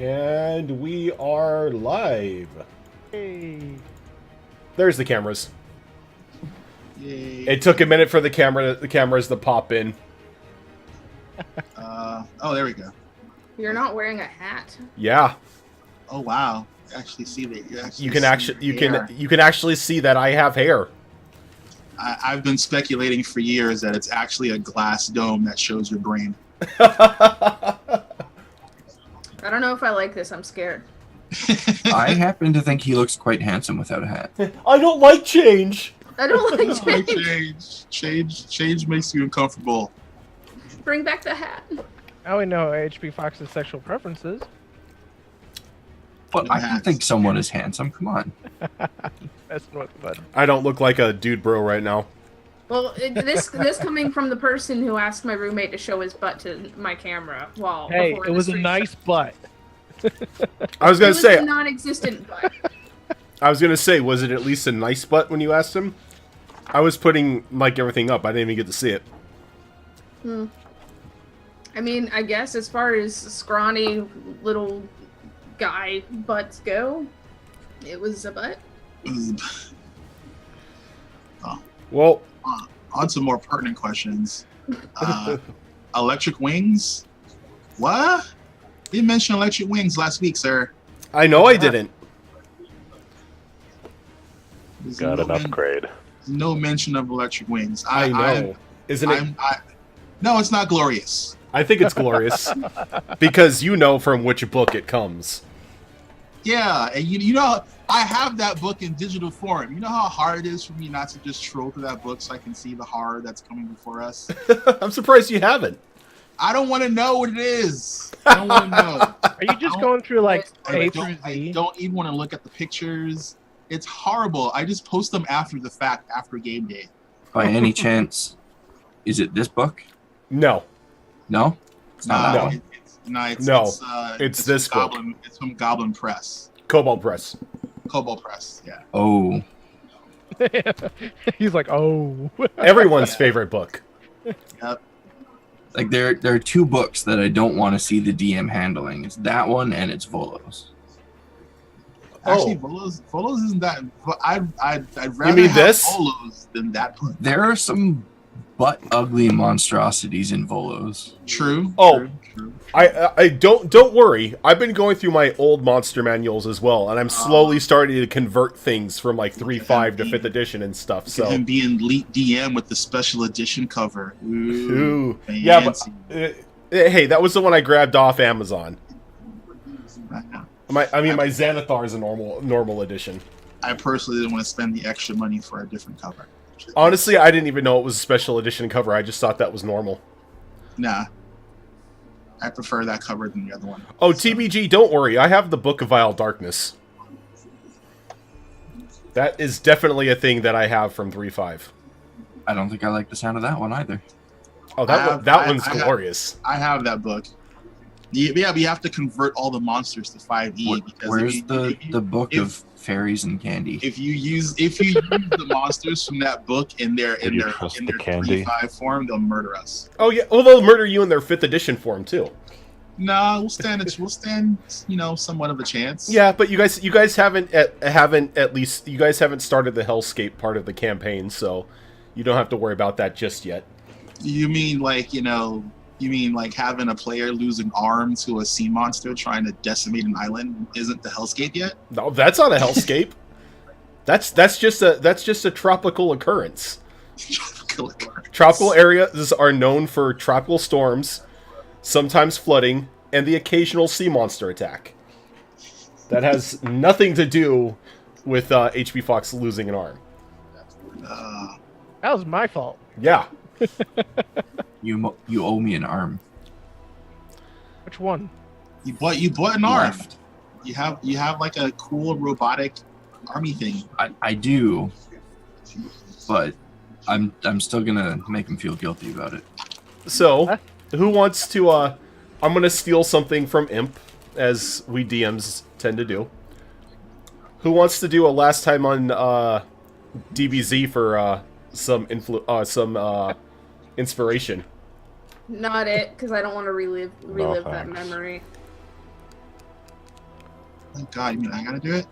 And we are live. Hey. There's the cameras. Yay. It took a minute for the cameras to pop in. Oh, there we go. You're not wearing a hat. Yeah. Oh wow. You actually see that. You can actually see that I have hair. I've been speculating for years that it's actually a glass dome that shows your brain. I don't know if I like this. I'm scared. I happen to think he looks quite handsome without a hat. I don't like change. I don't like Oh, change. change makes you uncomfortable. Bring back the hat. Now we know HP Fox's sexual preferences. But I can think someone is handsome. Come on. Messing with bud. I don't look like a dude bro right now. Well, this coming from the person who asked my roommate to show his butt to my camera. Well, Hey, before it the was a stream nice butt. I was started. gonna It was say. a non-existent butt. I was gonna say, was it at least a nice butt when you asked him? I was putting like everything up. I didn't even get to see it. I mean, I guess as far as scrawny little guy butts go, it was a butt. Well, On to more pertinent questions. Electric wings? What? You mentioned electric wings last week, sir. I know I didn't. There's Got an upgrade. No mention of electric wings. I know. Isn't it? No, it's not glorious. I think it's glorious because you know from which book it comes. Yeah, and you know, I have that book in digital form. You know how hard it is for me not to just troll through that book so I can see the horror that's coming before us? I'm surprised you haven't. I don't want to know what it is. I don't want to know. Are you just going through like I A don't, through I Z? don't even want to look at the pictures. It's horrible. I just post them after the fact, after game day. By any chance, is it this book? No. No? It's not that No. one. It's this from book. Goblin, it's from Goblin Press. Cobalt Press. Cobalt Press, yeah. Oh. He's like, oh. Everyone's favorite book. Yep. Like there are two books that I don't want to see the DM handling. It's that one and it's Volos. Actually, Volos isn't that. I'd rather You mean have this? Volos than that book. There are some butt ugly monstrosities in Volos. True. Oh. True. I don't worry. I've been going through my old monster manuals as well, and I'm slowly starting to convert things from like 3.5 to 5th edition and stuff. So And being elite DM with the special edition cover. Ooh. Yeah, but hey, that was the one I grabbed off Amazon. My Xanathar is a normal edition. I personally didn't want to spend the extra money for a different cover. Honestly, I didn't even know it was a special edition cover. I just thought that was normal. Nah. I prefer that cover than the other one. Oh, TBG, don't worry. I have the Book of Vile Darkness. That is definitely a thing that I have from 3.5. I don't think I like the sound of that one either. Oh, that one's glorious. I have that book. Yeah, but you have to convert all the monsters to 5e. Because Where's the book of fairies and candy? If you use the monsters from that book in their Would you trust the candy? 3.5 form, they'll murder us. Oh yeah, well they'll murder you in their 5th edition form too. Nah, we'll stand. Somewhat of a chance. Yeah, but you guys haven't started the Hellscape part of the campaign, so you don't have to worry about that just yet. You mean like having a player lose an arm to a sea monster trying to decimate an island isn't the Hellscape yet? No, that's not a Hellscape. that's just a tropical occurrence. Tropical areas are known for tropical storms, sometimes flooding, and the occasional sea monster attack. That has nothing to do with HP Fox losing an arm. That was my fault. Yeah. You owe me an arm. Which one? You bought an arm. Left. You have like a cool robotic army thing. I do, but I'm still gonna make him feel guilty about it. So, who wants to? I'm gonna steal something from Imp, as we DMs tend to do. Who wants to do a last time on DBZ for some inspiration? Not it, because I don't want to relive that thanks. memory. Oh God, you mean I gotta do it?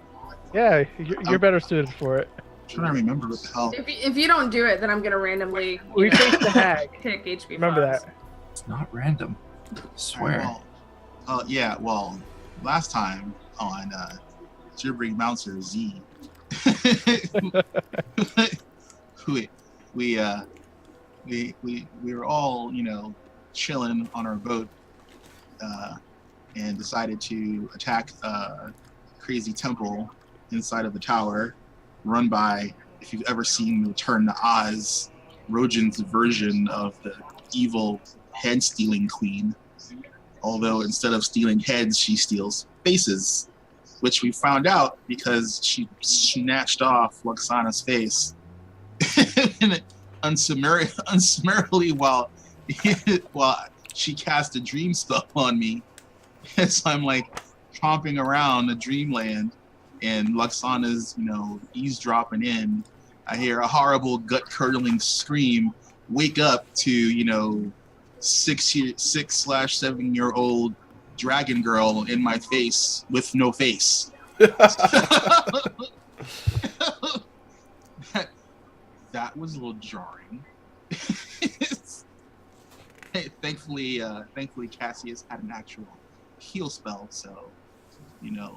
Yeah, you're better suited for it. I'm trying to remember what the hell. If you don't do it, then I'm gonna randomly We faced the hag. pick HP. Remember Fox. that. It's not random. I swear. Yeah, well, last time on Gibbering Mouncer Z, we were all, chilling on our boat and decided to attack a crazy temple inside of the tower run by, if you've ever seen Return to Oz, Rojan's version of the evil head-stealing queen. Although instead of stealing heads, she steals faces, which we found out because she snatched off Luxana's face unsummarily while she cast a dream spell on me. So I'm like tromping around the dreamland, and Luxana's, eavesdropping in. I hear a horrible, gut-curdling scream. Wake up to, 6/7-year-old dragon girl in my face with no face. That was a little jarring. Thankfully, Cassius had an actual heal spell, so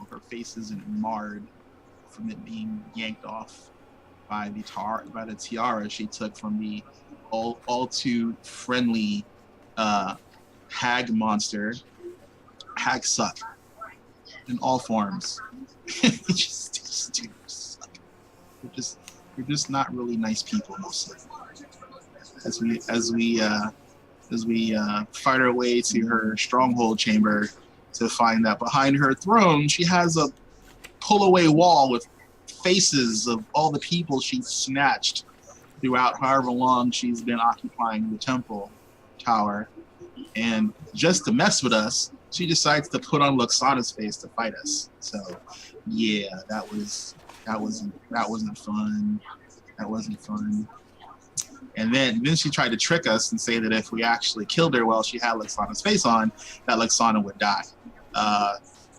her face isn't marred from it being yanked off by the tiara she took from the all too friendly hag monster. Hags suck in all forms. They just suck. They're just not really nice people mostly. As we fight our way to her stronghold chamber to find that behind her throne she has a pull-away wall with faces of all the people she's snatched throughout however long she's been occupying the temple tower. And just to mess with us, she decides to put on Luxana's face to fight us. So yeah, that wasn't fun. That wasn't fun. And then she tried to trick us and say that if we actually killed her while she had Luxana's face on, that Luxana would die.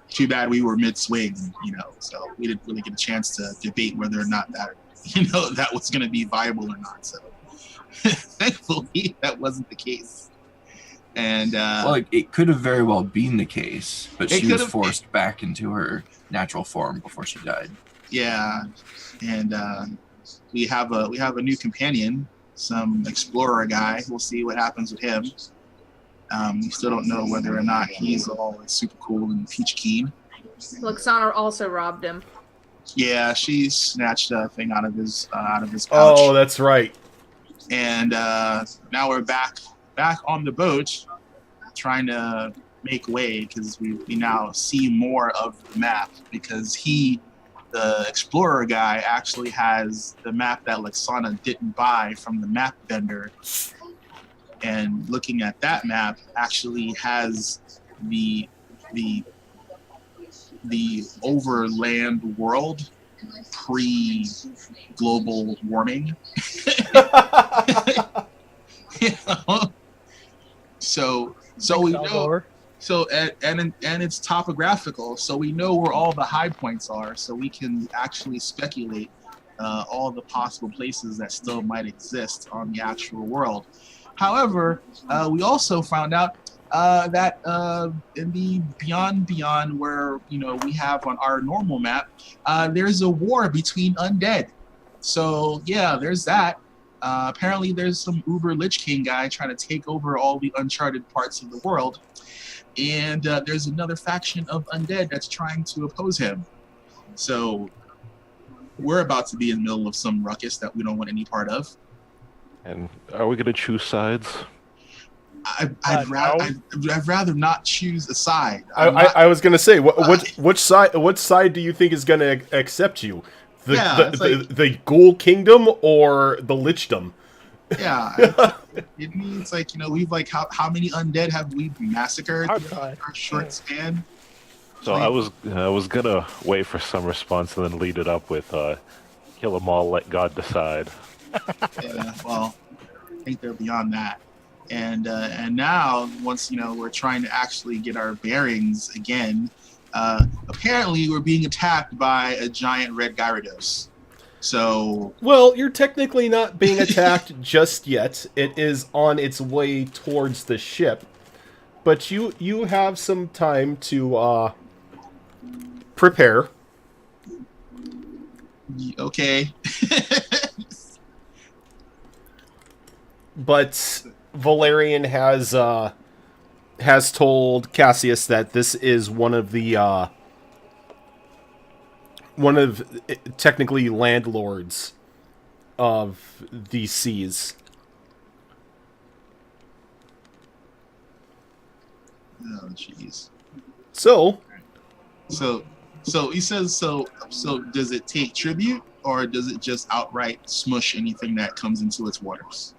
Too bad we were mid-swing, so we didn't really get a chance to debate whether or not that, that was going to be viable or not. So thankfully, that wasn't the case. And well, it could have very well been the case, but she was forced back into her natural form before she died. Yeah, and we have a new companion, some explorer guy. We'll see what happens with him. We still don't know whether or not he's all super cool and peach keen. Luxana also robbed him. Yeah, she snatched a thing out of his pouch. Oh, that's right. And now we're back on the boat, trying to make way because we now see more of the map, because the explorer guy actually has the map that Luxana didn't buy from the map vendor. And looking at that map actually has the overland world pre-global warming. So we know. So and it's topographical, so we know where all the high points are, so we can actually speculate all the possible places that still might exist on the actual world. However, we also found out that in the beyond where we have on our normal map, there's a war between undead. So yeah, there's that. Apparently, there's some Uber Lich King guy trying to take over all the uncharted parts of the world. And there's another faction of undead that's trying to oppose him. So we're about to be in the middle of some ruckus that we don't want any part of. And are we going to choose sides? I'd rather not choose a side. I was going to say, which side do you think is going to accept you? The Ghoul Kingdom or the Lichdom? Yeah, it means we've how many undead have we massacred in our short span? So I was gonna wait for some response and then lead it up with kill them all, let God decide. Yeah, well, I think they're beyond that, and now once we're trying to actually get our bearings again. apparently we're being attacked by a giant red Gyarados. So... Well, you're technically not being attacked just yet. It is on its way towards the ship. But you have some time to prepare. Okay. But Valerian has told Cassius that this is one of technically landlords of the seas. Oh, jeez. So he says so does it take tribute, or does it just outright smush anything that comes into its waters?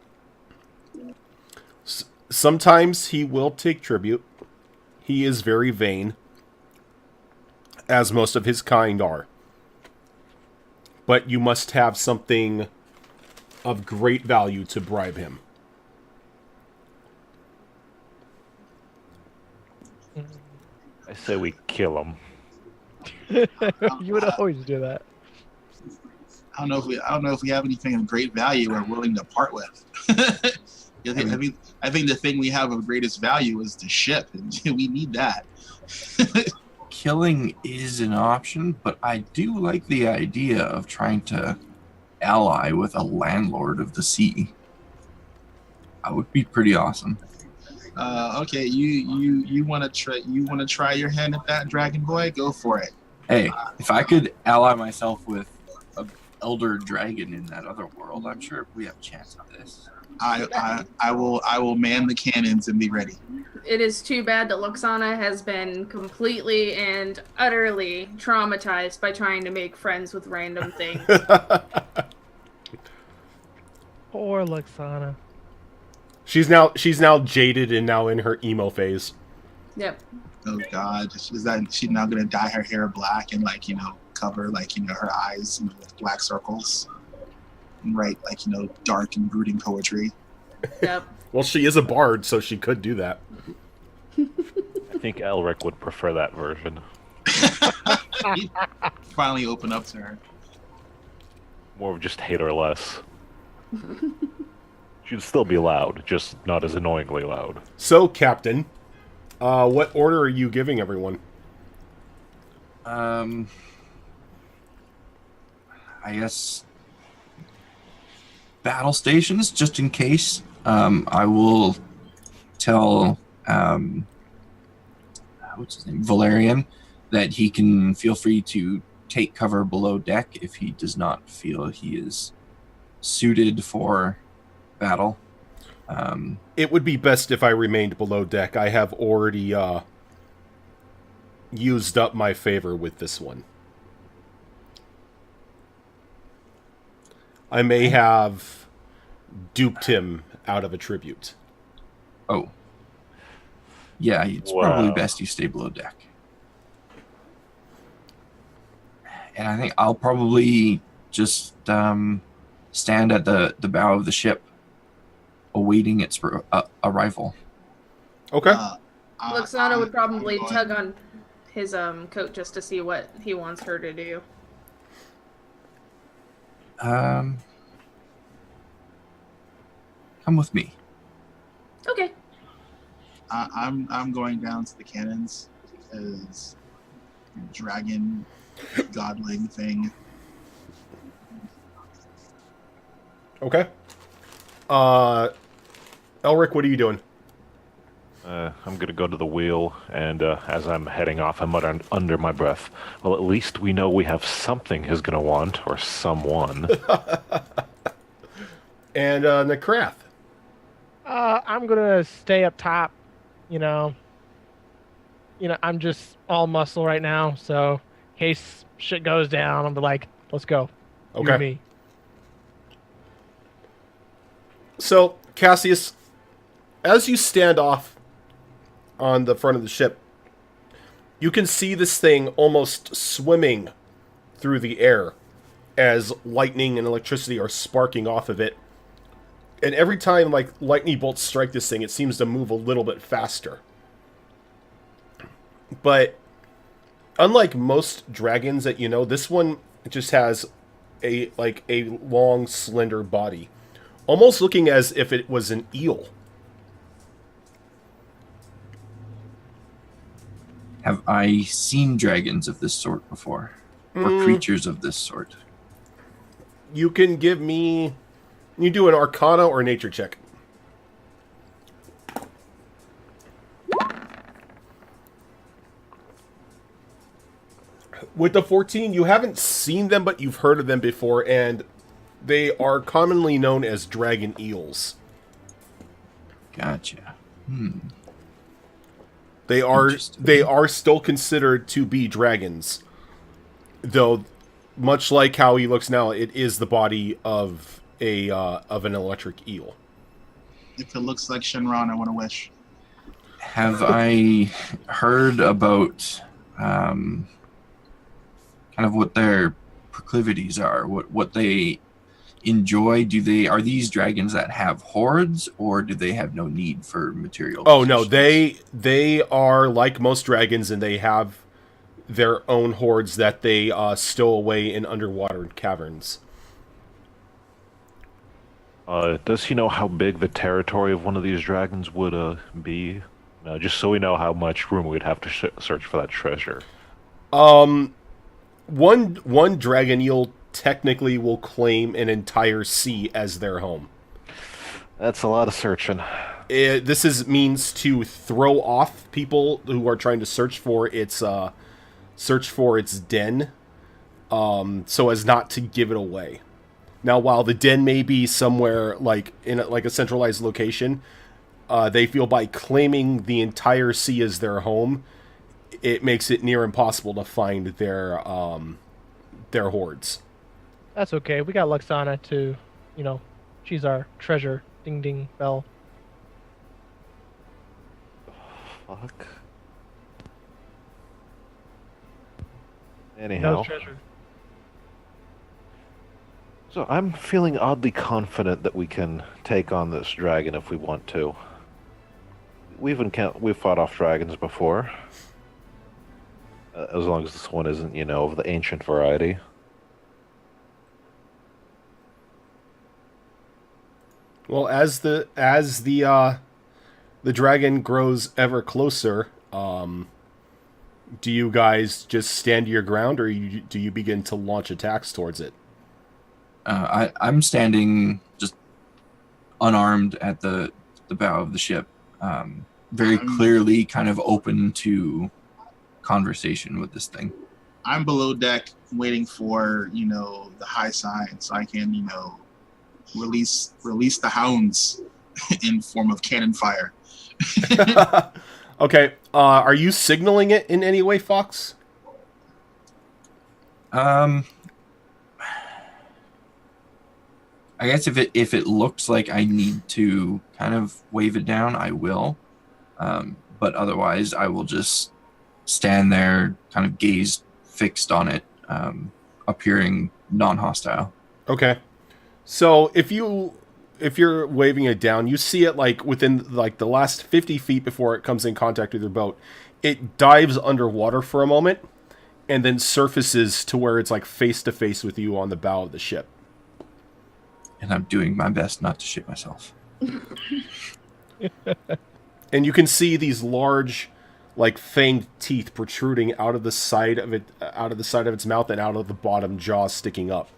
Sometimes he will take tribute. He is very vain, as most of his kind are. But you must have something of great value to bribe him. I say we kill him. You would always do that. I don't know if we have anything of great value we're willing to part with. I think the thing we have of greatest value is the ship, and we need that. Killing is an option, but I do like the idea of trying to ally with a landlord of the sea. That would be pretty awesome. Okay, you want to try your hand at that, Dragon Boy? Go for it. Hey, if I could ally myself with an elder dragon in that other world, I'm sure we have a chance at this. I will man the cannons and be ready. It is too bad that Luxana has been completely and utterly traumatized by trying to make friends with random things. Poor Luxana. She's now jaded and now in her emo phase. Yep. Oh God, she's now gonna dye her hair black and cover her eyes with black circles and write dark and brooding poetry. Yep. Well, she is a bard, so she could do that. I think Elric would prefer that version. Finally open up to her. More of just hate her less. She'd still be loud, just not as annoyingly loud. So, Captain, what order are you giving everyone? I guess battle stations, just in case. I will tell what's his name, Valerian, that he can feel free to take cover below deck if he does not feel he is suited for battle. It would be best if I remained below deck. I have already used up my favor with this one. I may have duped him out of a tribute. Oh. Yeah, it's probably best you stay below deck. And I think I'll probably just stand at the bow of the ship, awaiting its arrival. Okay. Luxana would probably tug on his coat just to see what he wants her to do. Come with me. Okay. I'm going down to the cannons because dragon godling thing. Okay. Elric, what are you doing? I'm gonna go to the wheel, and as I'm heading off, I'm under my breath. Well, at least we know we have something he's gonna want, or someone. And Necrath. I'm gonna stay up top. I'm just all muscle right now, so in case shit goes down, I'm like, let's go. You Okay. and me. So, Cassius, as you stand off on the front of the ship, you can see this thing almost swimming through the air as lightning and electricity are sparking off of it. And every time, lightning bolts strike this thing, it seems to move a little bit faster. But unlike most dragons that you know, this one just has a long, slender body, almost looking as if it was an eel. Have I seen dragons of this sort before? Or creatures of this sort? You can give me... You do an Arcana or Nature check. With the 14, you haven't seen them, but you've heard of them before, and they are commonly known as dragon eels. Gotcha. They are still considered to be dragons, though. Much like how he looks now, it is the body of an electric eel. If it looks like Shenron, I want to wish. Have I heard about kind of what their proclivities are? What they enjoy? Are these dragons that have hordes, or do they have no need for material? Oh no, they are like most dragons, and they have their own hordes that they stow away in underwater caverns. Does he know how big the territory of one of these dragons would be? Just so we know how much room we'd have to search for that treasure. One dragon eel technically will claim an entire sea as their home. That's a lot of searching. This means to throw off people who are trying to search for its den, so as not to give it away. Now, while the den may be somewhere like in a centralized location, they feel by claiming the entire sea as their home, it makes it near impossible to find their hordes. That's okay. We got Luxana to, she's our treasure. Ding ding bell. Fuck. Anyhow. No treasure. So I'm feeling oddly confident that we can take on this dragon if we want to. We've fought off dragons before. As long as this one isn't, of the ancient variety. Well, as the dragon grows ever closer, do you guys just stand your ground, or do you begin to launch attacks towards it? I'm standing just unarmed at the bow of the ship, very clearly kind of open to conversation with this thing. I'm below deck waiting for, the high sign so I can, release the hounds in form of cannon fire. Okay. Are you signaling it in any way, Fox? I guess if it looks like I need to kind of wave it down, I will. But otherwise, I will just stand there, kind of gaze fixed on it, appearing non-hostile. Okay. So if you're waving it down, you see it within the last 50 feet before it comes in contact with your boat. It dives underwater for a moment, and then surfaces to where it's face to face with you on the bow of the ship. And I'm doing my best not to shit myself. And you can see these large, fanged teeth protruding out of the side of its mouth and out of the bottom jaw sticking up.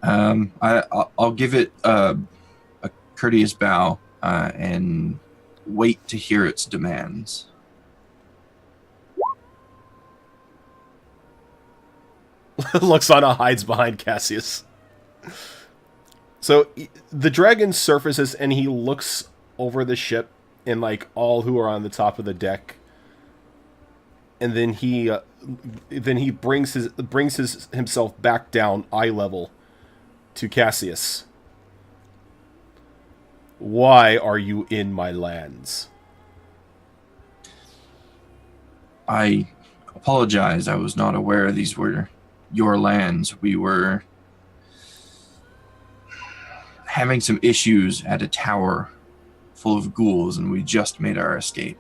I'll give it a courteous bow and wait to hear its demands. Luxana hides behind Cassius. So the dragon surfaces and he looks over the ship and all who are on the top of the deck, and then he brings himself back down eye level to Cassius. Why are you in my lands? I apologize. I was not aware these were your lands. We were having some issues at a tower full of ghouls, and we just made our escape.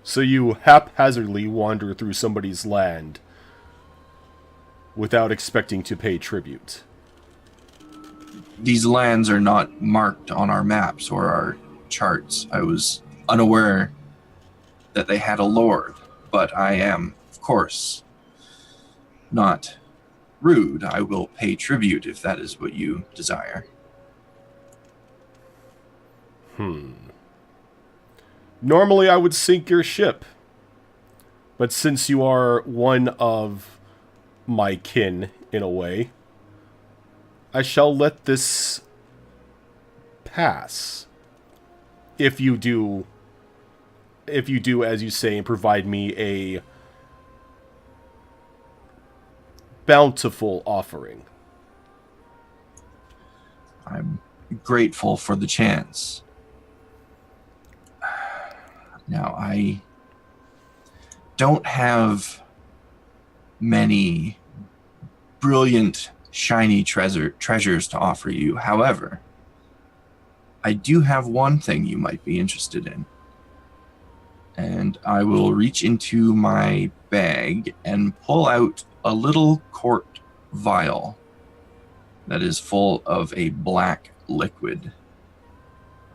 So you haphazardly wander through somebody's land without expecting to pay tribute. These lands are not marked on our maps or our charts. I was unaware that they had a lord, but I am, of course, not rude. I will pay tribute if that is what you desire. Normally I would sink your ship, but since you are one of my kin, in a way, I shall let this pass. If you do, as you say, and provide me a bountiful offering. I'm grateful for the chance. Now, I don't have many brilliant, shiny treasures to offer you. However, I do have one thing you might be interested in. And I will reach into my bag and pull out a little quart vial that is full of a black liquid.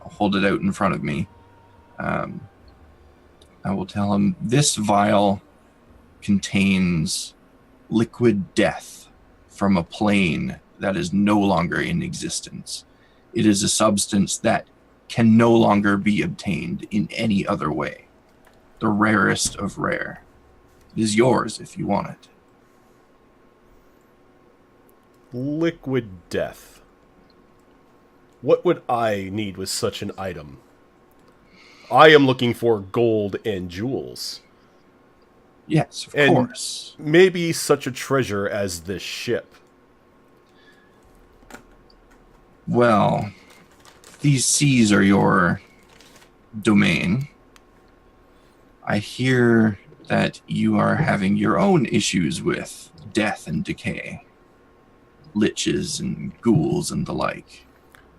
I'll hold it out in front of me. I will tell him this vial contains liquid death from a plane that is no longer in existence. It is a substance that can no longer be obtained in any other way. The rarest of rare. It is yours if you want it. Liquid death. What would I need with such an item? I am looking for gold and jewels. Yes, of And course. maybe such a treasure as this ship. Well, these seas are your domain. I hear that you are having your own issues with death and decay. Liches and ghouls and the like.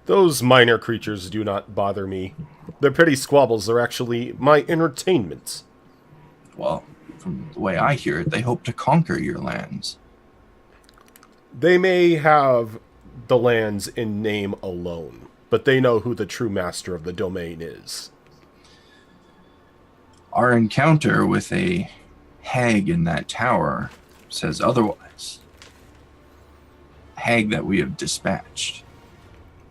Those minor creatures do not bother me. Their petty squabbles are actually my entertainment. Well, from the way I hear it, they hope to conquer your lands. They may have the lands in name alone, but they know who the true master of the domain is. Our encounter with a hag in that tower says otherwise. A hag that we have dispatched.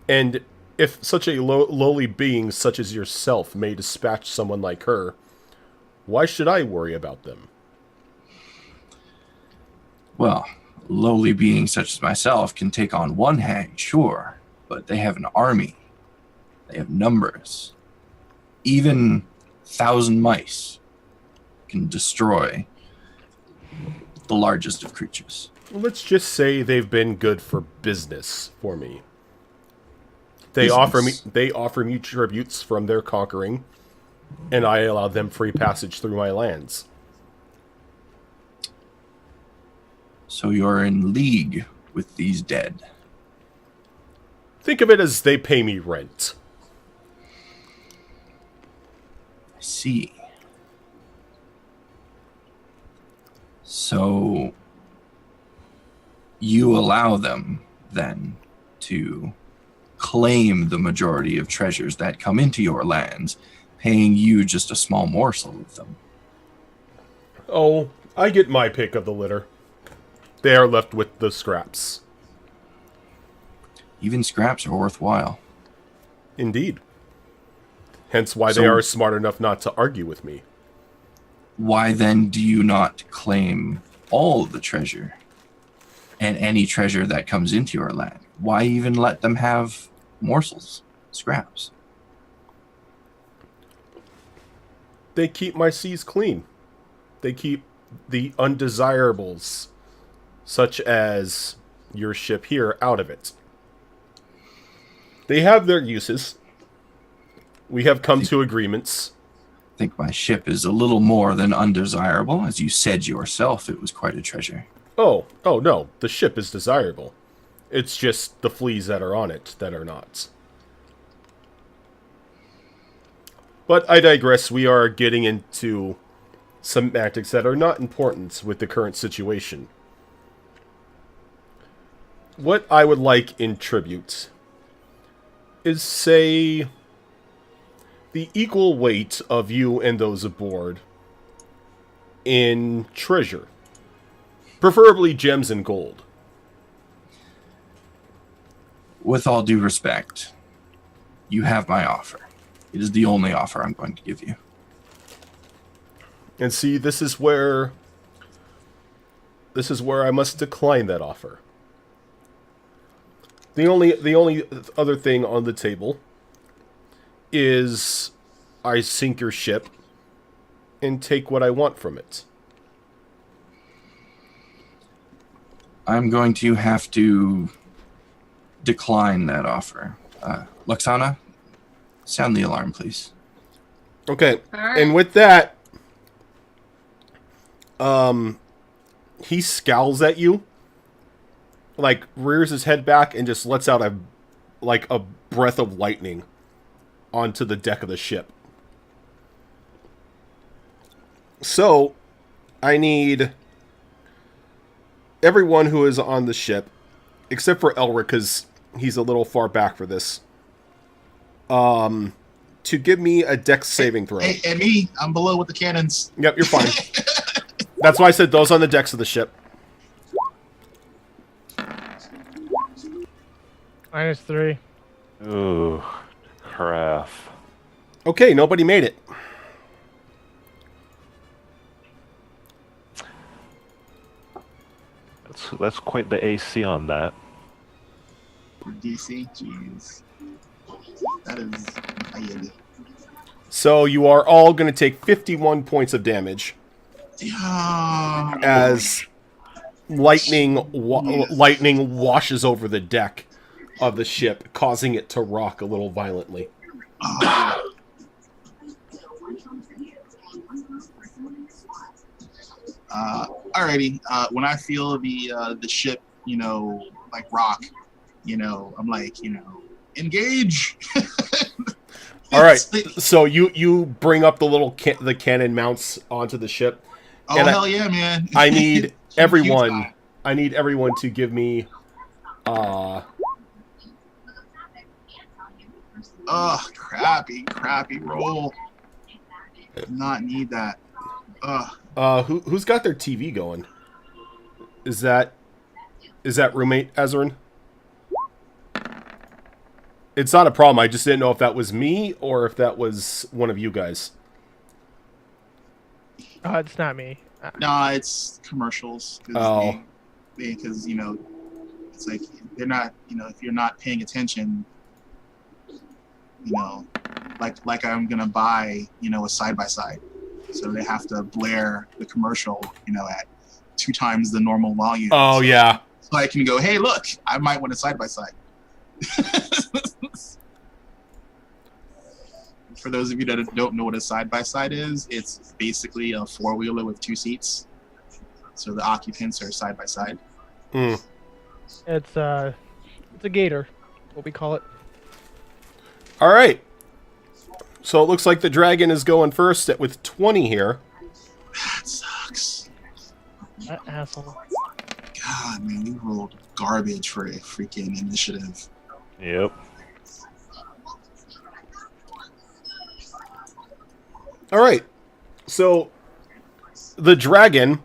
And if such a lowly being such as yourself may dispatch someone like her, why should I worry about them? Well, lowly beings such as myself can take on one hag, sure, but they have an army. They have numbers. Even 1,000 mice can destroy the largest of creatures. Let's just say they've been good for business for me. They Business. offer me tributes from their conquering, and I allow them free passage through my lands. So you're in league with these dead. Think of it as they pay me rent. I see. So you allow them then to claim the majority of treasures that come into your lands, paying you just a small morsel of them. Oh, I get my pick of the litter. They are left with the scraps. Even scraps are worthwhile. Indeed. Hence why So- they are smart enough not to argue with me. Why then do you not claim all of the treasure and any treasure that comes into your land? Why even let them have morsels, scraps? They keep my seas clean. They keep the undesirables, such as your ship here, out of it. They have their uses. We have come to agreements. I think my ship is a little more than undesirable. As you said yourself, it was quite a treasure. Oh no, the ship is desirable. It's just the fleas that are on it that are not. But I digress. We are getting into semantics that are not important with the current situation. What I would like in tribute is, say, the equal weight of you and those aboard in treasure. Preferably gems and gold. With all due respect, you have my offer. It is the only offer I'm going to give you. And see, this is where I must decline that offer. The only other thing on the table is I sink your ship and take what I want from it. I'm going to have to decline that offer. Luxana, sound the alarm, please. Okay. All right. And with that, he scowls at you, like rears his head back and just lets out a breath of lightning onto the deck of the ship. So, I need everyone who is on the ship, except for Elric, because he's a little far back for this, to give me a dex saving throw. Hey, and me, I'm below with the cannons. Yep, you're fine. That's why I said those on the decks of the ship. -3. Ooh, crap. Okay, nobody made it. That's quite the AC on that. DC, jeez. That is bad. So you are all going to take 51 points of damage Yeah. as lightning washes over the deck of the ship, causing it to rock a little violently. Alrighty. When I feel the ship, like rock, I'm like, engage. All right. So you bring up the little the cannon mounts onto the ship. Oh, and hell yeah, man! I need everyone. time. I need everyone to give me. Crappy roll. Did not need that. Who's got their TV going? Is that roommate Ezrin? It's not a problem. I just didn't know if that was me or if that was one of you guys. It's not me. No, it's commercials. Oh. Because it's like they're not. If you're not paying attention, like I'm gonna buy, a side by side, so they have to blare the commercial, at 2 times the normal volume. Oh yeah. So I can go, hey, look, I might want a side by side. For those of you that don't know what a side by side is, it's basically a 4-wheeler with 2 seats. So the occupants are side by side. Mm. It's a gator, what we call it. All right. So it looks like the dragon is going first with 20 here. That sucks. That asshole. God, man, we rolled garbage for a freaking initiative. Yep. All right. So the dragon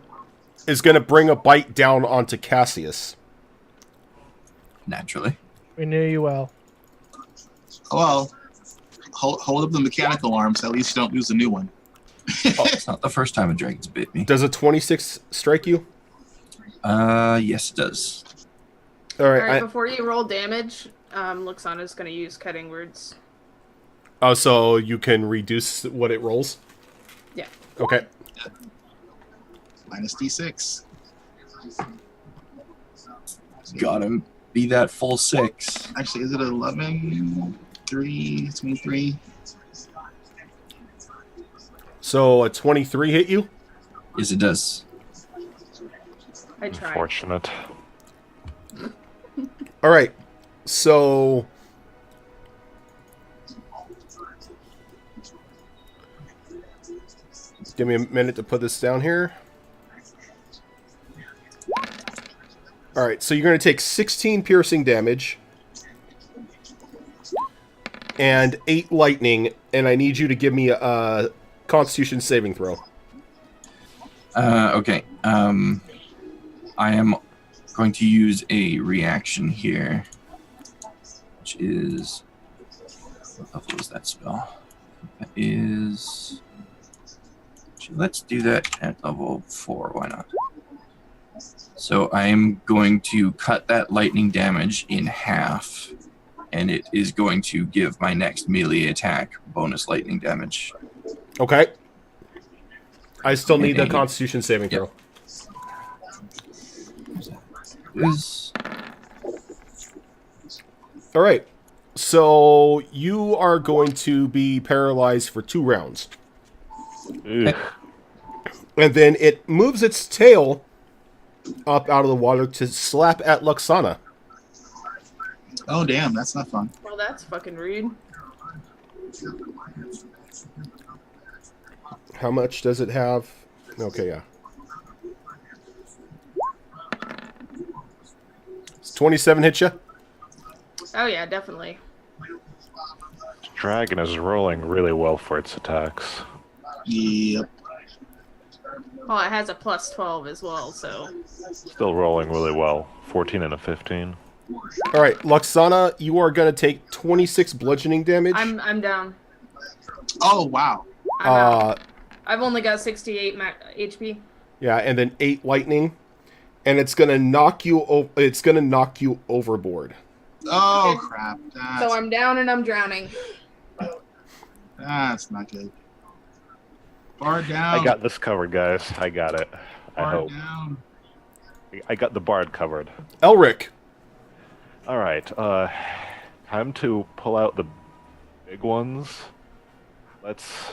is going to bring a bite down onto Cassius. Naturally. We knew you well. Well, hold up the mechanical arm so at least you don't lose a new one. Oh, it's not the first time a dragon's bit me. Does a 26 strike you? Yes, it does. All right. Alright, before you roll damage, Luxana's going to use cutting words. Oh, so you can reduce what it rolls? Yeah. Okay. Minus D6. Gotta be that full 6. Actually, is it 11, 3, 23? So a 23 hit you? Yes, it does. I tried. Unfortunate. All right. So Give me a minute to put this down here. Alright, so you're going to take 16 piercing damage and 8 lightning, and I need you to give me a Constitution saving throw. Okay. I am going to use a reaction here, which is... What level is that spell? That is... Let's do that at level 4. Why not? So I am going to cut that lightning damage in half, and it is going to give my next melee attack bonus lightning damage. Okay. I still need the Constitution saving throw. Alright. So you are going to be paralyzed for 2 rounds. Ugh. And then it moves its tail up out of the water to slap at Luxana. Oh, damn, that's not fun. Well, that's fucking rude. How much does it have? Okay, yeah. Does 27 hit you? Oh yeah, definitely. Dragon is rolling really well for its attacks. Yep. Oh, it has a plus 12 as well, so. Still rolling really well. 14 and a 15. Alright, Luxana, you are going to take 26 bludgeoning damage. I'm down. Oh, wow. I'm out. I've only got 68 HP. Yeah, and then 8 lightning. And it's going to knock you overboard. Oh, Okay. crap. So I'm down and I'm drowning. That's not good. Bard down. I got this covered, guys. I got it. I Bard hope. down. I got the bard covered. Elric. All right. Time to pull out the big ones. Let's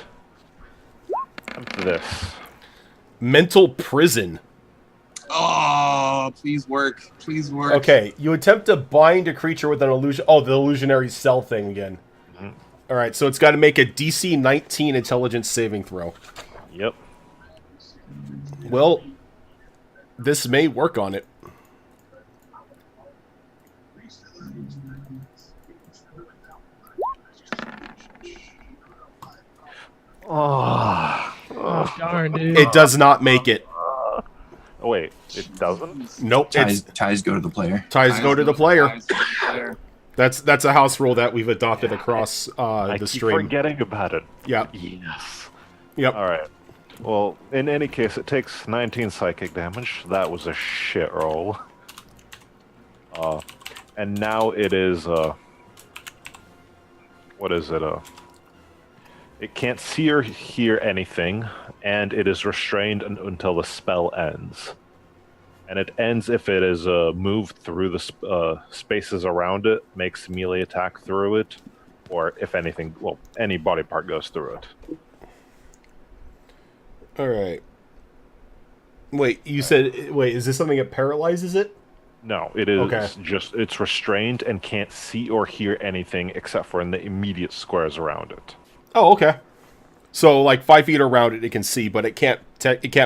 come to this. Mental prison. Oh, please work. Please work. Okay, you attempt to bind a creature with an illusion. Oh, the illusionary cell thing again. Mhm. All right, so it's got to make a DC 19 intelligence saving throw. Yep. Well, this may work on it. Oh, darn, dude. It does not make it. Oh, wait, it doesn't? Nope. Ties go to the player. Ties go to the player. Ties go to the player. That's a house rule that we've adopted across I the keep stream. forgetting about it. Yep. Yes. Yep. All right. Well, in any case, it takes 19 psychic damage. That was a shit roll. And now it is, what is it, it can't see or hear anything, and it is restrained until the spell ends. And it ends if it is moved through the spaces around it, makes melee attack through it, or if anything, well, any body part goes through it. All right. Wait, you said... Wait, is this something that paralyzes it? No, it is Okay. just, it's restrained and can't see or hear anything except for in the immediate squares around it. Oh, okay. So, like 5 feet around it, it can see, but it can't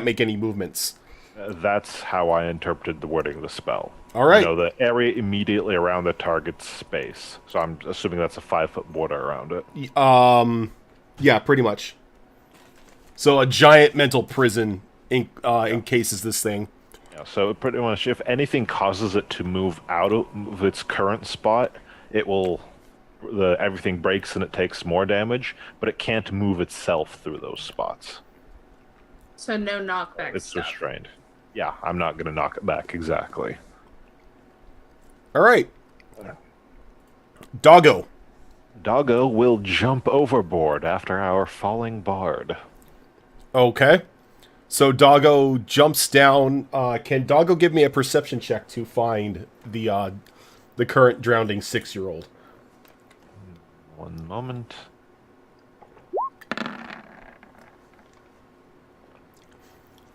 make any movements. That's how I interpreted the wording of the spell. All right. You know, the area immediately around the target's space. So I'm assuming that's a 5-foot border around it. Yeah, pretty much. So a giant mental prison encases this thing. Yeah, so pretty much if anything causes it to move out of its current spot, it will... everything breaks and it takes more damage, but it can't move itself through those spots. So no knockback It's stuff. restrained. Yeah, I'm not going to knock it back, exactly. All right. Doggo. Doggo will jump overboard after our falling bard. Okay. So Doggo jumps down. Can Doggo give me a perception check to find the current drowning 6-year-old? One moment.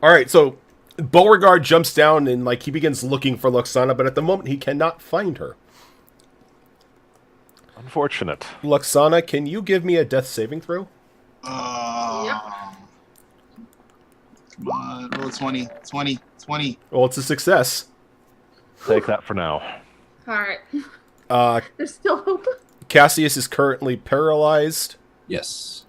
All right, so Beauregard jumps down and he begins looking for Luxana, but at the moment he cannot find her. Unfortunate. Luxana, can you give me a death saving throw? Come on, roll a 20. 20. 20. Well, it's a success. Take that for now. Alright. Uh, There's still hope. Cassius is currently paralyzed. Yes.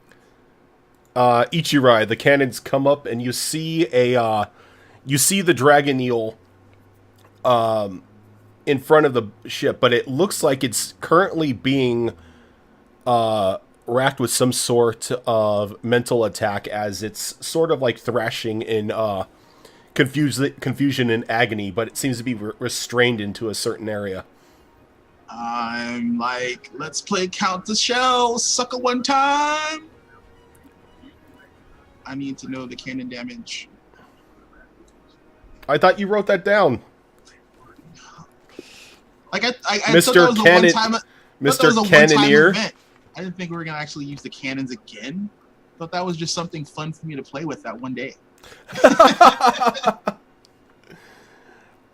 Ichirai, the cannons come up, and you see the dragon eel in front of the ship, but it looks like it's currently being racked with some sort of mental attack, as it's sort of like thrashing in confusion and agony, but it seems to be restrained into a certain area. I'm like, let's play Count the Shell, sucker one time. I need to know the cannon damage. I thought you wrote that down. Like I Mr. thought that was a Cannon- one-time. Mr. One-time Cannoneer. event. I didn't think we were gonna actually use the cannons again. Thought that was just something fun for me to play with that one day.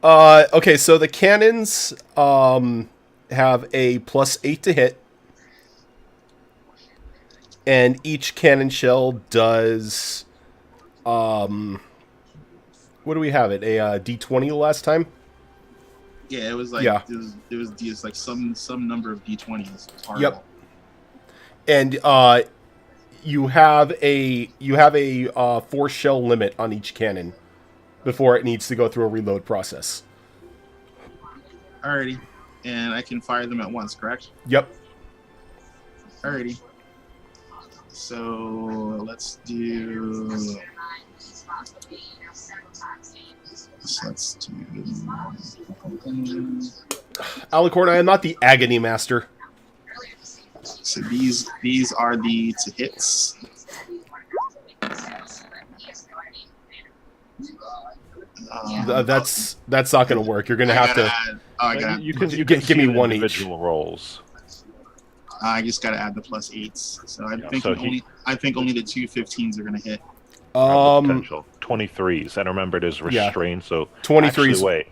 Okay, so the cannons have a +8 to hit, and each cannon shell does what do we have it, a D20 last time? Yeah, it was like Yeah. it was just like some number of D20s. It's horrible. Yep. And you have a 4 shell limit on each cannon before it needs to go through a reload process. Alrighty, and I can fire them at once, correct? Yep. Alrighty. So let's do. Alicorn, I am not the agony master. So these are the to hits. That's not going to work. You're going to have to. You can give see me the one each. individual rolls. I just gotta add the +8s. So I Yeah, think so only the two 15s are gonna hit. Potential 23s, and remember it is Yeah. restrained. So 23s. Actually, wait.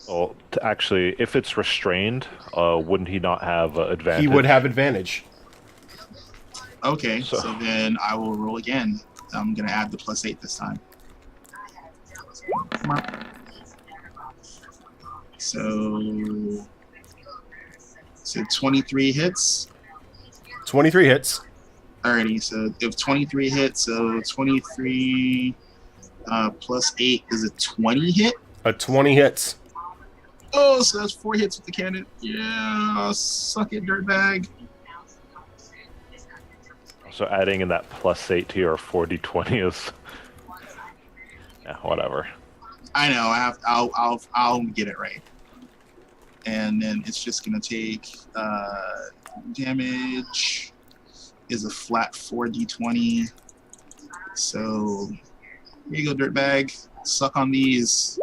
Well, actually, if it's restrained, wouldn't he not have advantage? He would have advantage. Okay, So- so then I will roll again. I'm gonna add the +8 this time. Come on. So 23 hits. 23 hits. Alrighty, so if 23 hits, so 23 +8 is a 20 hit. A 20 hits. Oh, so that's 4 hits with the cannon. Yeah, suck it, dirtbag. So adding in that +8 to your 4d20 is, yeah, whatever. I know. I'll get it right. And then it's just gonna take damage is a flat 4d20. So here you go, dirtbag. Suck on these.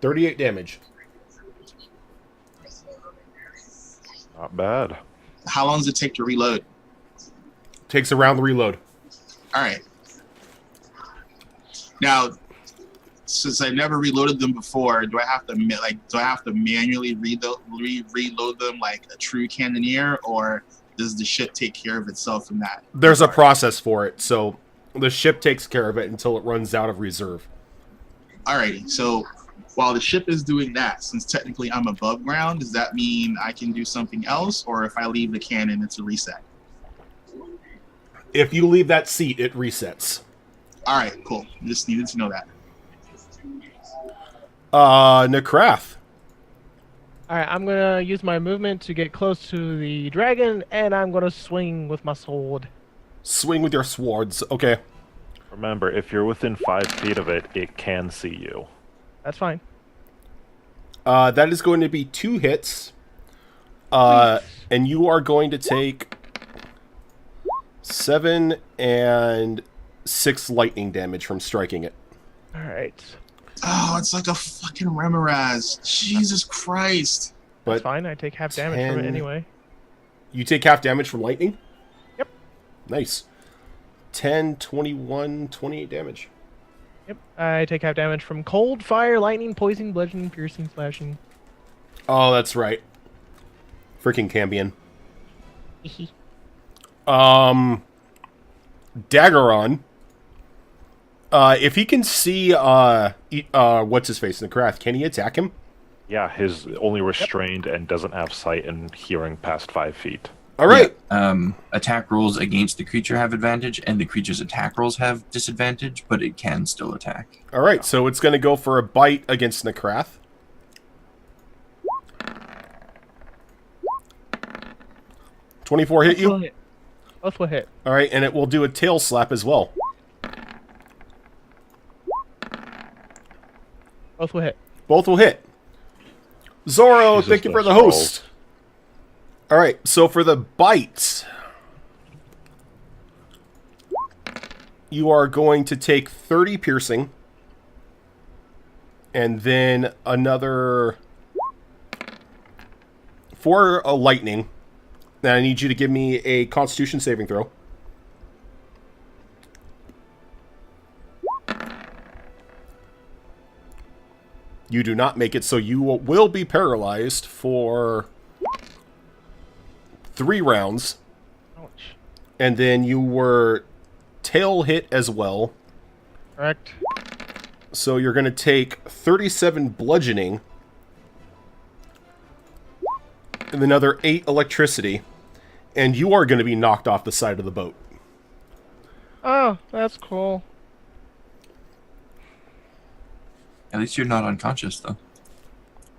38 damage. Not bad. How long does it take to reload? Takes a round reload. All right. Now, since I never reloaded them before, do I have to manually reload them like a true cannoneer, or does the ship take care of itself in that? There's a process for it, so the ship takes care of it until it runs out of reserve. Alrighty, so while the ship is doing that, since technically I'm above ground, does that mean I can do something else, or if I leave the cannon, it's a reset? If you leave that seat, it resets. Alright, cool. Just needed to know that. Nekrath. Alright, I'm gonna use my movement to get close to the dragon, and I'm gonna swing with my sword. Swing with your swords. Okay. Remember, if you're within 5 feet of it, it can see you. That's fine. That is going to be 2 hits. And you are going to take 7 and 6 lightning damage from striking it. Alright. Oh, it's like a fucking Remoraz. Jesus Christ. That's But fine, I take half damage from 10. it anyway. you take half damage from lightning? Yep. Nice. 10, 21, 28 damage. Yep. I take half damage from cold, fire, lightning, poison, bludgeoning, piercing, slashing. Oh, that's right. Freaking Cambion. Daggeron. If he can see what's his face in the Krath, can he attack him? Yeah, his only restrained and doesn't have sight and hearing past 5 feet. All right. Yeah, attack rolls against the creature have advantage, and the creature's attack rolls have disadvantage, but it can still attack. All right. So it's going to go for a bite against Nekrath. $24 hit you? Both will hit. All right, and it will do a tail slap as well. Both will hit. Both will hit. Zoro, Jesus, thank you for the those host. All right, so for the bite, you are going to take 30 piercing, and then another 4 lightning. Then I need you to give me a Constitution saving throw. You do not make it, so you will be paralyzed for 3 rounds. Ouch. And then you were tail hit as well. Correct. So you're going to take 37 bludgeoning. And another 8 electricity. And you are going to be knocked off the side of the boat. Oh, that's cool. At least you're not unconscious, though.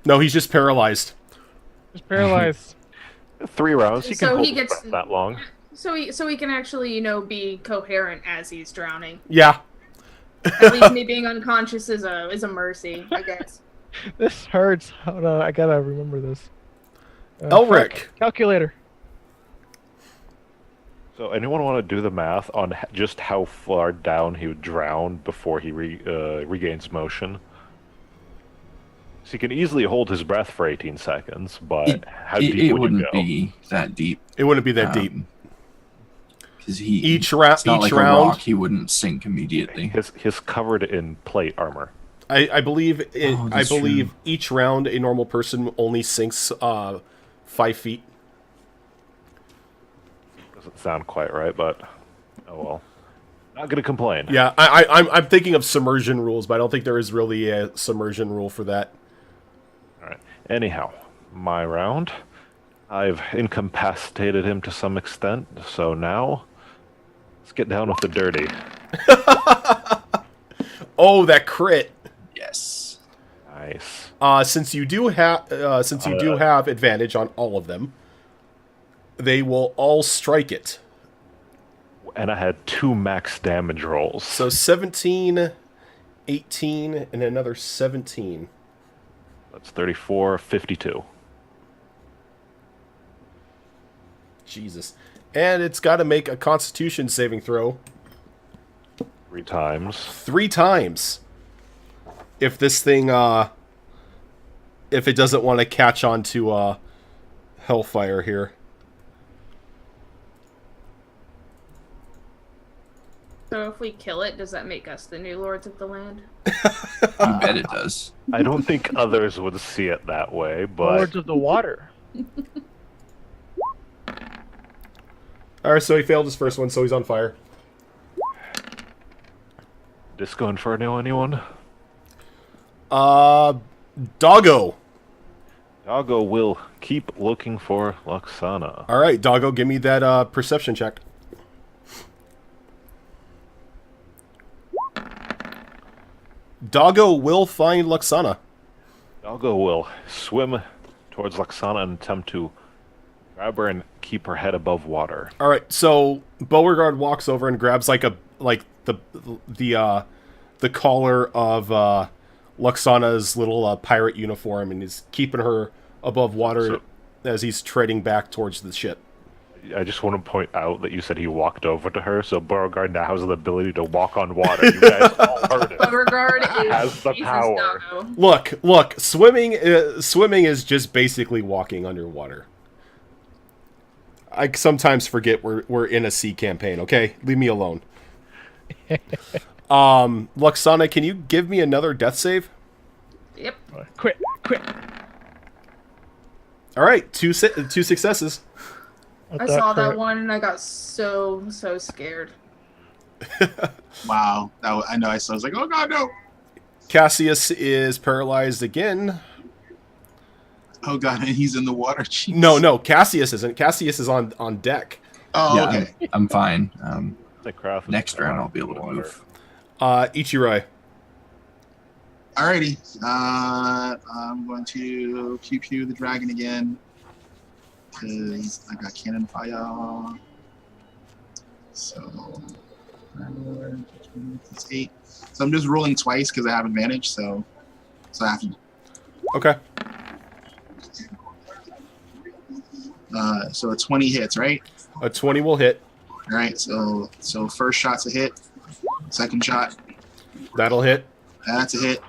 No, he's just paralyzed. Just paralyzed. 3 rounds. He can So hold he his gets- breath that long. So he can actually, be coherent as he's drowning. Yeah. At least me being unconscious is a mercy, I guess. This hurts. Hold on, I gotta remember this. Elric. Calculator. So anyone want to do the math on just how far down he would drown before he regains motion? So he can easily hold his breath for 18 seconds, but how deep It would you wouldn't go? be that deep. It wouldn't be that deep. Because Each it's not each like round. a rock, he wouldn't sink immediately. He's covered in plate armor. I believe Oh, that's true. each round a normal person only sinks 5 feet. Doesn't sound quite right, but oh well. Not gonna complain. Yeah, I'm thinking of submersion rules, but I don't think there is really a submersion rule for that. All right. Anyhow, my round. I've incapacitated him to some extent, so now let's get down with the dirty. Oh, that crit! Yes. Nice. Since you do have advantage on all of them, they will all strike it. And I had 2 max damage rolls. So 17, 18, and another 17. That's 34, 52. Jesus. And it's got to make a Constitution saving throw 3 times. 3 times. If this thing, if it doesn't want to catch on to Hellfire here. So if we kill it, does that make us the new lords of the land? I bet it does. I don't think others would see it that way, but Lords of the water. Alright, so he failed his first one, so he's on fire. Disco Inferno, anyone? Doggo. Doggo will keep looking for Luxana. Alright, Doggo, give me that perception check. Doggo will find Luxana. Doggo will swim towards Luxana and attempt to grab her and keep her head above water. All right, so Beauregard walks over and grabs the collar of Luxana's little pirate uniform and is keeping her above water as he's treading back towards the ship. I just want to point out that you said he walked over to her, so Beauregard now has the ability to walk on water. You guys all heard it. Beauregard Has is the Jesus power. Doggo. Look, swimming is just basically walking underwater. I sometimes forget we're in a sea campaign, okay? Leave me alone. Luxana, can you give me another death save? Yep. Quit. All right, two successes. Let I saw that crit. one and I got so scared. Wow. I know. I was like, oh god, no. Cassius is paralyzed again. Oh god, and he's in the water. Jeez. No, Cassius isn't. Cassius is on deck. Oh, Yeah, okay. I'm fine. The craft is Next round, I'll be able to water. move. Ichirai. Alrighty. I'm going to pew the dragon again because I got cannon fire. So it's 8. So I'm just rolling twice because I have advantage. So I have to. Okay. So a 20 hits, right? A 20 will hit. All right. So first shot's a hit. Second shot, That'll hit. that's a hit.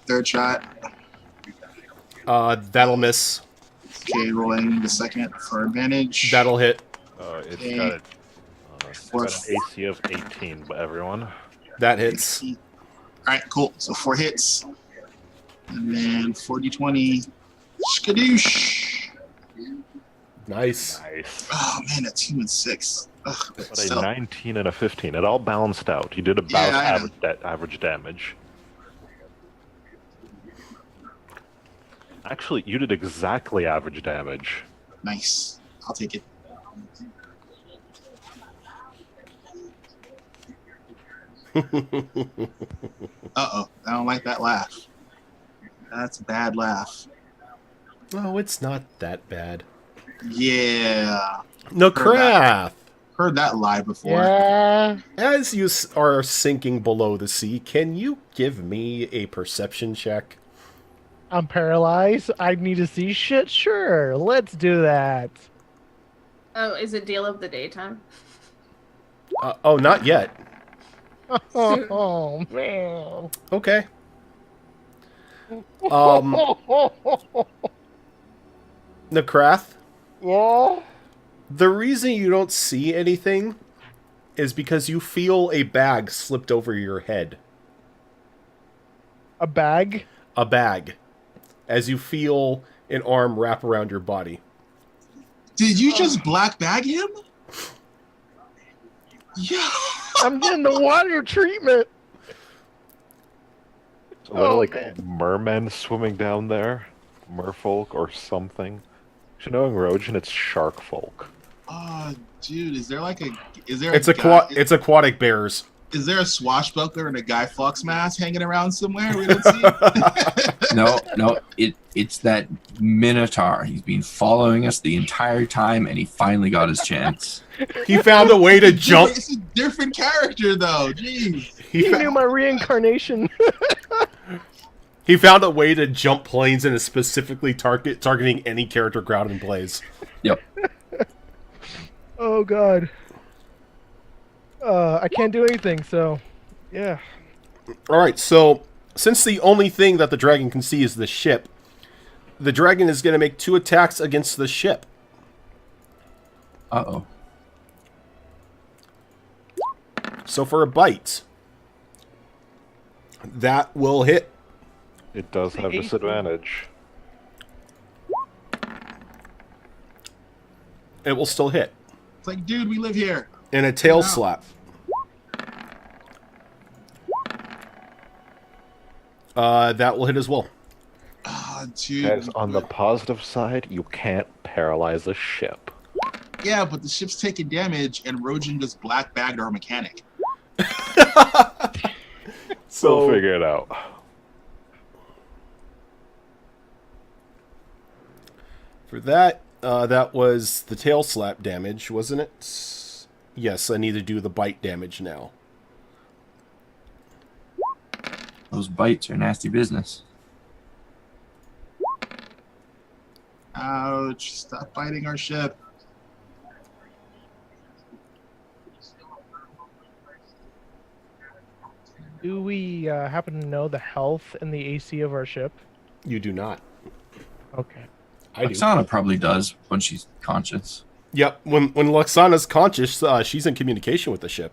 Third shot. That'll miss. Okay, rolling the second for advantage. That'll hit. It's Okay. got an Fourth. AC of 18, but everyone. That hits. All right, cool. So 4 hits, and then 4d20. Skadoosh. Nice. Nice. Oh man, a 2 and 6. Ugh, but But a still. 19 and a 15. It all balanced out. You did about Yeah, I know. average damage. Actually, you did exactly average damage. Nice. I'll take it. Uh-oh, I don't like that laugh. That's a bad laugh. Oh, it's not that bad. Yeah, No, Krath. heard that lie before. Yeah. As you are sinking below the sea, can you give me a perception check? I'm paralyzed. I need to see shit. Sure, let's do that. Oh, is it deal of the daytime? Oh, not yet. Oh man. Okay. Nakrath, Yeah. the reason you don't see anything is because you feel a bag slipped over your head. A bag. A bag. As you feel an arm wrap around your body. Did you just black bag him? Yeah. I'm getting the water treatment. So there are Oh, like man. mermen swimming down there, merfolk or something. So knowing Rojin, it's shark folk. Oh, dude, is there like a? Is there? It's a guy, it's aquatic bears. Is there a swashbuckler and a Guy Fawkes mask hanging around somewhere we don't see? No, it's that Minotaur. He's been following us the entire time, and he finally got his chance. He found a way to jump. It's a different character though. Jeez. He knew my reincarnation. He found a way to jump planes and is specifically targeting any character Groudon plays. Yep. Oh god. I can't do anything, so yeah. Alright, so since the only thing that the dragon can see is the ship, the dragon is going to make 2 attacks against the ship. Uh-oh. So for a bite, that will hit. It does have disadvantage. It will still hit. It's like, dude, we live here. And a tail Wow. slap. That will hit as well. Oh, dude. As on the positive side, you can't paralyze a ship. Yeah, but the ship's taking damage, and Rojin just black bagged our mechanic. We'll figure it out. For that, that was the tail slap damage, wasn't it? Yes, I need to do the bite damage now. Those bites are nasty business. Ouch! Stop biting our ship. Do we happen to know the health and the AC of our ship? You do not. Okay. I do. Oksana probably does when she's conscious. Yep, when Luxana's conscious, she's in communication with the ship.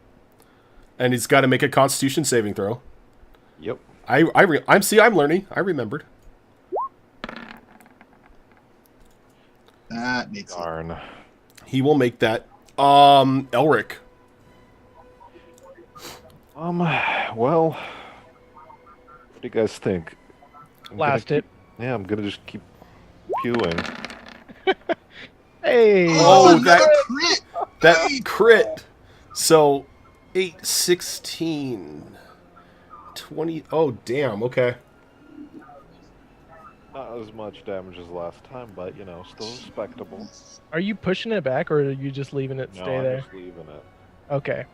And he's got to make a constitution saving throw. Yep. I'm learning. I remembered. That makes it. Darn. He will make that. Elric. Well, what do you guys think? Blast it. Yeah, I'm gonna just keep pewing. Hey. Oh, another crit! That crit. So 8, 16, 20. Oh, damn. Okay. Not as much damage as last time, but still respectable. Are you pushing it back, or are you just leaving it No, stay I'm there? just leaving it. Okay.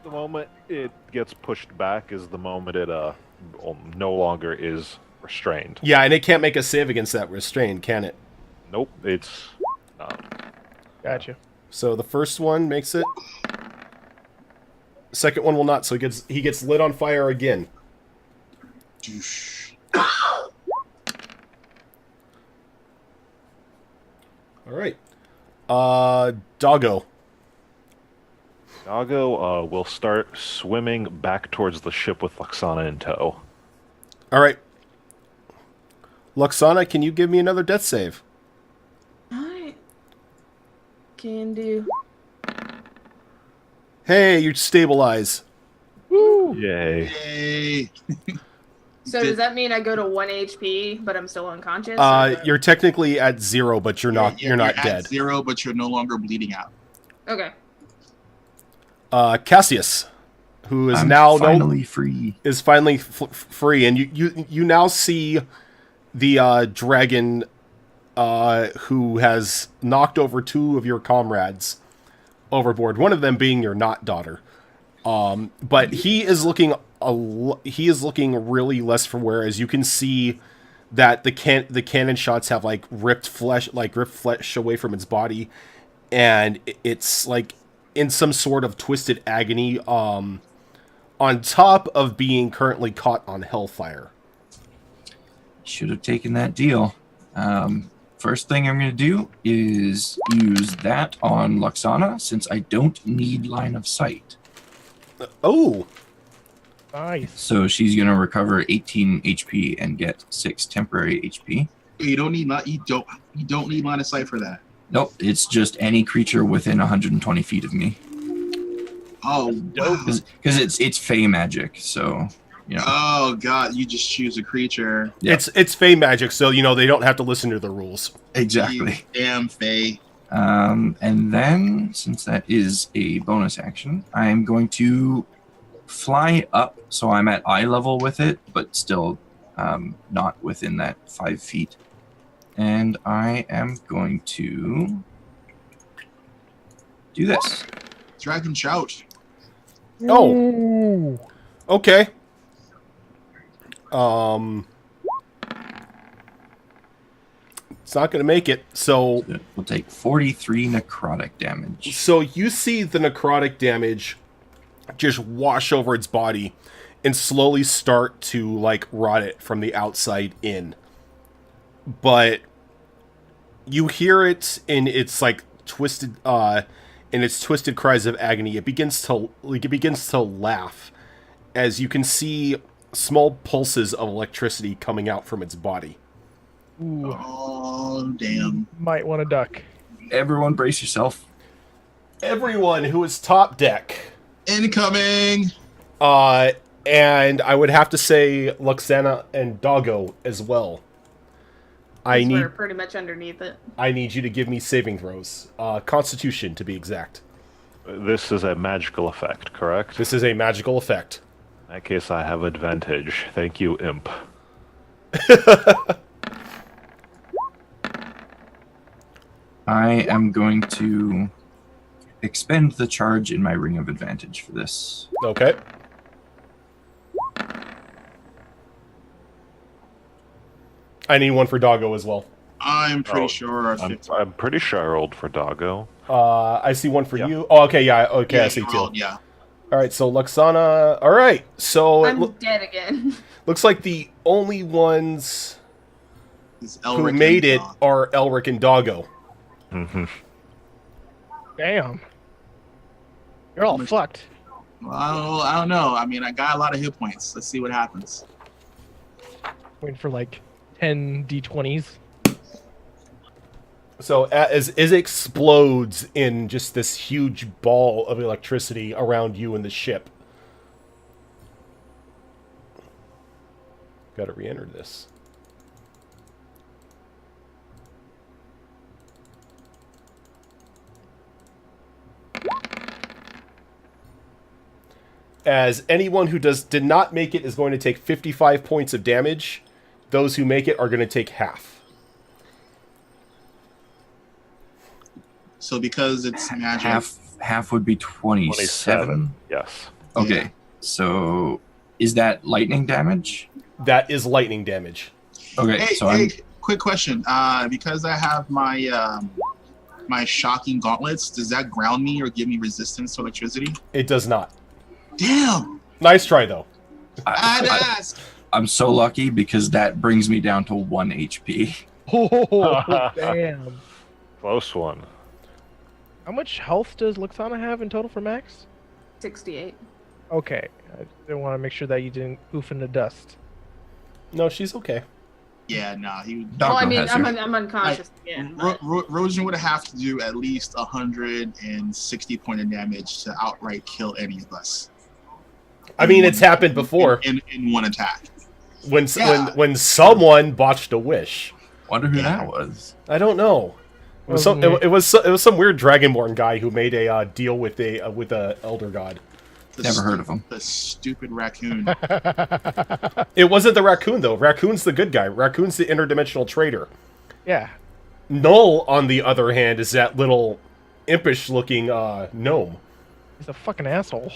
The moment it gets pushed back is the moment it no longer is restrained. Yeah, and it can't make a save against that restraint, can it? Nope, it's Gotcha. So the first one makes it. Second one will not, so he gets lit on fire again. Alright. Doggo. Doggo will start swimming back towards the ship with Luxana in tow. Alright. Luxana, can you give me another death save? Alright. Can do. Hey, you stabilize. Woo! Yay. Yay! So does that mean I go to 1 HP, but I'm still unconscious? You're technically at 0, but you're not at dead. 0, but you're no longer bleeding out. Okay. Cassius, who is I'm now finally free. is finally free, and you now see the dragon who has knocked over 2 of your comrades overboard. One of them being your not daughter, but he is looking really less from where, as you can see that the cannon shots have ripped flesh away from its body, and it's like in some sort of twisted agony, on top of being currently caught on hellfire. Should have taken that deal. First thing I'm going to do is use that on Luxana, since I don't need line of sight. Oh, Nice. So she's going to recover 18 HP and get 6 temporary HP. You don't need line of sight for that. Nope, it's just any creature within 120 feet of me. Oh, wow. Because it's Fey magic, so Oh god, you just choose a creature. Yep. it's Fey magic, so they don't have to listen to the rules. Exactly. You damn Fae. And then, since that is a bonus action, I'm going to fly up, so I'm at eye level with it, but still not within that 5 feet. And I am going to do this. Dragon shout. Oh, Ooh. okay. It's not going to make it. So We'll take 43 necrotic damage. So you see the necrotic damage just wash over its body and slowly start to rot it from the outside in. But you hear it in its twisted cries of agony. It begins to laugh as you can see small pulses of electricity coming out from its body. Ooh. Oh damn. Might want to duck. Everyone brace yourself. Everyone who is top deck. Incoming. And I would have to say Luxana and Doggo as well. We're pretty much underneath it. I need you to give me saving throws. Constitution, to be exact. This is a magical effect, correct? This is a magical effect. In that case, I have advantage. Thank you, Imp. I am going to expend the charge in my ring of advantage for this. Okay. I need one for Doggo as well. I'm pretty sure. I'm pretty sure I rolled for Doggo. I see one for Yeah. you. Oh, okay, yeah, okay, I see two. Yeah. All right, so Luxana. All right, so I'm dead again. looks like the only ones It's who Elric made and it Dog. are Elric and Doggo. Mm-hmm. Damn. You're all fucked. Well, I don't know. I mean, I got a lot of hit points. Let's see what happens. Waiting for 10 d20s. So as it explodes in just this huge ball of electricity around you and the ship, Gotta re-enter this. As anyone who did not make it is going to take 55 points of damage. Those who make it are going to take half. So because it's magic, Half would be 27. 27. Yes. Okay, Yeah. so is that lightning damage? That is lightning damage. Okay, Hey, so hey, quick question. Because I have my my shocking gauntlets, does that ground me or give me resistance to electricity? It does not. Damn! Nice try, though. Badass! I'm so lucky because that brings me down to 1 HP. Oh, damn. Close one. How much health does Luxana have in total for max? 68. Okay. I didn't want to make sure that you didn't poof in the dust. No, she's okay. Yeah, nah, he. Dog- Well, I mean, has I'm, her. I'm unconscious again. Rojan would have to do at least 160 point of damage to outright kill any of us. I mean, it's happened before in one attack. when Yeah. when someone botched a wish. Wonder who Yeah. that was. I don't know. It was Wasn't some, me. it was some weird Dragonborn guy who made a deal with a elder god. The Never heard of him. The stupid raccoon. It wasn't the raccoon though. Raccoon's the good guy. Raccoon's the interdimensional traitor. Yeah. Null, on the other hand, is that little impish-looking gnome. He's a fucking asshole.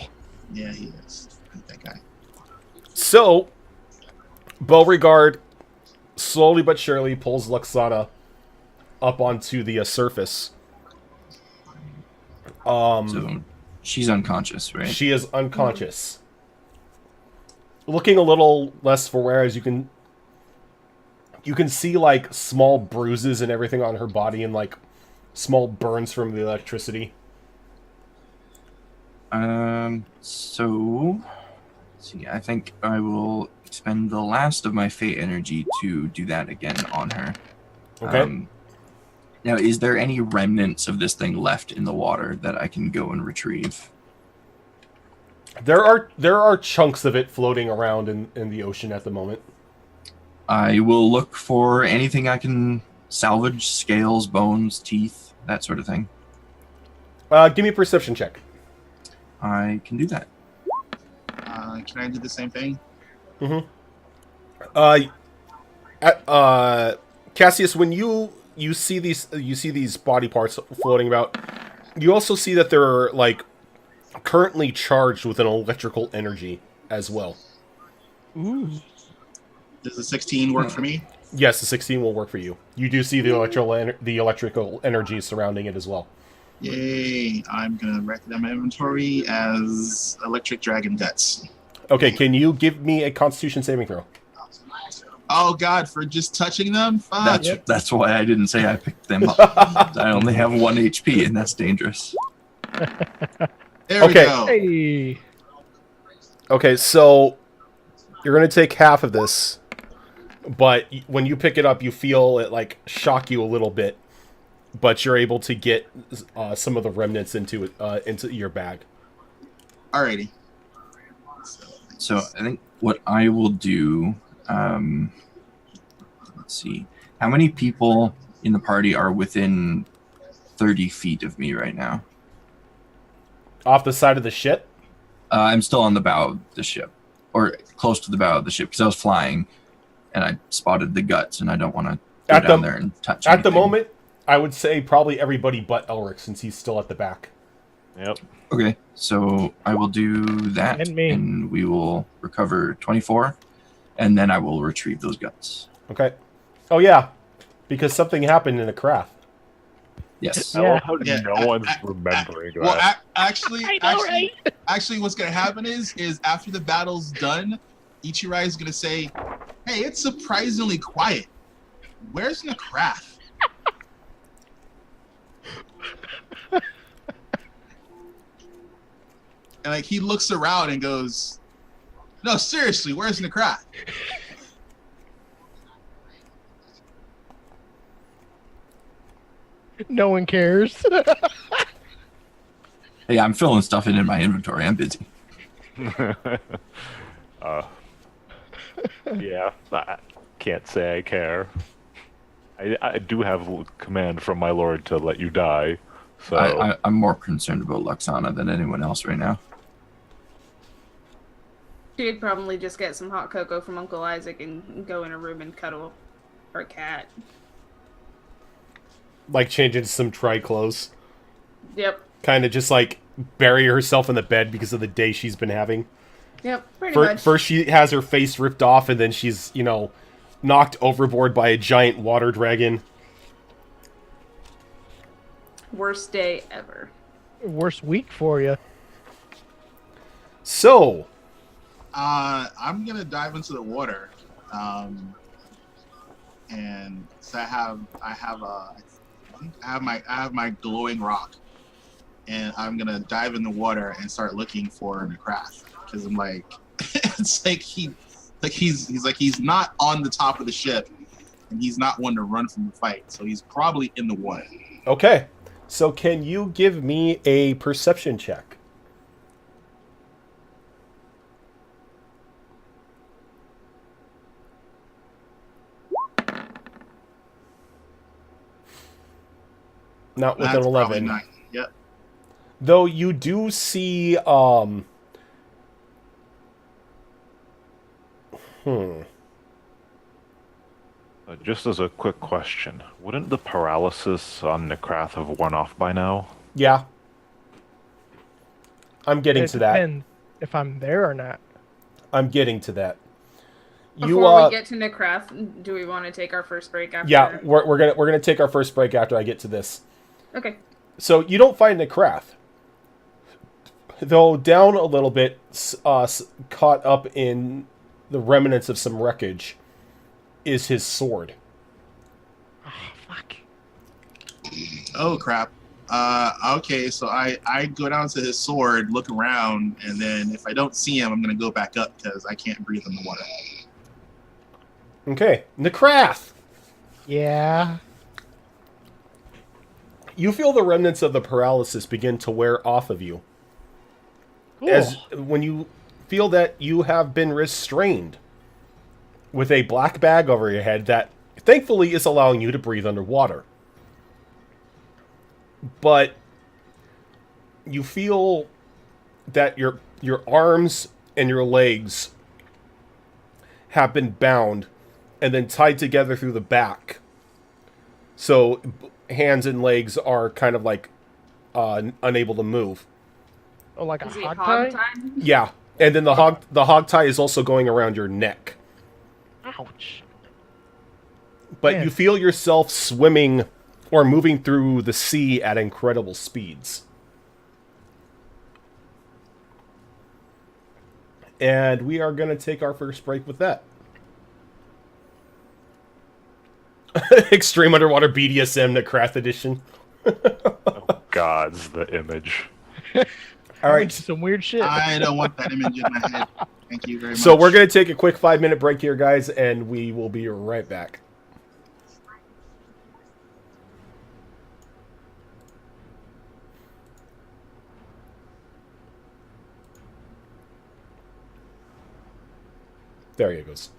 Yeah, he is. I hate that guy. So, Beauregard slowly but surely pulls Luxana up onto the surface. So she's unconscious, right? She is unconscious. Looking a little less for wear, as you can see like small bruises and everything on her body and like small burns from the electricity. So let's see, I think I will expend the last of my fate energy to do that again on her. Okay. Now, is there any remnants of this thing left in the water that I can go and retrieve? There are chunks of it floating around in the ocean at the moment. I will look for anything I can salvage, scales, bones, teeth, that sort of thing. Give me a perception check. I can do that. Can I do the same thing? Cassius, when you see these body parts floating about, you also see that they're like currently charged with an electrical energy as well. Ooh. Does the 16 work for me? Yes, the 16 will work for you. You do see the electrical energy surrounding it as well. Yay! I'm gonna write that in my inventory as electric dragon guts. Okay, can you give me a Constitution saving throw? Oh God! For just touching them? Fuck. That's why I didn't say I picked them up. I only have 1 HP, and that's dangerous. There Okay. we go. Hey. Okay, so you're gonna take half of this, but when you pick it up, you feel it like shock you a little bit, but you're able to get some of the remnants into your bag. Alrighty. So I think what I will do, let's see, how many people in the party are within 30 feet of me right now? Off the side of the ship. I'm still on the bow of the ship, or close to the bow of the ship, because I was flying, and I spotted the guts, and I don't want to go At the- down there and touch At the anything. moment, I would say probably everybody but Elric, since he's still at the back. Yep. Okay, so I will do that, And me. and we will recover 24, and then I will retrieve those guts. Okay. Oh yeah, because something happened in the craft. Yes. I love how Yeah, no one's remembering Well, that. actually, I know, right? actually, what's gonna happen is after the battle's done, Ichirai is gonna say, "Hey, it's surprisingly quiet. Where's Nakrath?" And like he looks around and goes, "No, seriously, where's Nakrath?" No one cares. Hey, I'm filling stuff in my inventory. I'm busy. Yeah, I can't say I care. I do have command from my lord to let you die, so... I'm more concerned about Luxana than anyone else right now. She'd probably just get some hot cocoa from Uncle Isaac and go in a room and cuddle her cat. Like change into some tri-clothes. Yep. Kind of just like bury herself in the bed because of the day she's been having. Yep, pretty much. First she has her face ripped off, and then she's, knocked overboard by a giant water dragon. Worst day ever. Worst week for you. So, I'm gonna dive into the water, and so I have my glowing rock, and I'm gonna dive in the water and start looking for Necrath, because I'm like, it's like he's not on the top of the ship, and he's not one to run from the fight, so he's probably in the water. okay. So can you give me a perception check? Not with an That's 11. probably 9. Yep. Though you do see, Just as a quick question, wouldn't the paralysis on Necrath have worn off by now? Yeah. I'm getting It to that. depends if I'm there or not. I'm getting to that. Before we get to Necrath, do we want to take our first break after? Yeah, we're gonna take our first break after I get to this. Okay. So you don't find Necrath, though down a little bit, caught up in the remnants of some wreckage, is his sword. Oh, fuck. Oh crap. Okay, so I go down to his sword, look around, and then if I don't see him, I'm gonna go back up because I can't breathe in the water. Okay, Necrath! Yeah. You feel the remnants of the paralysis begin to wear off of you. Cool. As when you feel that you have been restrained with a black bag over your head that thankfully is allowing you to breathe underwater. But you feel that your arms and your legs have been bound and then tied together through the back. So hands and legs are kind of like unable to move. Oh, like a Is he hog hog tie? tied? Yeah, and then the hog tie is also going around your neck. Ouch. But Man. you feel yourself swimming or moving through the sea at incredible speeds. And we are going to take our first break with that. Extreme Underwater BDSM Necrath Edition. God's the image. All right. Some weird shit. I don't want that image in my head. Thank you very much. So we're going to take a quick 5-minute break here, guys, and we will be right back. There he goes.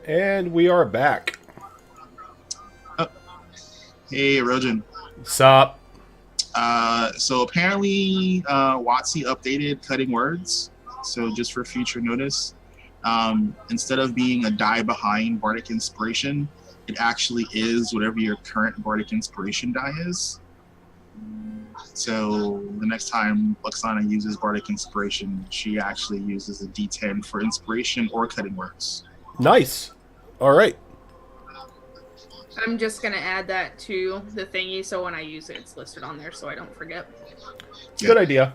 And we are back. Hey, Rojan. Sup? So apparently, WotC updated cutting words. So just for future notice, instead of being a die behind Bardic Inspiration, it actually is whatever your current Bardic Inspiration die is. So the next time Luxana uses Bardic Inspiration, she actually uses a D10 for Inspiration or cutting words. Nice. All right. I'm just gonna add that to the thingy, so when I use it, it's listed on there, so I don't forget. Good idea.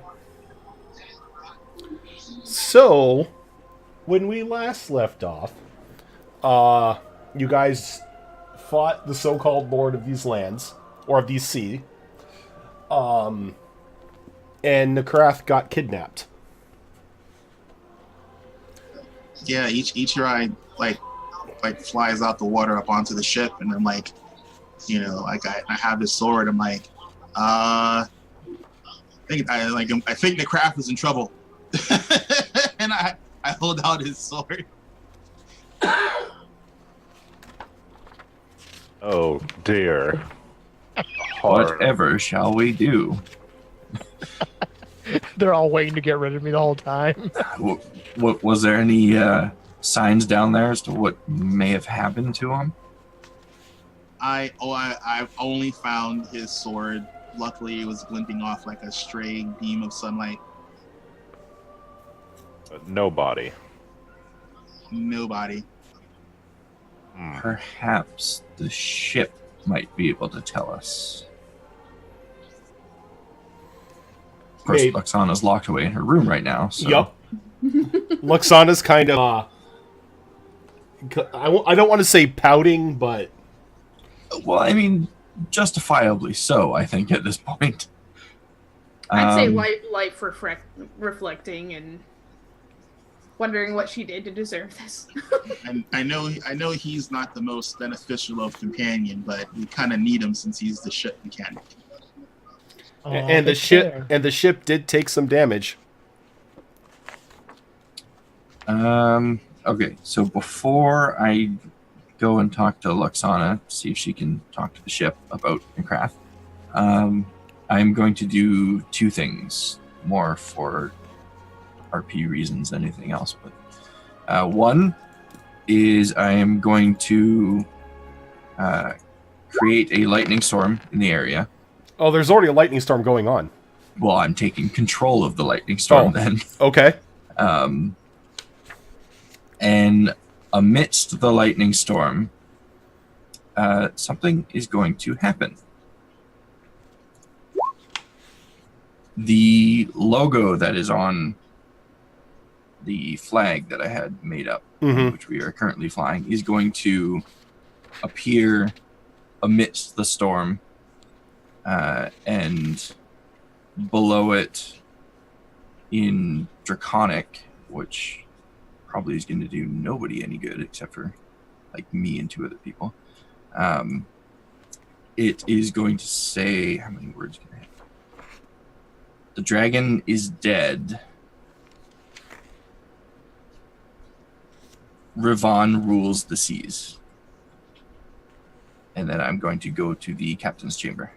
So, when we last left off, you guys fought the so-called Lord of these lands, or of these sea, and Nekrath got kidnapped. Yeah, each Ichirai like flies out the water up onto the ship, and I'm like, I have this sword. I'm like, I think Nekrath is in trouble, and I hold out his sword. Oh dear. Whatever shall we do? They're all waiting to get rid of me the whole time. What was there any signs down there as to what may have happened to him? I've only found his sword. Luckily, it was glinting off like a stray beam of sunlight. No body. Nobody. Perhaps the ship might be able to tell us. Of course, Maybe. Luxana's locked away in her room right now. So. Yup. Luxana's kind of, I don't want to say pouting, but... Well, I mean, justifiably so, I think, at this point. I'd say life reflecting and wondering what she did to deserve this. And I know he's not the most beneficial of companion, but we kind of need him since he's the ship mechanic. and the ship did take some damage. Okay, so before I go and talk to Luxana, see if she can talk to the ship about Nekrath, I'm going to do two things, more for RP reasons than anything else. But one is I am going to create a lightning storm in the area. Oh, there's already a lightning storm going on. Well, I'm taking control of the lightning storm then. Okay. And amidst the lightning storm, something is going to happen. The logo that is on the flag that I had made up, which we are currently flying, is going to appear amidst the storm, and below it in Draconic, which probably is going to do nobody any good except for like me and two other people. It is going to say, how many words can I have? The dragon is dead. Rivan rules the seas. And then I'm going to go to the captain's chamber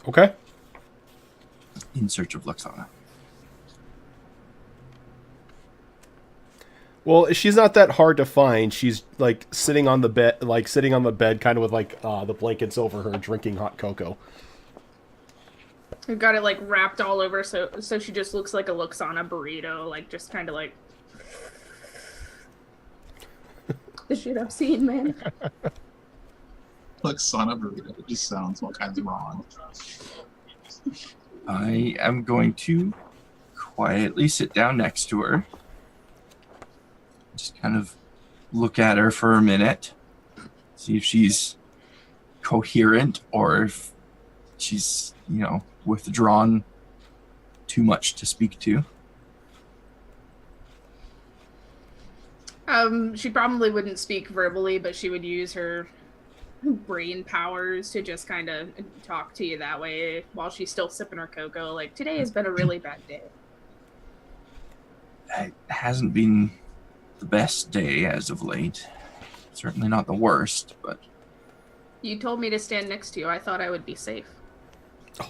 Okay. in search of Luxana. Well, she's not that hard to find. She's like sitting on the bed, kind of with like the blankets over her, drinking hot cocoa. We've got it like wrapped all over, so she just looks like a Luxana burrito, like just kind of like the shit I've seen, man. Luxana burrito. It just sounds all kinds of wrong. I am going to quietly sit down next to her. Just kind of look at her for a minute. See if she's coherent or if she's, withdrawn too much to speak to. She probably wouldn't speak verbally, but she would use her brain powers to just kind of talk to you that way while she's still sipping her cocoa. Like, today has been a really bad day. It hasn't been the best day as of late. Certainly not the worst, but You told me to stand next to you. I thought I would be safe.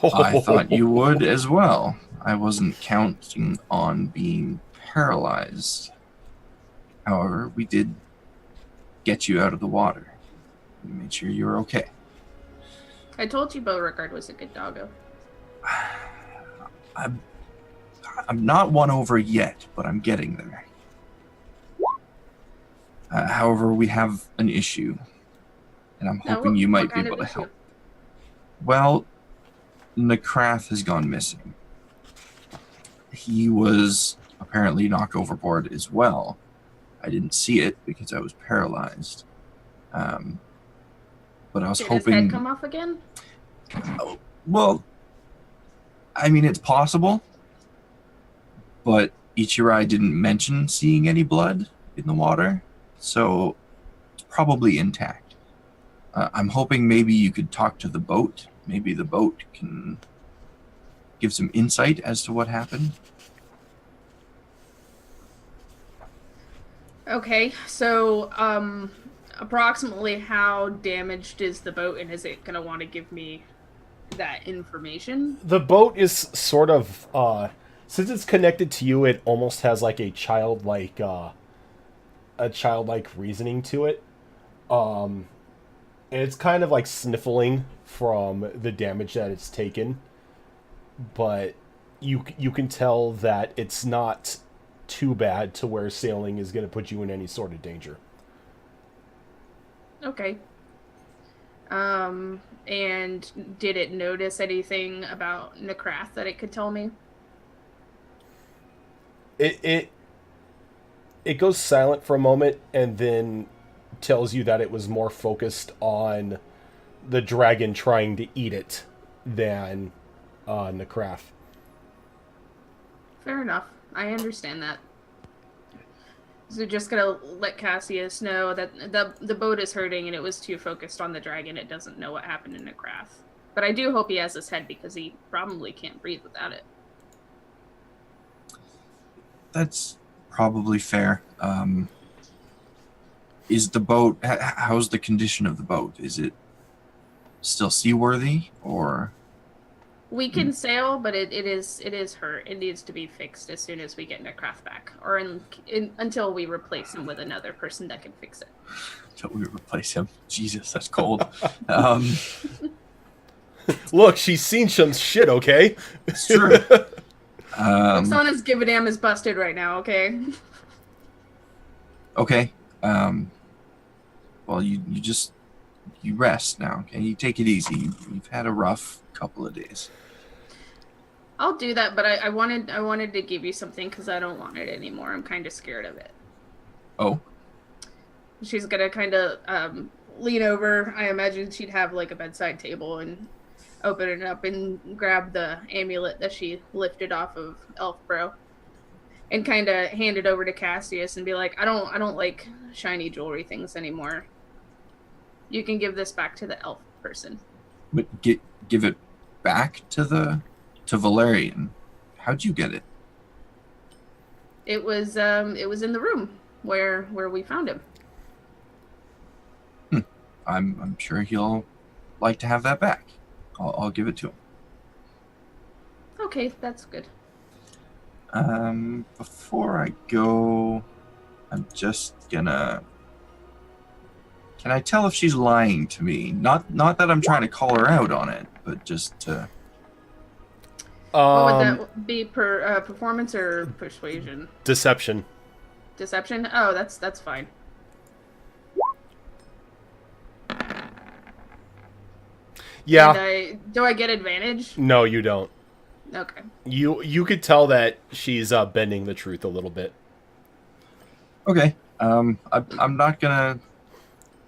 I thought you would as well. I wasn't counting on being paralyzed. However, we did get you out of the water. We made sure you were okay. I told you Beauregard was a good doggo. I'm not won over yet, but I'm getting there. However, we have an issue, and I'm hoping you might be able to help. Well, Necrath has gone missing. He was apparently knocked overboard as well. I didn't see it because I was paralyzed. But I was hoping... Did his head come off again? Well, I mean, it's possible. But Ichirai didn't mention seeing any blood in the water. So it's probably intact. I'm hoping maybe you could talk to the boat. Maybe the boat can give some insight as to what happened. Okay, so approximately how damaged is the boat, and is it going to want to give me that information? The boat is sort of, since it's connected to you, it almost has like a childlike reasoning to it. And it's kind of like sniffling from the damage that it's taken. But you can tell that it's not too bad to where sailing is going to put you in any sort of danger. Okay. And did it notice anything about Necrath that it could tell me? It goes silent for a moment and then tells you that it was more focused on the dragon trying to eat it than Necrath. Fair enough. I understand that. So just gonna let Cassius know that the boat is hurting and it was too focused on the dragon. It doesn't know what happened in Necrath. But I do hope he has his head because he probably can't breathe without it. That's probably fair. Is the boat... How's the condition of the boat? Is it still seaworthy, or... We can sail, but it is hurt. It needs to be fixed as soon as we get Necrath back, or until we replace him with another person that can fix it. Until we replace him. Jesus, that's cold. Look, she's seen some shit, okay? It's true. Roxana's give a damn is busted right now, okay? Okay. Well, you rest now, okay? You take it easy. You've had a rough couple of days. I'll do that, but I wanted to give you something because I don't want it anymore. I'm kind of scared of it. Oh? She's gonna kind of lean over. I imagine she'd have like a bedside table and open it up and grab the amulet that she lifted off of Elfbro and kind of hand it over to Cassius and be like, I don't like shiny jewelry things anymore. You can give this back to the elf person. But give it back to Valerian. How'd you get it? It was in the room where we found him. I'm sure he'll like to have that back. I'll give it to him. Okay, that's good. Before I go, I'm just gonna... Can I tell if she's lying to me? Not that I'm trying to call her out on it, but just to... What would that be, performance or persuasion? Deception. Deception? Oh, that's fine. Yeah. And do I get advantage? No, you don't. Okay. You could tell that she's bending the truth a little bit. Okay. I'm not gonna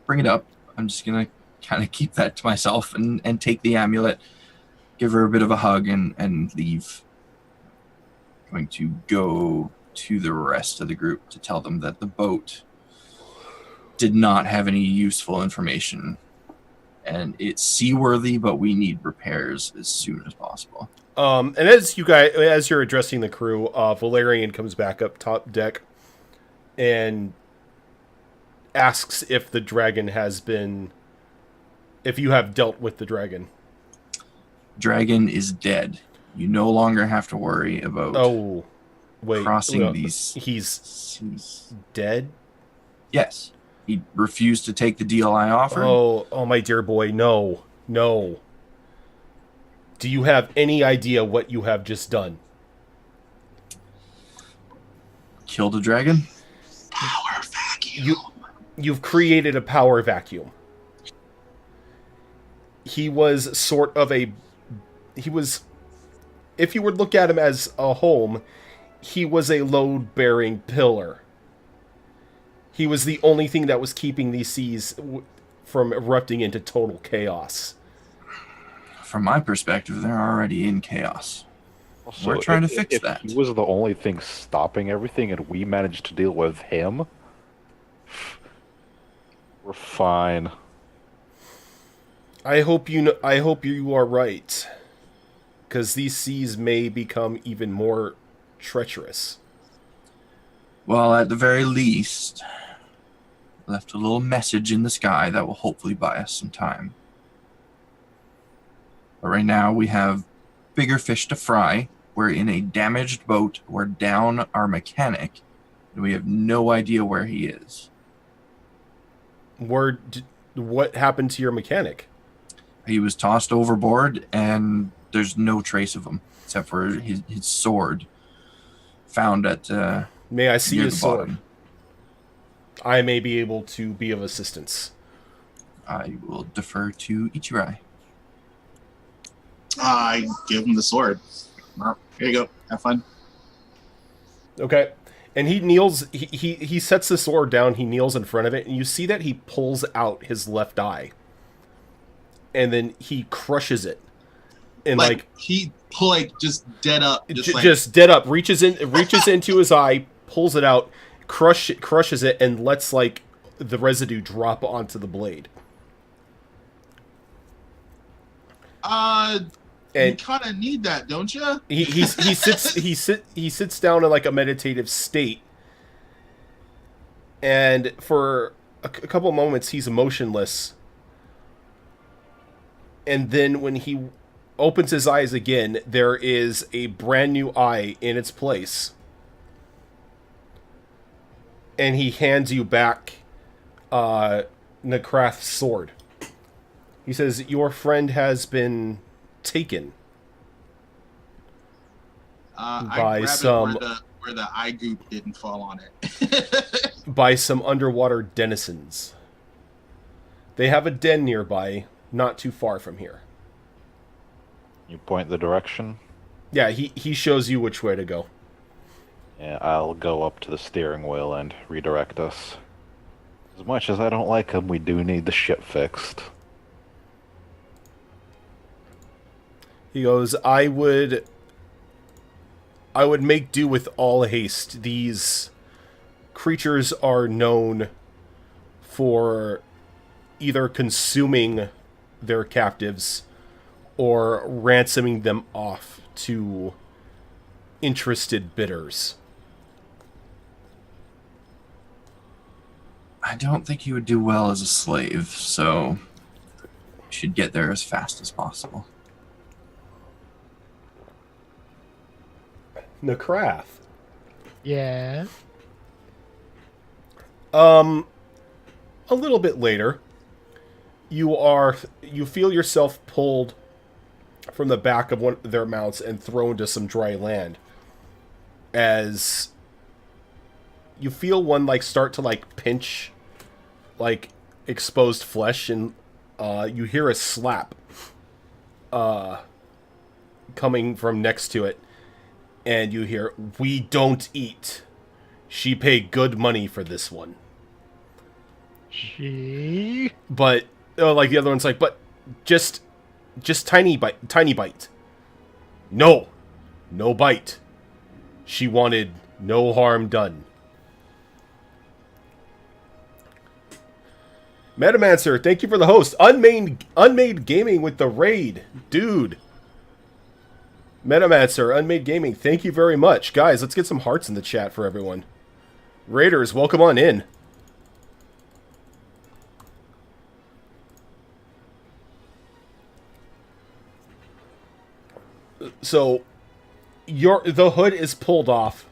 bring it up. I'm just gonna kind of keep that to myself and take the amulet, give her a bit of a hug, and leave. I'm going to go to the rest of the group to tell them that the boat did not have any useful information, and it's seaworthy, but we need repairs as soon as possible. And as you're addressing the crew, Valerian comes back up top deck, and asks if the dragon has been, if you have dealt with the dragon. Dragon is dead. You no longer have to worry about crossing these. He's dead? Yes. He refused to take the deal I offered. Oh, my dear boy, no. Do you have any idea what you have just done? Killed a dragon? Power vacuum. You've created a power vacuum. He was if you would look at him as a home, he was a load-bearing pillar. He was the only thing that was keeping these seas from erupting into total chaos. From my perspective, they're already in chaos. Also, we're trying to fix that. He was the only thing stopping everything, and we managed to deal with him. We're fine. I hope you are right, because these seas may become even more treacherous. Well, at the very least, left a little message in the sky that will hopefully buy us some time. But right now, we have bigger fish to fry. We're in a damaged boat. We're down our mechanic, and we have no idea where he is. What happened to your mechanic? He was tossed overboard, and there's no trace of him, except for his sword found at May I see near his the sword? bottom. I may be able to be of assistance. I will defer to Ichirai. I give him the sword. Well, here you go. Have fun. Okay. And he kneels, he sets the sword down, he kneels in front of it, and you see that he pulls out his left eye. And then he crushes it. And just dead up. Just dead up, reaches into his eye, pulls it out, crushes it, and lets the residue drop onto the blade. You kind of need that, don't you? He sits down in a meditative state, and for a couple moments he's motionless, and then when he opens his eyes again, there is a brand new eye in its place, and he hands you back Nakrath's sword. He says, "Your friend has been taken by some where the eye goop didn't fall on it." by some underwater denizens. They have a den nearby, not too far from here." You point the direction? Yeah, he shows you which way to go. Yeah, I'll go up to the steering wheel and redirect us. As much as I don't like him, we do need the ship fixed. He goes, I would make do with all haste. These creatures are known for either consuming their captives or ransoming them off to interested bidders. I don't think he would do well as a slave, so we should get there as fast as possible. Nakrath. Yeah. A little bit later, you feel yourself pulled from the back of one of their mounts and thrown to some dry land. As you feel one start to pinch exposed flesh, and you hear a slap coming from next to it. And you hear, "We don't eat. She paid good money for this one." She? But, the other one's but just tiny bite. No bite. She wanted no harm done. Metamancer, thank you for the host. Unmade Gaming with the raid. Dude. Metamancer, Unmade Gaming, thank you very much. Guys, let's get some hearts in the chat for everyone. Raiders, welcome on in. So, the hood is pulled off,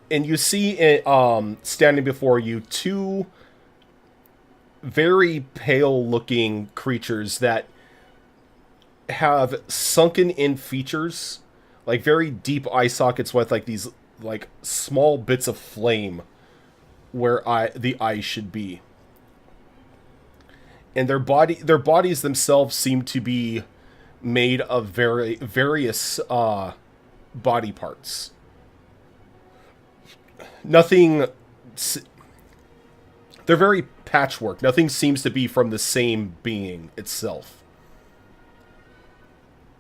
and you see it, standing before you two very pale-looking creatures that have sunken-in features, like very deep eye sockets with like these like small bits of flame where the eyes should be. And their bodies themselves seem to be made of various body parts. Nothing. They're very patchwork. Nothing seems to be from the same being itself.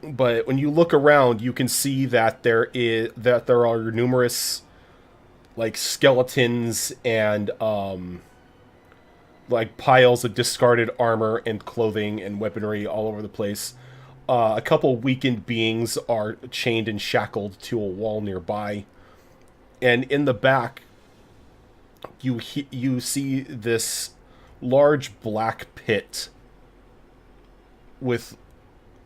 But when you look around, you can see that there are numerous like skeletons and like piles of discarded armor and clothing and weaponry all over the place. A couple weakened beings are chained and shackled to a wall nearby. And in the back, you see this large black pit with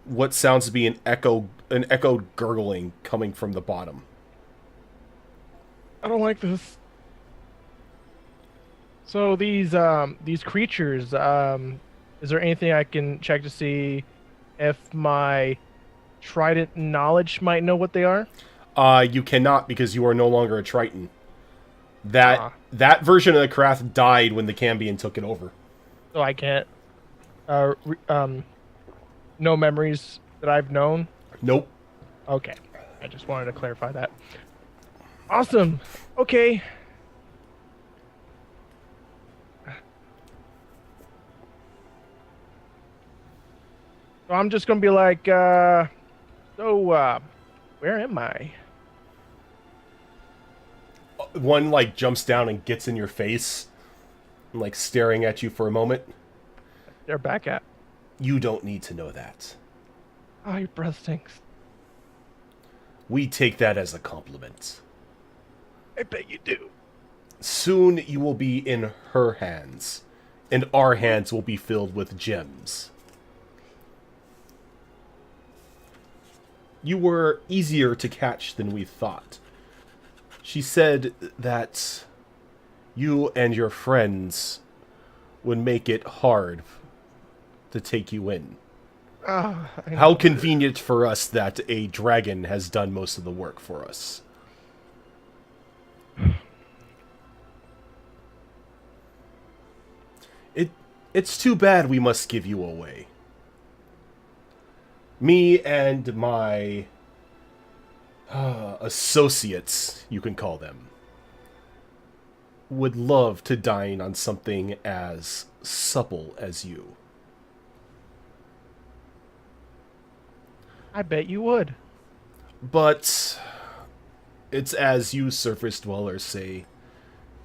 what sounds to be an echoed gurgling coming from the bottom. I don't like this. So these creatures, is there anything I can check to see if my trident knowledge might know what they are? You cannot, because you are no longer a Triton. That version of the craft died when the Cambion took it over. So I can't. No memories that I've known. Nope. Okay, I just wanted to clarify that. Awesome. Okay. So I'm just gonna be like, where am I? One like jumps down and gets in your face, and, like staring at you for a moment. They're back at. You don't need to know that. Oh, your breath stinks. We take that as a compliment. I bet you do. Soon you will be in her hands, and our hands will be filled with gems. You were easier to catch than we thought. She said that you and your friends would make it hard to take you in. How convenient for us that a dragon has done most of the work for us. It's too bad we must give you away. Me and my associates, you can call them, would love to dine on something as supple as you. I bet you would. But it's as you surface dwellers say,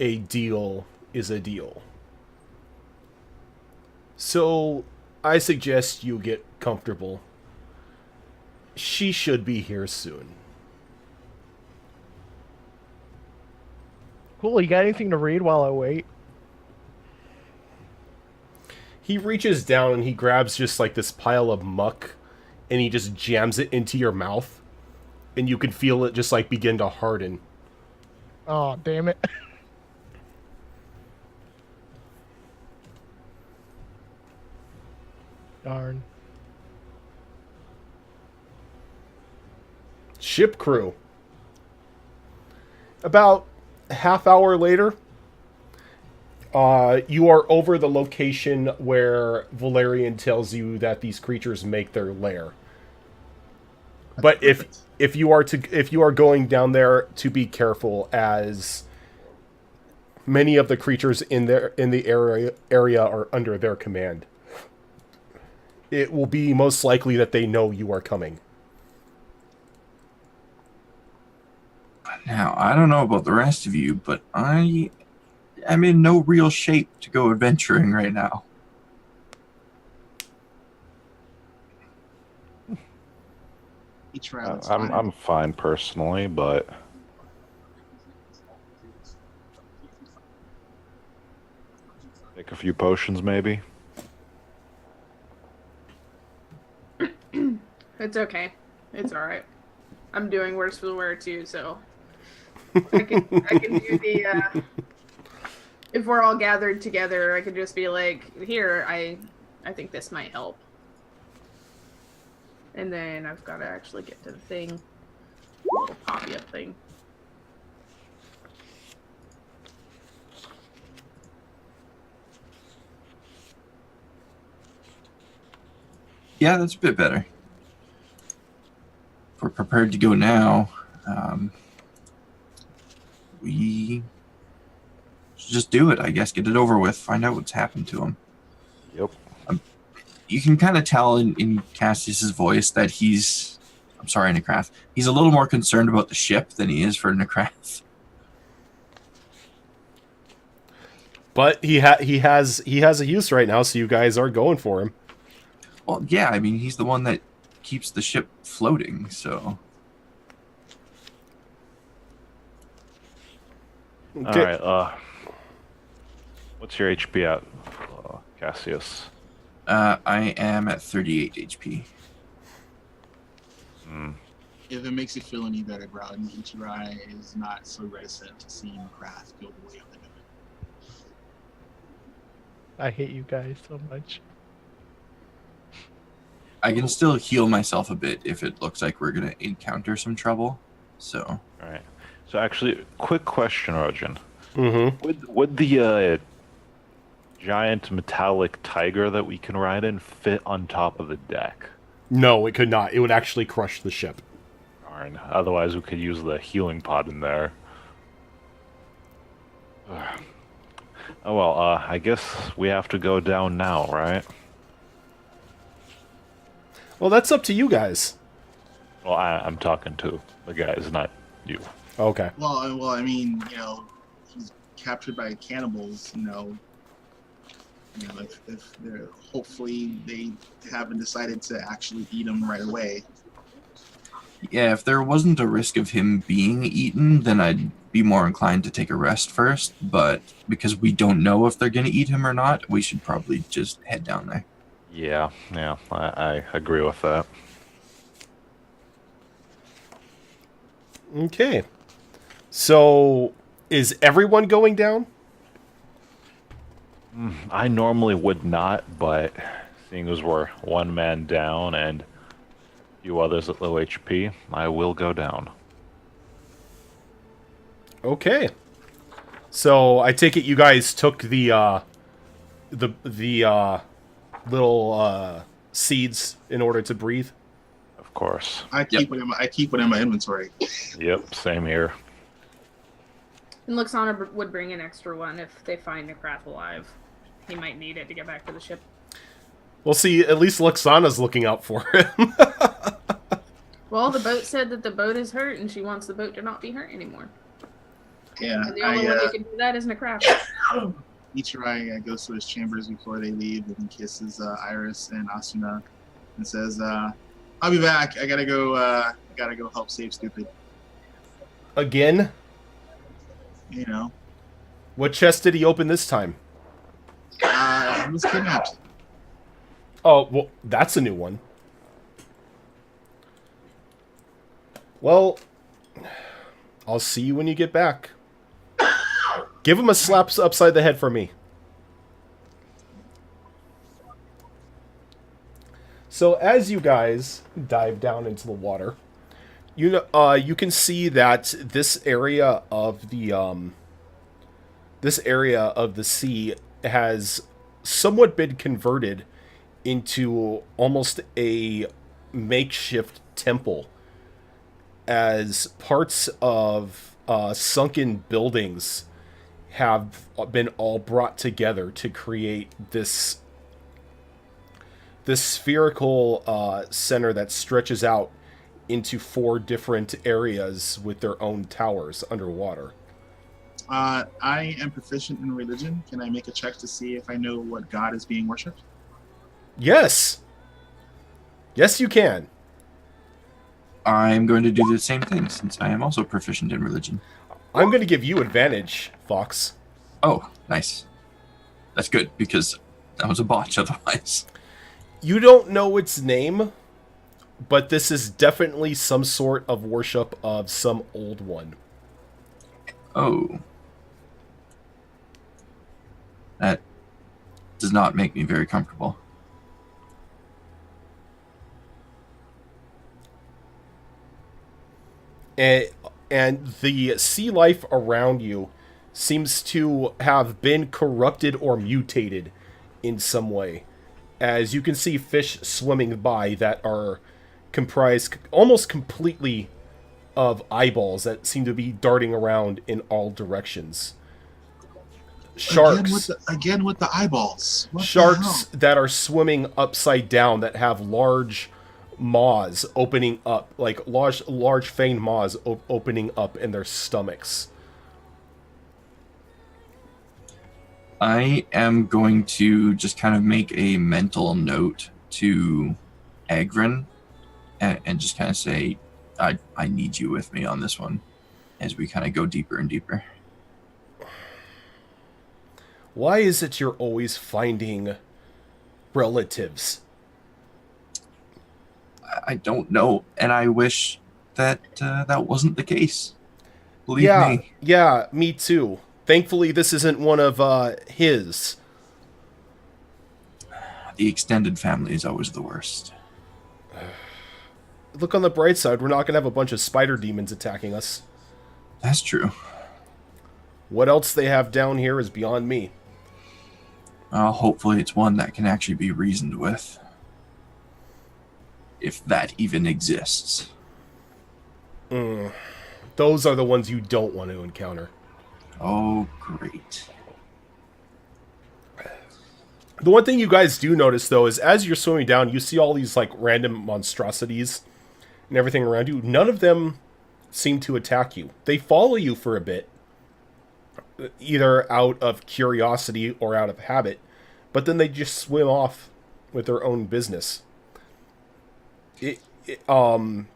a deal is a deal. So I suggest you get comfortable. She should be here soon. Cool, you got anything to read while I wait? He reaches down and he grabs just like this pile of muck and he just jams it into your mouth. And you can feel it just like begin to harden. Oh, damn it. Darn. Ship crew. About a half hour later, you are over the location where Valerian tells you that these creatures make their lair. But if you are going down there, to be careful, as many of the creatures in the area are under their command. It will be most likely that they know you are coming. Now, I don't know about the rest of you, but I'm in no real shape to go adventuring right now. Each round. I'm fine personally, but Make a few potions, maybe. It's okay. It's all right. I'm doing worse for the wear too, so I can do the. If we're all gathered together, I could just be like, here, I think this might help. And then I've got to actually get to the thing, little poppy up thing. Yeah, that's a bit better. If we're prepared to go now, we should just do it, I guess. Get it over with. Find out what's happened to him. Yep. You can kind of tell in Cassius's voice that he's... I'm sorry, Necrath. He's a little more concerned about the ship than he is for Necrath. But he has a use right now, so you guys are going for him. Well, yeah, I mean, he's the one that keeps the ship floating, so... Okay. All right. What's your HP at, Cassius? I am at 38 HP. If it makes you feel any better, Groudon, Ichirai is not so reticent to seeing Craft go the way of the moon. I hate you guys so much. I can still heal myself a bit if it looks like we're going to encounter some trouble, so... All right. So actually, quick question, Rojan. Mm-hmm. Would the giant metallic tiger that we can ride in fit on top of the deck? No, it could not. It would actually crush the ship. Darn. Otherwise, we could use the healing pod in there. Oh well, I guess we have to go down now, right? Well, that's up to you guys. Well, I'm talking to the guys, not you. Okay. Well, I mean, he's captured by cannibals. If they're hopefully they haven't decided to actually eat him right away. Yeah, if there wasn't a risk of him being eaten, then I'd be more inclined to take a rest first, but because we don't know if they're going to eat him or not, we should probably just head down there. Yeah, I agree with that. Okay. So, is everyone going down? I normally would not, but seeing as we're one man down and a few others at low HP, I will go down. Okay. So, I take it you guys took the little seeds in order to breathe? Of course. I keep it in my inventory. Yep, same here. And Luxana would bring an extra one if they find Necrath alive. He might need it to get back to the ship. Well, see, at least Luxana's looking out for him. Well, the boat said that the boat is hurt and she wants the boat to not be hurt anymore. Yeah, And the only one who can do that is Necrath. Ichirai goes to his chambers before they leave and kisses Iris and Asuna and says, "I'll be back. I gotta go help save Stupid." Again? What chest did he open this time? He was kidnapped. Oh, well, that's a new one. Well, I'll see you when you get back. Give him a slap upside the head for me. So as you guys dive down into the water, you can see that this area of the sea has somewhat been converted into almost a makeshift temple, as parts of sunken buildings have been all brought together to create this spherical center that stretches out into 4 different areas with their own towers underwater. I am proficient in religion. Can I make a check to see if I know what god is being worshipped? Yes. Yes, you can. I'm going to do the same thing, since I am also proficient in religion. I'm going to give you advantage, Fox. Oh, nice. That's good, because that was a botch otherwise. You don't know its name, but this is definitely some sort of worship of some old one. Oh. That does not make me very comfortable. And the sea life around you seems to have been corrupted or mutated in some way. As you can see fish swimming by that are comprised almost completely of eyeballs that seem to be darting around in all directions. Sharks. Again with the eyeballs. What Sharks the hell? that are swimming upside down that have large maws opening up, like large fanged maws opening up in their stomachs. I am going to just kind of make a mental note to Agrin and just kind of say, I need you with me on this one as we kind of go deeper and deeper. Why is it you're always finding relatives? I don't know, and I wish that that wasn't the case. Believe me. Yeah, me too. Thankfully, this isn't one of his. The extended family is always the worst. Look on the bright side, we're not going to have a bunch of spider demons attacking us. That's true. What else they have down here is beyond me. Hopefully it's one that can actually be reasoned with. If that even exists. Those are the ones you don't want to encounter. Oh, great. The one thing you guys do notice, though, is as you're swimming down, you see all these, like, random monstrosities and everything around you. None of them seem to attack you. They follow you for a bit, either out of curiosity or out of habit, but then they just swim off with their own business. And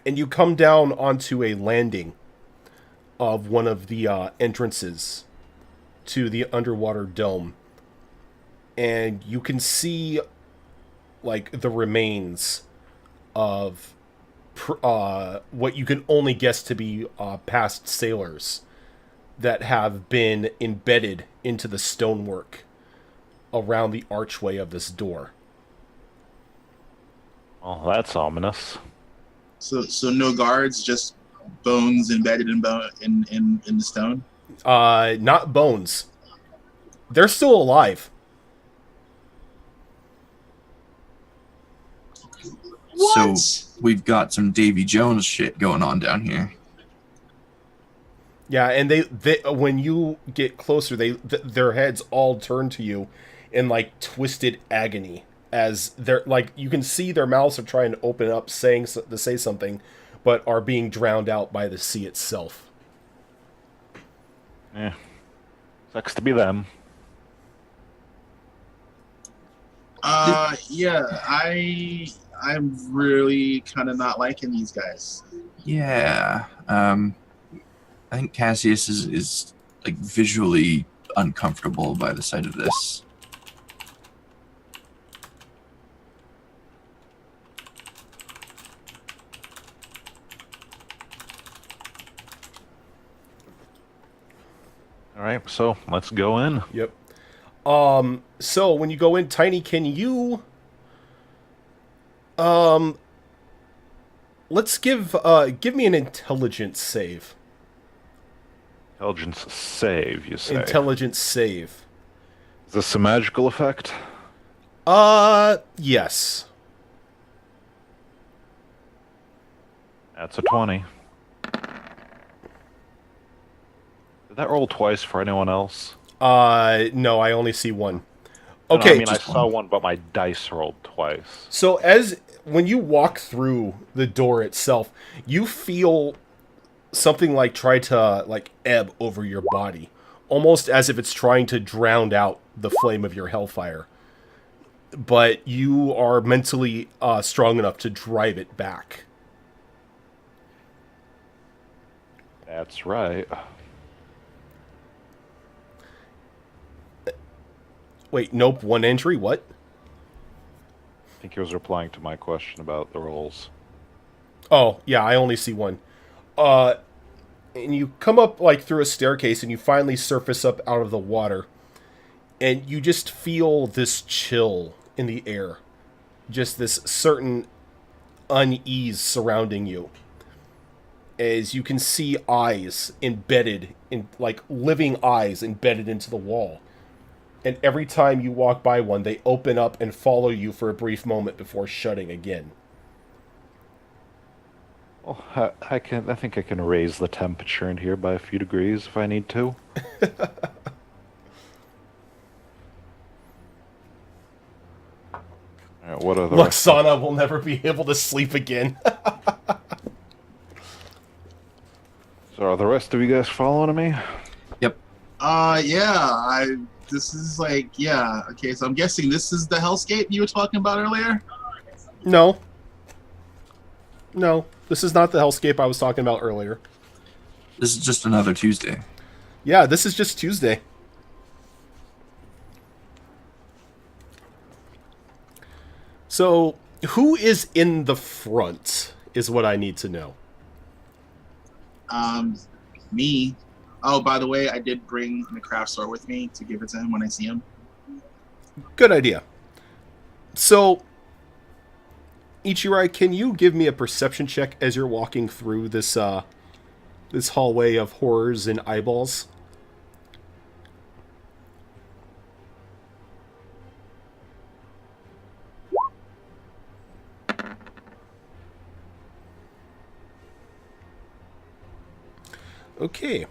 you come down onto a landing of one of the entrances to the underwater dome. And you can see, like, the remains of what you can only guess to be past sailors that have been embedded into the stonework around the archway of this door. Oh, that's ominous. So no guards, just bones embedded in the stone. Not bones. They're still alive. What? So we've got some Davy Jones shit going on down here. Yeah, and they when you get closer, their heads all turn to you in like twisted agony as they're like you can see their mouths are trying to open up, to say something, but are being drowned out by the sea itself. Yeah, sucks to be them. Yeah, I'm really kind of not liking these guys. Yeah. I think Cassius is like visually uncomfortable by the sight of this. All right, so let's go in. Yep. So when you go in, Tiny, can you let's give me an intelligence save. Intelligence save, you say? Intelligence save. Is this a magical effect? Yes. That's a 20. Did that roll twice for anyone else? No, I only see one. Okay. No, I mean, I saw one, but my dice rolled twice. So when you walk through the door itself, you feel something like try to like ebb over your body, almost as if it's trying to drown out the flame of your hellfire. But you are mentally strong enough to drive it back. That's right. Wait, nope, one entry, what? I think he was replying to my question about the rolls. Oh, yeah, I only see one. And you come up, like, through a staircase, and you finally surface up out of the water. And you just feel this chill in the air. Just this certain unease surrounding you. As you can see eyes embedded, like, living eyes embedded into the wall. And every time you walk by one, they open up and follow you for a brief moment before shutting again. Well, I think I can raise the temperature in here by a few degrees if I need to. Alright, what are the Luxana will never be able to sleep again. So are the rest of you guys following me? Yep. Yeah. This is like, yeah. Okay, so I'm guessing this is the hellscape you were talking about earlier. No. No, this is not the hellscape I was talking about earlier. This is just another Tuesday. Yeah, this is just Tuesday. So, who is in the front is what I need to know. Me. Oh, by the way, I did bring the craft sword with me to give it to him when I see him. Good idea. So, Ichirai, can you give me a perception check as you're walking through this this hallway of horrors and eyeballs? Okay.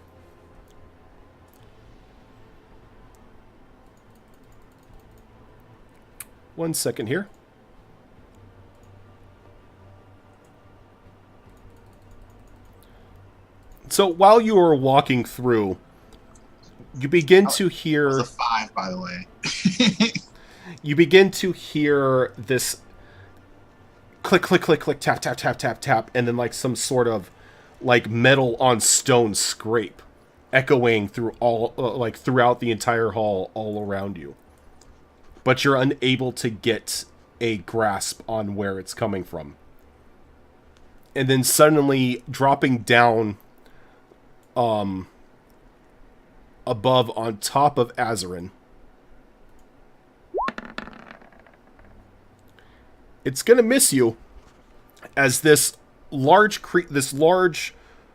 One second here. So while you are walking through, you begin to It hear... was a 5, by the way. You begin to hear this click, click, click, click, tap, tap, tap, tap, tap, and then like some sort of like metal on stone scrape, echoing through all like throughout the entire hall, all around you. But you're unable to get a grasp on where it's coming from. And then suddenly dropping down, above on top of Azarin. It's gonna miss you as this large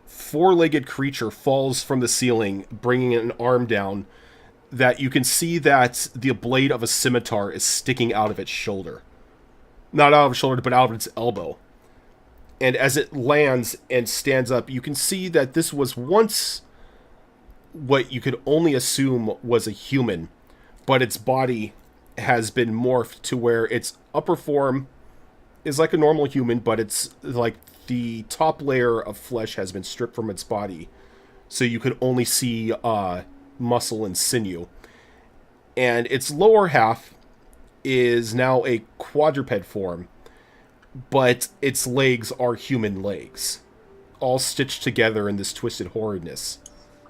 four-legged creature falls from the ceiling, bringing an arm down. That you can see that the blade of a scimitar is sticking out of its shoulder. Not out of its shoulder, but out of its elbow. And as it lands and stands up, you can see that this was once what you could only assume was a human, but its body has been morphed to where its upper form is like a normal human, but it's like the top layer of flesh has been stripped from its body, so you could only see muscle and sinew. And its lower half is now a quadruped form, but its legs are human legs, all stitched together in this twisted horridness.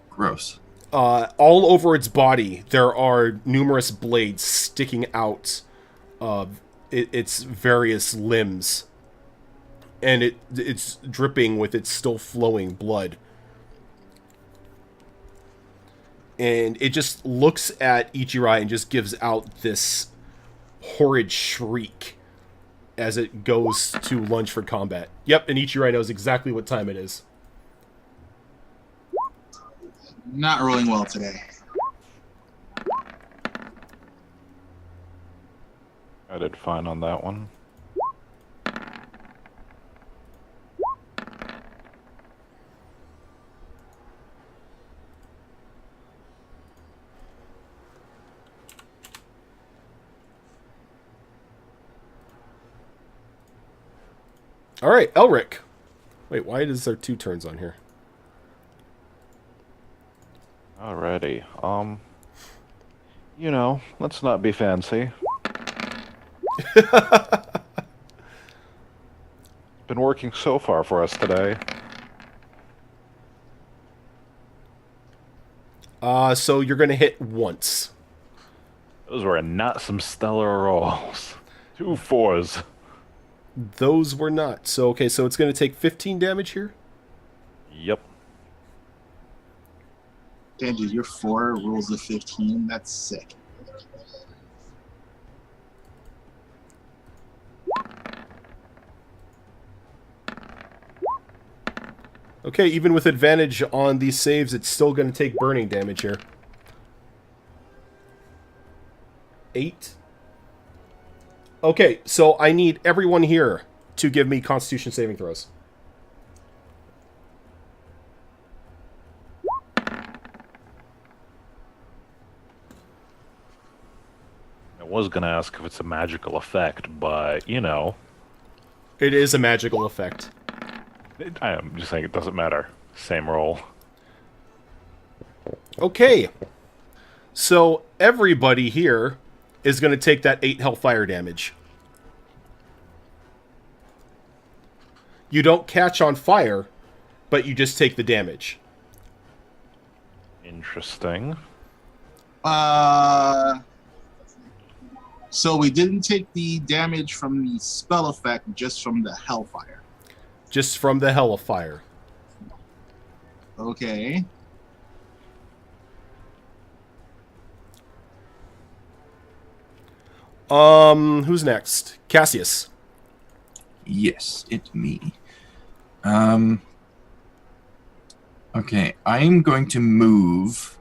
Gross. All over its body, there are numerous blades sticking out of its various limbs, and it's dripping with its still flowing blood. And it just looks at Ichirai and just gives out this horrid shriek as it goes to lunge for combat. Yep, and Ichirai knows exactly what time it is. Not rolling well today. I did fine on that one. All right, Elric. Wait, why is there 2 turns on here? Alrighty. You know, let's not be fancy. Been working so far for us today. So you're gonna hit once. Those were not some stellar rolls. 2 4s. Those were not. So, okay, so it's going to take 15 damage here? Yep. Damn, dude, you're 4 rules of 15. That's sick. Okay, even with advantage on these saves, it's still going to take burning damage here. 8. Okay, so I need everyone here to give me Constitution saving throws. I was going to ask if it's a magical effect, but, you know. It is a magical effect. I'm just saying it doesn't matter. Same roll. Okay. So everybody here is going to take that 8 hellfire damage. You don't catch on fire, but you just take the damage. Interesting. So we didn't take the damage from the spell effect, just from the hellfire. Just from the hellfire. Okay. Who's next? Cassius. Yes, it's me. Okay, I'm going to move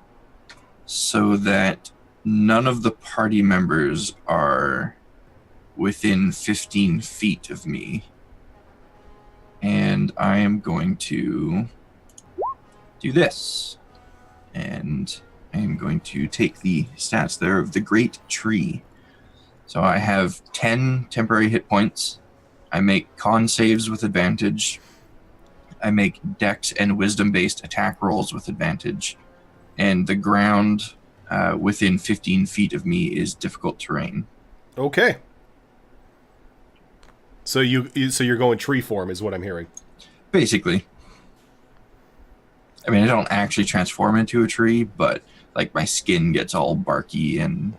so that none of the party members are within 15 feet of me. And I am going to do this. And I am going to take the stats there of the Great Tree. So I have 10 temporary hit points. I make con saves with advantage. I make dex and wisdom-based attack rolls with advantage. And the ground within 15 feet of me is difficult terrain. Okay. So you're going tree form is what I'm hearing. Basically. I mean, I don't actually transform into a tree, but like my skin gets all barky and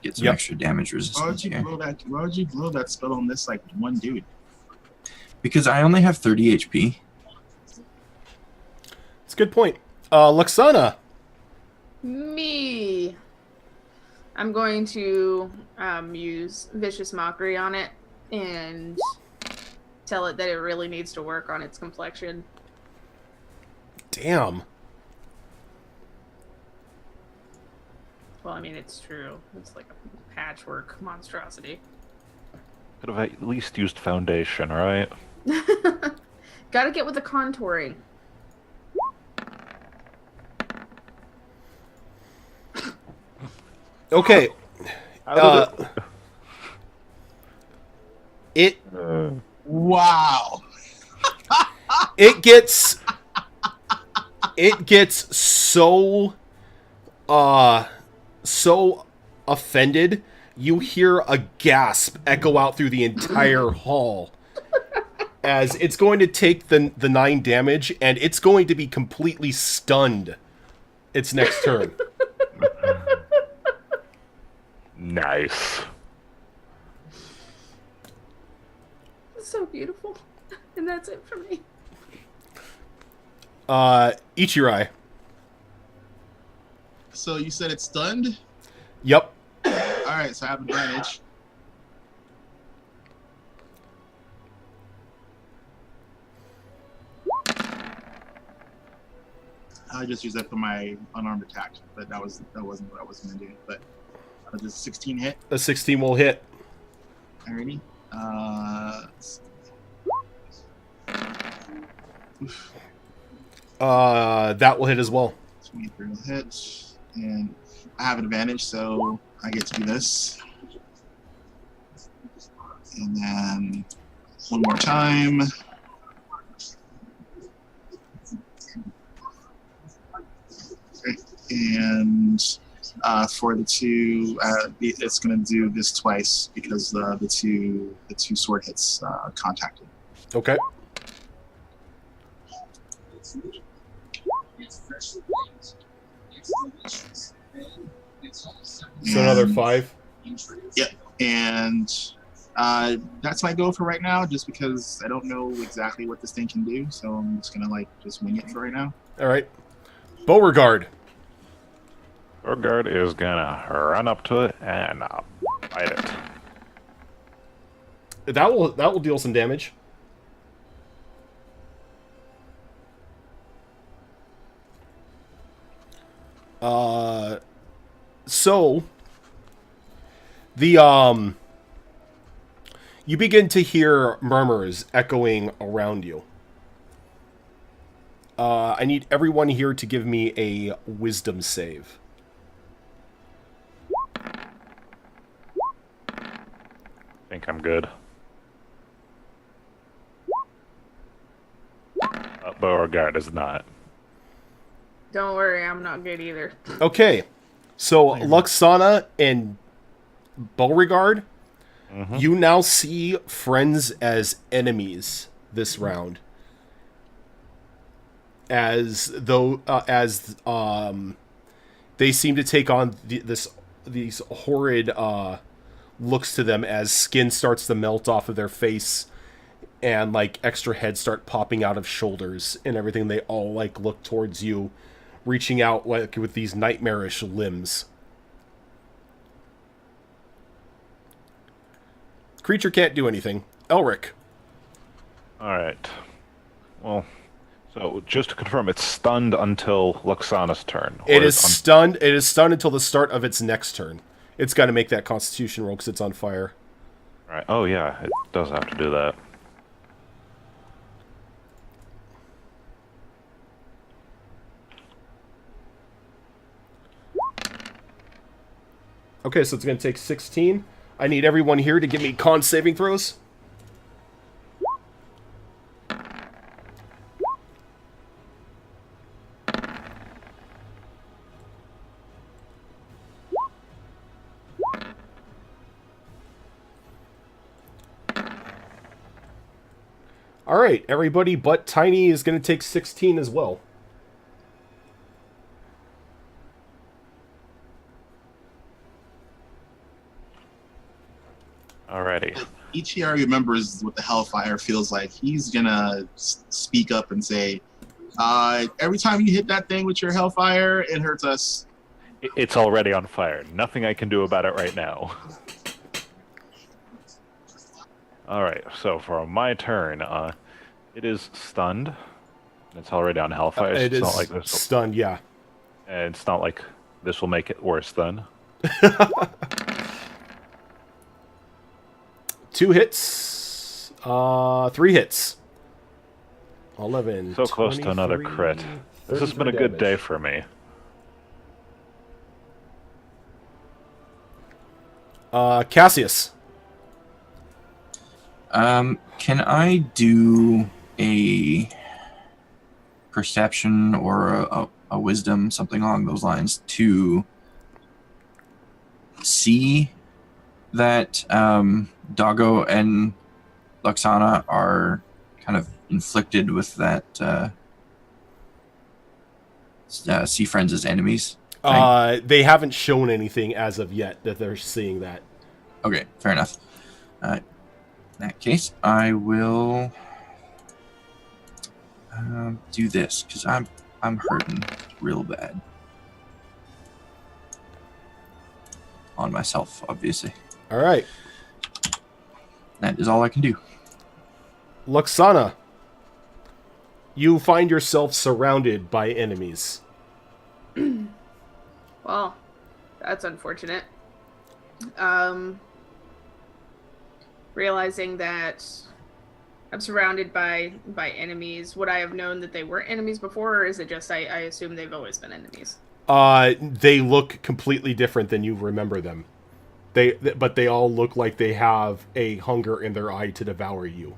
get some extra damage resistance here. Why would you blow that spell on this like one dude? Because I only have 30 HP. It's a good point. Luxana. Me. I'm going to use Vicious Mockery on it and tell it that it really needs to work on its complexion. Damn. Well, I mean, it's true. It's like a patchwork monstrosity. Could have at least used foundation, right? Gotta get with the contouring. Okay. Wow. It gets so offended, you hear a gasp echo out through the entire hall as it's going to take the 9 damage, and it's going to be completely stunned its next turn. Nice. It's so beautiful. And that's it for me. Ichirai. So you said it's stunned? Yep. Alright, so I have advantage. I just used that for my unarmed attack, but that wasn't what I was gonna do. But does 16 hit? A 16 will hit. Alrighty. That will hit as well. 23 will hit, and I have an advantage, so I get to do this. And then one more time. Okay. And for the 2, it's going to do this twice because the two sword hits contacted. Okay. So another 5. Yep. And that's my go for right now, just because I don't know exactly what this thing can do. So I'm just gonna just wing it for right now. All right. Beauregard. Beauregard is gonna run up to it and bite it. That will deal some damage. So the you begin to hear murmurs echoing around you. I need everyone here to give me a wisdom save. Think I'm good. Beauregard is not. Don't worry, I'm not good either. Okay, so Luxana and Beauregard, you now see friends as enemies this round. As though, they seem to take on these horrid looks to them as skin starts to melt off of their face, and extra heads start popping out of shoulders and everything. They all look towards you, reaching out with these nightmarish limbs. Creature can't do anything. Elric. All right. Well, so just to confirm, it's stunned until Luxana's turn. It is stunned. It is stunned until the start of its next turn. It's got to make that Constitution roll because it's on fire. All right. Oh yeah, it does have to do that. Okay, so it's going to take 16. I need everyone here to give me con saving throws. Alright, everybody but Tiny is going to take 16 as well. Alrighty. Ichiari remembers what the Hellfire feels like. He's gonna speak up and say, every time you hit that thing with your Hellfire, it hurts us. It's already on fire. Nothing I can do about it right now. Alright, so for my turn, it is stunned. It's already on Hellfire. It it's is not like this stunned, yeah. And it's not like this will make it worse then. 2 hits. 3 hits. 11. So close to another crit. This has been a good day for me. Cassius. Can I do a perception or a wisdom, something along those lines, to see that Doggo and Luxana are kind of inflicted with that see friends as enemies? They haven't shown anything as of yet that they're seeing that. Okay, fair enough. In that case, I will do this because I'm hurting real bad on myself, obviously. All right, That is all I can do. Luxana. You find yourself surrounded by enemies. Well, that's unfortunate. Realizing that I'm surrounded by enemies, would I have known that they were enemies before, or is it just I assume they've always been enemies? They look completely different than you remember them. But they all look like they have a hunger in their eye to devour you.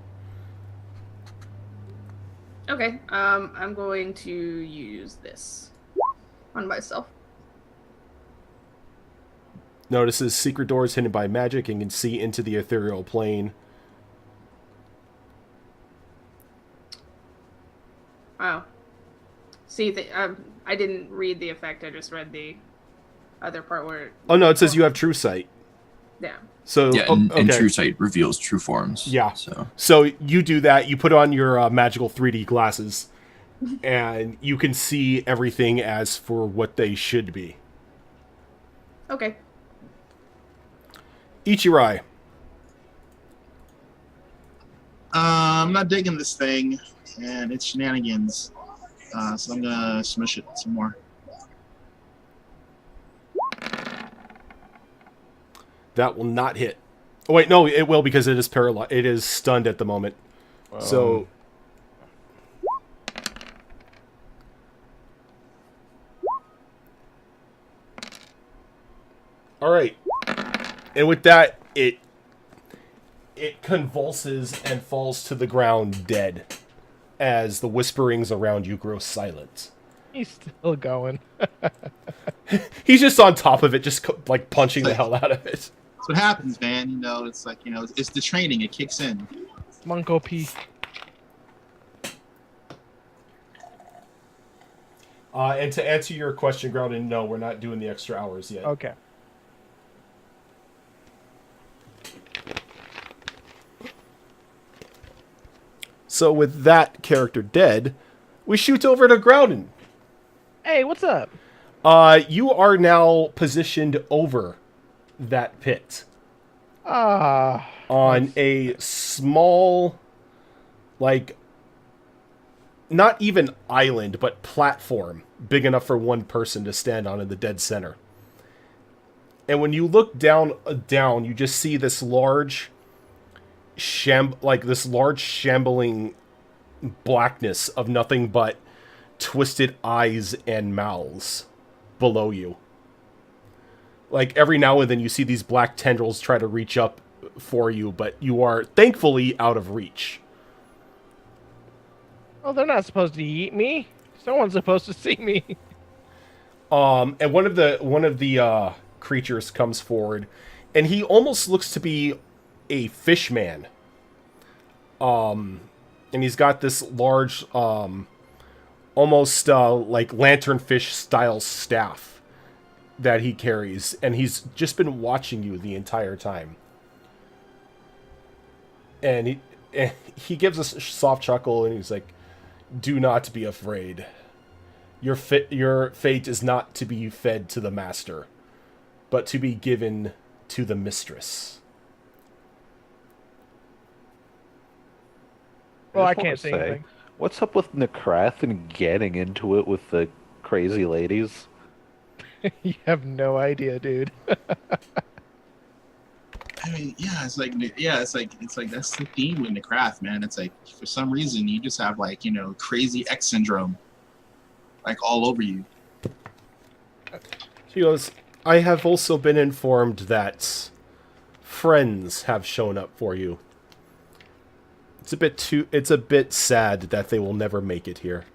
Okay, I'm going to use this on myself. Notices secret doors hidden by magic and can see into the ethereal plane. Wow. See, I didn't read the effect. I just read the other part where. Oh no, it says you have true sight. Yeah. So Yeah, and True Sight reveals true forms. Yeah. So So you do that. You put on your magical 3D glasses, and you can see everything as for what they should be. Okay. Ichirai. I'm not digging this thing, and it's shenanigans. So I'm gonna smush it some more. That will not hit. Oh, wait, no, it will because it is paralyzed. It is stunned at the moment. So. All right. And with that, it convulses and falls to the ground dead as the whisperings around you grow silent. He's still going. He's just on top of it, just like punching the hell out of it. That's what happens, man. You know, it's like, you know, it's the training. It kicks in. Monko P. And to answer your question, Grounded, no, we're not doing the extra hours yet. Okay. So with that character dead, we shoot over to Grounded. Hey, what's up? You are now positioned over that pit. On a small, like, not even island, but platform big enough for one person to stand on in the dead center. And when you look down, you just see this large, shambling blackness of nothing but twisted eyes and mouths below you. Like, every now and then you see these black tendrils try to reach up for you, but you are thankfully out of reach. Oh, they're not supposed to eat me. Someone's supposed to see me. And one of the creatures comes forward, and he almost looks to be a fish man. And he's got this large, almost like lanternfish style staff that he carries, and he's just been watching you the entire time. And he gives a soft chuckle, and he's like, "Do not be afraid. Your fate is not to be fed to the master, but to be given to the mistress." Well, I just wanna can't say anything. What's up with Necrath and getting into it with the crazy ladies? You have no idea, dude. I mean, it's like that's the theme with the craft, man. It's like, for some reason you just have, like, you know, crazy X syndrome, like, all over you. She goes, "I have also been informed that friends have shown up for you. It's a bit sad that they will never make it here."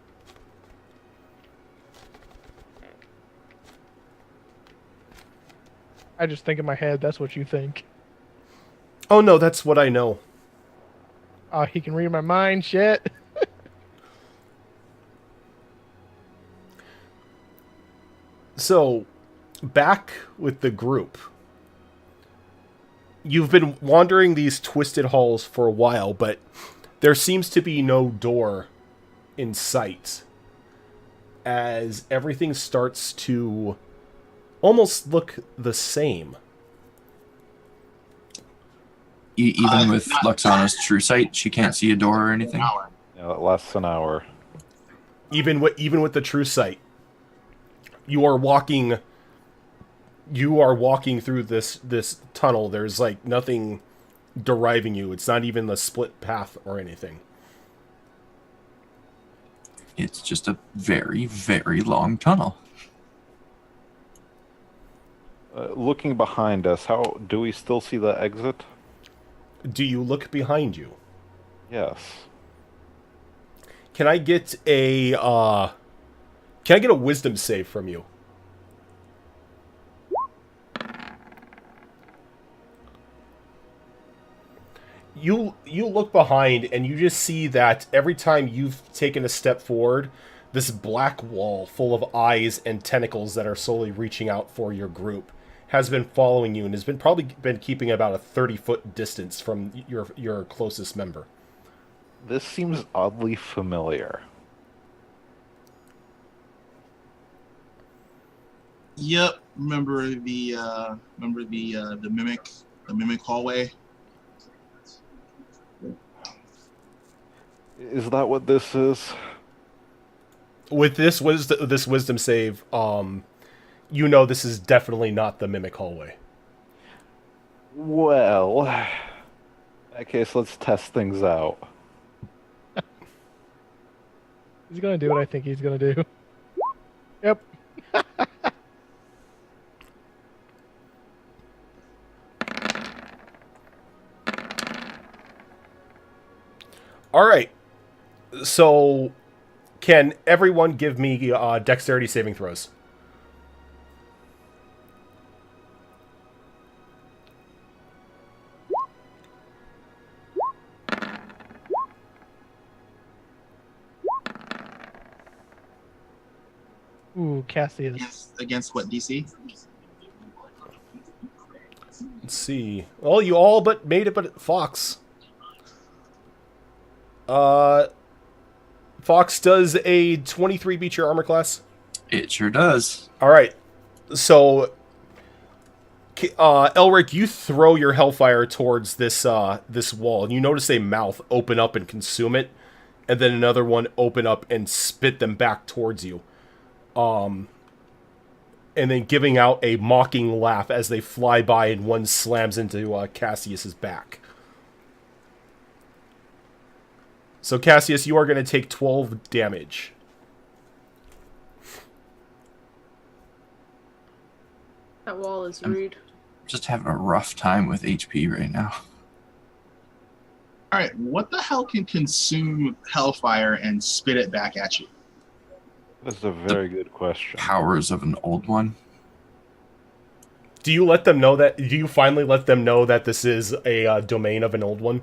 I just think in my head, that's what you think. Oh no, that's what I know. Oh, he can read my mind, shit. So, back with the group. You've been wandering these twisted halls for a while, but there seems to be no door in sight, as everything starts to almost look the same. Even with Luxana's True Sight, she can't see a door or anything. Yeah, less than an hour. Even with the true sight, you are walking through this tunnel. There's like nothing deriving you. It's not even the split path or anything. It's just a very, very long tunnel. Looking behind us, how do we still see the exit? Do you look behind you? Yes. Can I get a wisdom save from you? You look behind and you just see that every time you've taken a step forward, this black wall full of eyes and tentacles that are slowly reaching out for your group has been following you and has probably been keeping about a 30-foot distance from your closest member. This seems oddly familiar. Yep. Remember the mimic hallway? Is that what this is? With this wisdom save, you know this is definitely not the mimic hallway. Well, in that case, let's test things out. He's gonna do what I think he's gonna do. Yep. All right. So, can everyone give me dexterity saving throws? Ooh, Cassius. Against what DC? Let's see. Well, you all but made it, but Fox. Fox, does a 23 beat your armor class? It sure does. All right. So, Elric, you throw your hellfire towards this wall, and you notice a mouth open up and consume it, and then another one open up and spit them back towards you. And then giving out a mocking laugh as they fly by, and one slams into Cassius's back. So, Cassius, you are going to take 12 damage. That wall is rude. Just having a rough time with HP right now. All right, what the hell can consume hellfire and spit it back at you? That's a very good question. Powers of an old one. Do you let them know that? Do you finally let them know that this is a domain of an old one?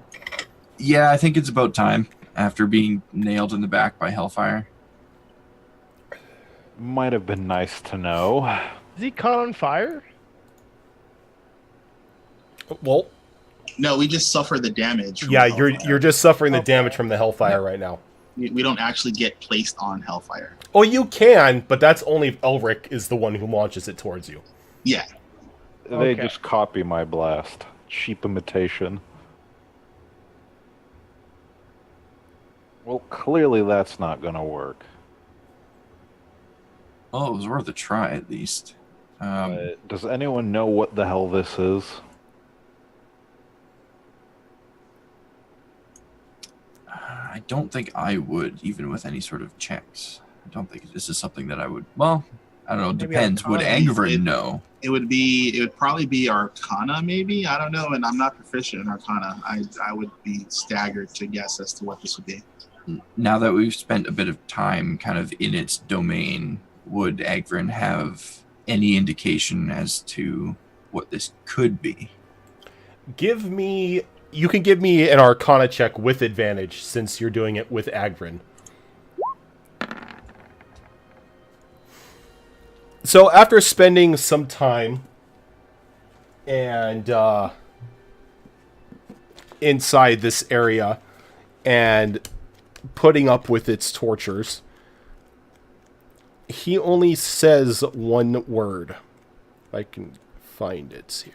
Yeah, I think it's about time after being nailed in the back by hellfire. Might have been nice to know. Is he caught on fire? Well, No, we just suffer the damage. From yeah, the you're hellfire. just suffering the damage from the hellfire right now. We don't actually get placed on hellfire. Oh, you can, but that's only if Elric is the one who launches it towards you. Yeah. They Okay. just copy my blast. Cheap imitation. Well, clearly that's not gonna work. Well, it was worth a try at least. Does anyone know what the hell this is? I don't think I would, even with any sort of checks. I don't think this is something that I would. Well, I don't know. Maybe Depends. Would Arcana. Angvrin know? It would probably be Arcana, maybe. I don't know, and I'm not proficient in Arcana. I would be staggered to guess as to what this would be. Now that we've spent a bit of time kind of in its domain, would Angvrin have any indication as to what this could be? You can give me an Arcana check with advantage since you're doing it with Agvrin. So after spending some time and inside this area and putting up with its tortures, he only says one word. If I can find it here.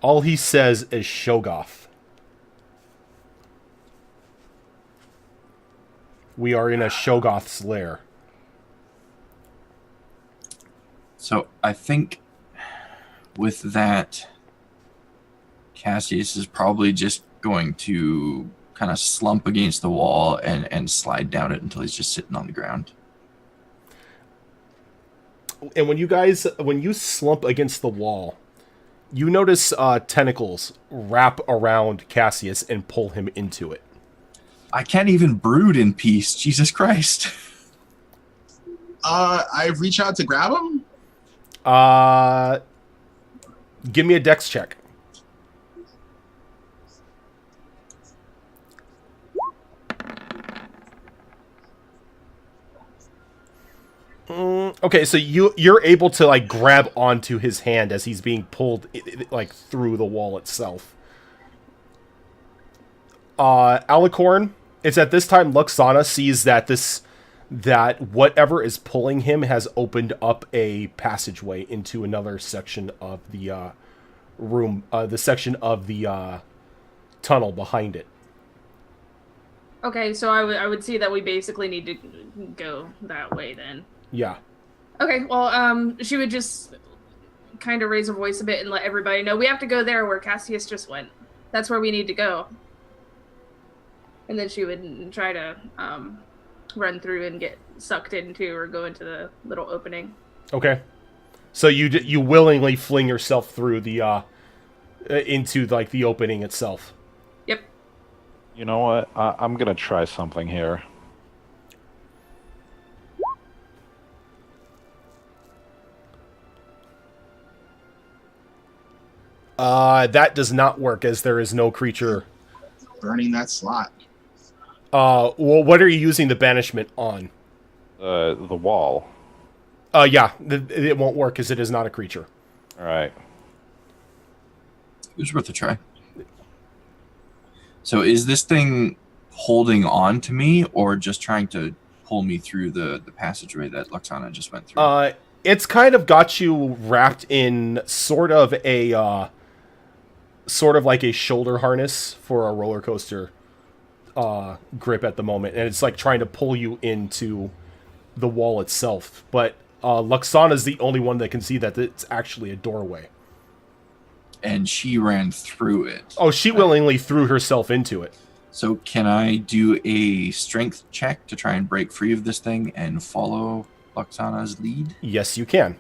All he says is Shogoth. We are in a Shogoth's lair. So I think with that, Cassius is probably just going to kind of slump against the wall and slide down it until he's just sitting on the ground. And when you slump against the wall, you notice tentacles wrap around Cassius and pull him into it. I can't even brood in peace. Jesus Christ. I reach out to grab him. Give me a dex check. Okay, so you're able to like grab onto his hand as he's being pulled like through the wall itself. Alicorn, it's at this time Luxana sees that whatever is pulling him has opened up a passageway into another section of the room, the section of the tunnel behind it. Okay, so I would see that we basically need to go that way then. Yeah. Okay, well, she would just kind of raise her voice a bit and let everybody know we have to go there where Cassius just went. That's where we need to go. And then she would try to run through and get sucked into or go into the little opening. Okay. So you willingly fling yourself through the into like the opening itself. Yep. You know what? I'm gonna try something here. That does not work as there is no creature. Burning that slot. Well, what are you using the banishment on? The wall. Yeah, it won't work because it is not a creature. All right. It was worth a try. So is this thing holding on to me or just trying to pull me through the passageway that Luxana just went through? It's kind of got you wrapped in sort of like a shoulder harness for a roller coaster grip at the moment, and it's like trying to pull you into the wall itself. But Luxana's the only one that can see that it's actually a doorway. And she ran through it. Oh, she willingly threw herself into it. So can I do a strength check to try and break free of this thing and follow Luxana's lead? Yes, you can.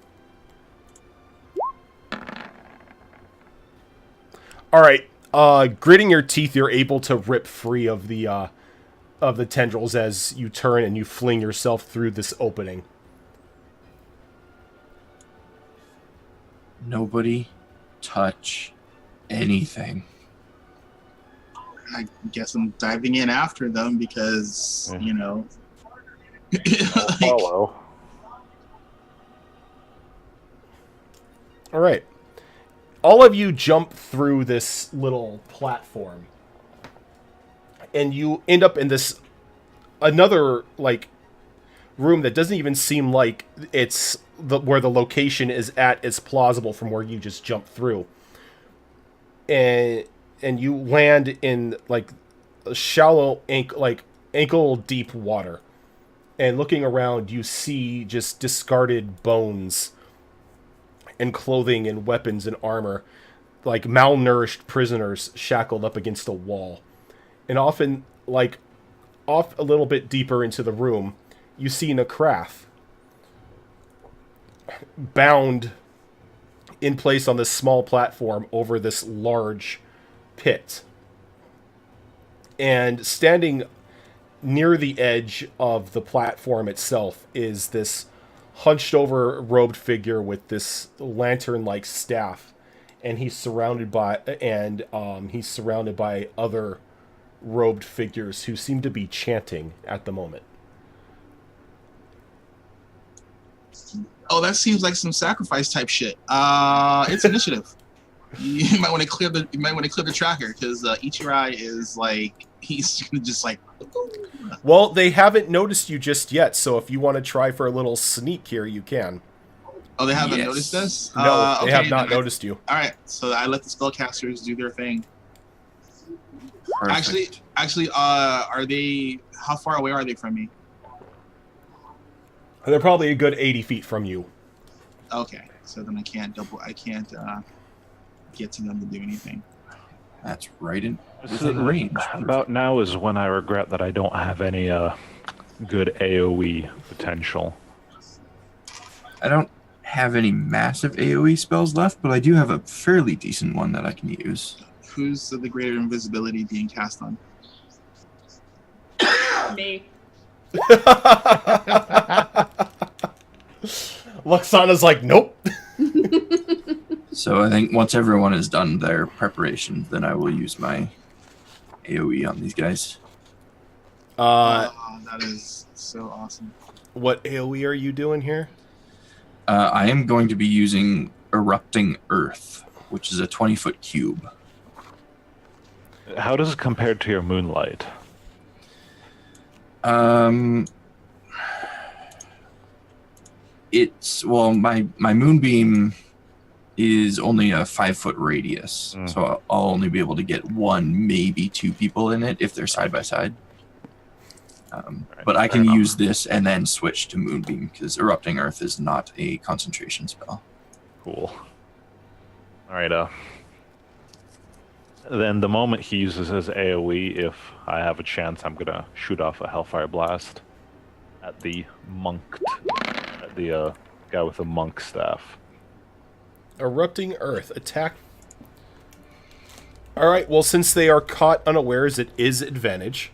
All right. Gritting your teeth, you're able to rip free of the tendrils as you turn and you fling yourself through this opening. Nobody touch anything. I guess I'm diving in after them because, you know. I'll follow. All right. All of you jump through this little platform. And you end up in this another like room that doesn't even seem like it's where the location is at is plausible from where you just jumped through. And you land in like a shallow ankle deep water. And looking around, you see just discarded bones and clothing and weapons and armor, like malnourished prisoners shackled up against a wall. And often, like, off a little bit deeper into the room, you see Nakrath bound in place on this small platform over this large pit. And standing near the edge of the platform itself is this hunched over robed figure with this lantern-like staff, and he's surrounded by other robed figures who seem to be chanting at the moment. Oh, that seems like some sacrifice type shit. It's initiative. You might want to clear the tracker because Ichirai is like he's just like. Well, they haven't noticed you just yet, so if you want to try for a little sneak here, you can. Oh, they haven't noticed us? No, they okay, have not noticed you. All right, so I let the spellcasters do their thing. Perfect. Actually, are they? How far away are they from me? They're probably a good 80 feet from you. Okay, so then I can't get to them to do anything. That's right in This within is- range. About now is when I regret that I don't have any good AoE potential. I don't have any massive AoE spells left, but I do have a fairly decent one that I can use. Who's the greater invisibility being cast on? Me. Luxana's like, nope. So I think once everyone has done their preparation, then I will use my AoE on these guys. That is so awesome. What AoE are you doing here? I am going to be using Erupting Earth, which is a 20-foot cube. How does it compare to your Moonlight? It's my moonbeam is only a 5-foot radius, so I'll only be able to get 1, maybe 2 people in it if they're side by side. But I can use this and then switch to moonbeam because Erupting Earth is not a concentration spell. Cool. All right. Then the moment he uses his AoE, if I have a chance, I'm gonna shoot off a Hellfire Blast at the guy with the monk staff. Erupting Earth. Attack. Alright, well, since they are caught unawares, it is advantage.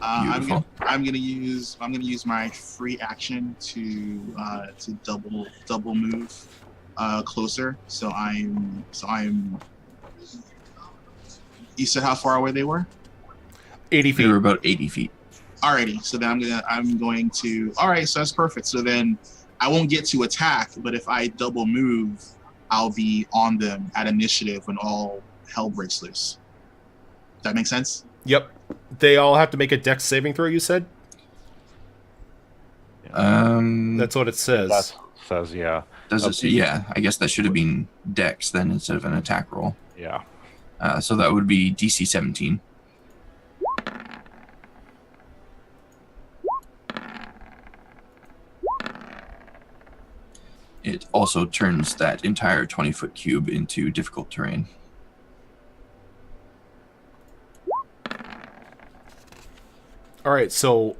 I'm gonna use my free action to double move closer. So I'm. You said how far away they were? 80 feet. They were about 80 feet. Alrighty, so then I'm going to. All right, so that's perfect. So then I won't get to attack, but if I double move, I'll be on them at initiative when all hell breaks loose. Does that make sense? Yep. They all have to make a dex saving throw, you said? That's what it says. That says, yeah. Does it say, yeah, I guess that should have been dex then instead of an attack roll. Yeah. So that would be DC 17. It also turns that entire 20-foot cube into difficult terrain. Alright, so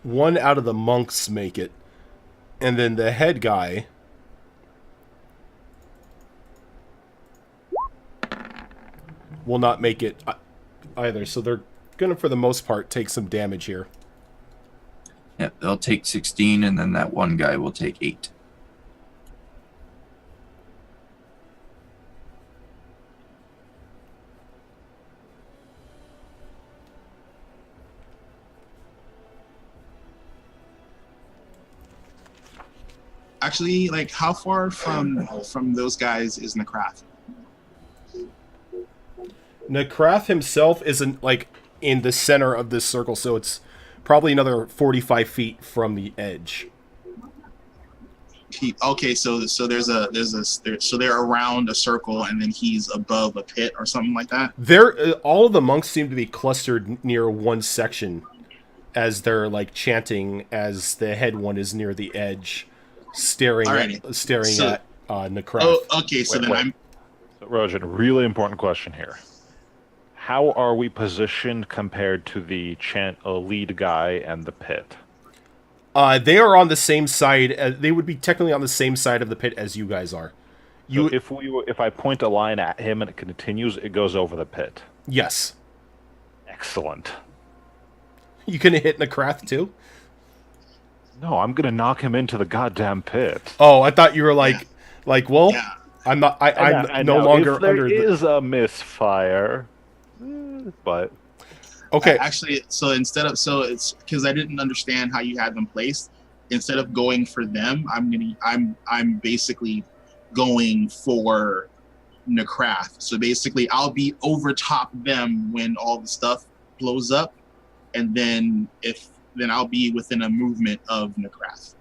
1 out of the monks make it. And then the head guy will not make it either. So they're going to, for the most part, take some damage here. Yep, they'll take 16, and then that one guy will take 8. Actually, like, how far from those guys is Nakrath? Nakrath himself isn't, like, in the center of this circle, so it's probably another 45 feet from the edge. Okay, so they're around a circle, and then he's above a pit or something like that. All of the monks seem to be clustered near one section, as they're like chanting, as the head one is near the edge, staring at Nakrath. Oh, okay. So then So, Rojan, really important question here. How are we positioned compared to the lead guy and the pit? They are on the same side. They would be technically on the same side of the pit as you guys are. So if I point a line at him and it continues, it goes over the pit. Yes. Excellent. You gonna hit Nakrath too? No, I'm gonna knock him into the goddamn pit. Oh, I thought you were well, yeah. I'm not. I'm no longer if there under. Is a misfire, but okay. Actually, so it's because I didn't understand how you had them placed. Instead of going for them, I'm basically going for Nakrath. So basically, I'll be over top them when all the stuff blows up, and then I'll be within a movement of Nakrath.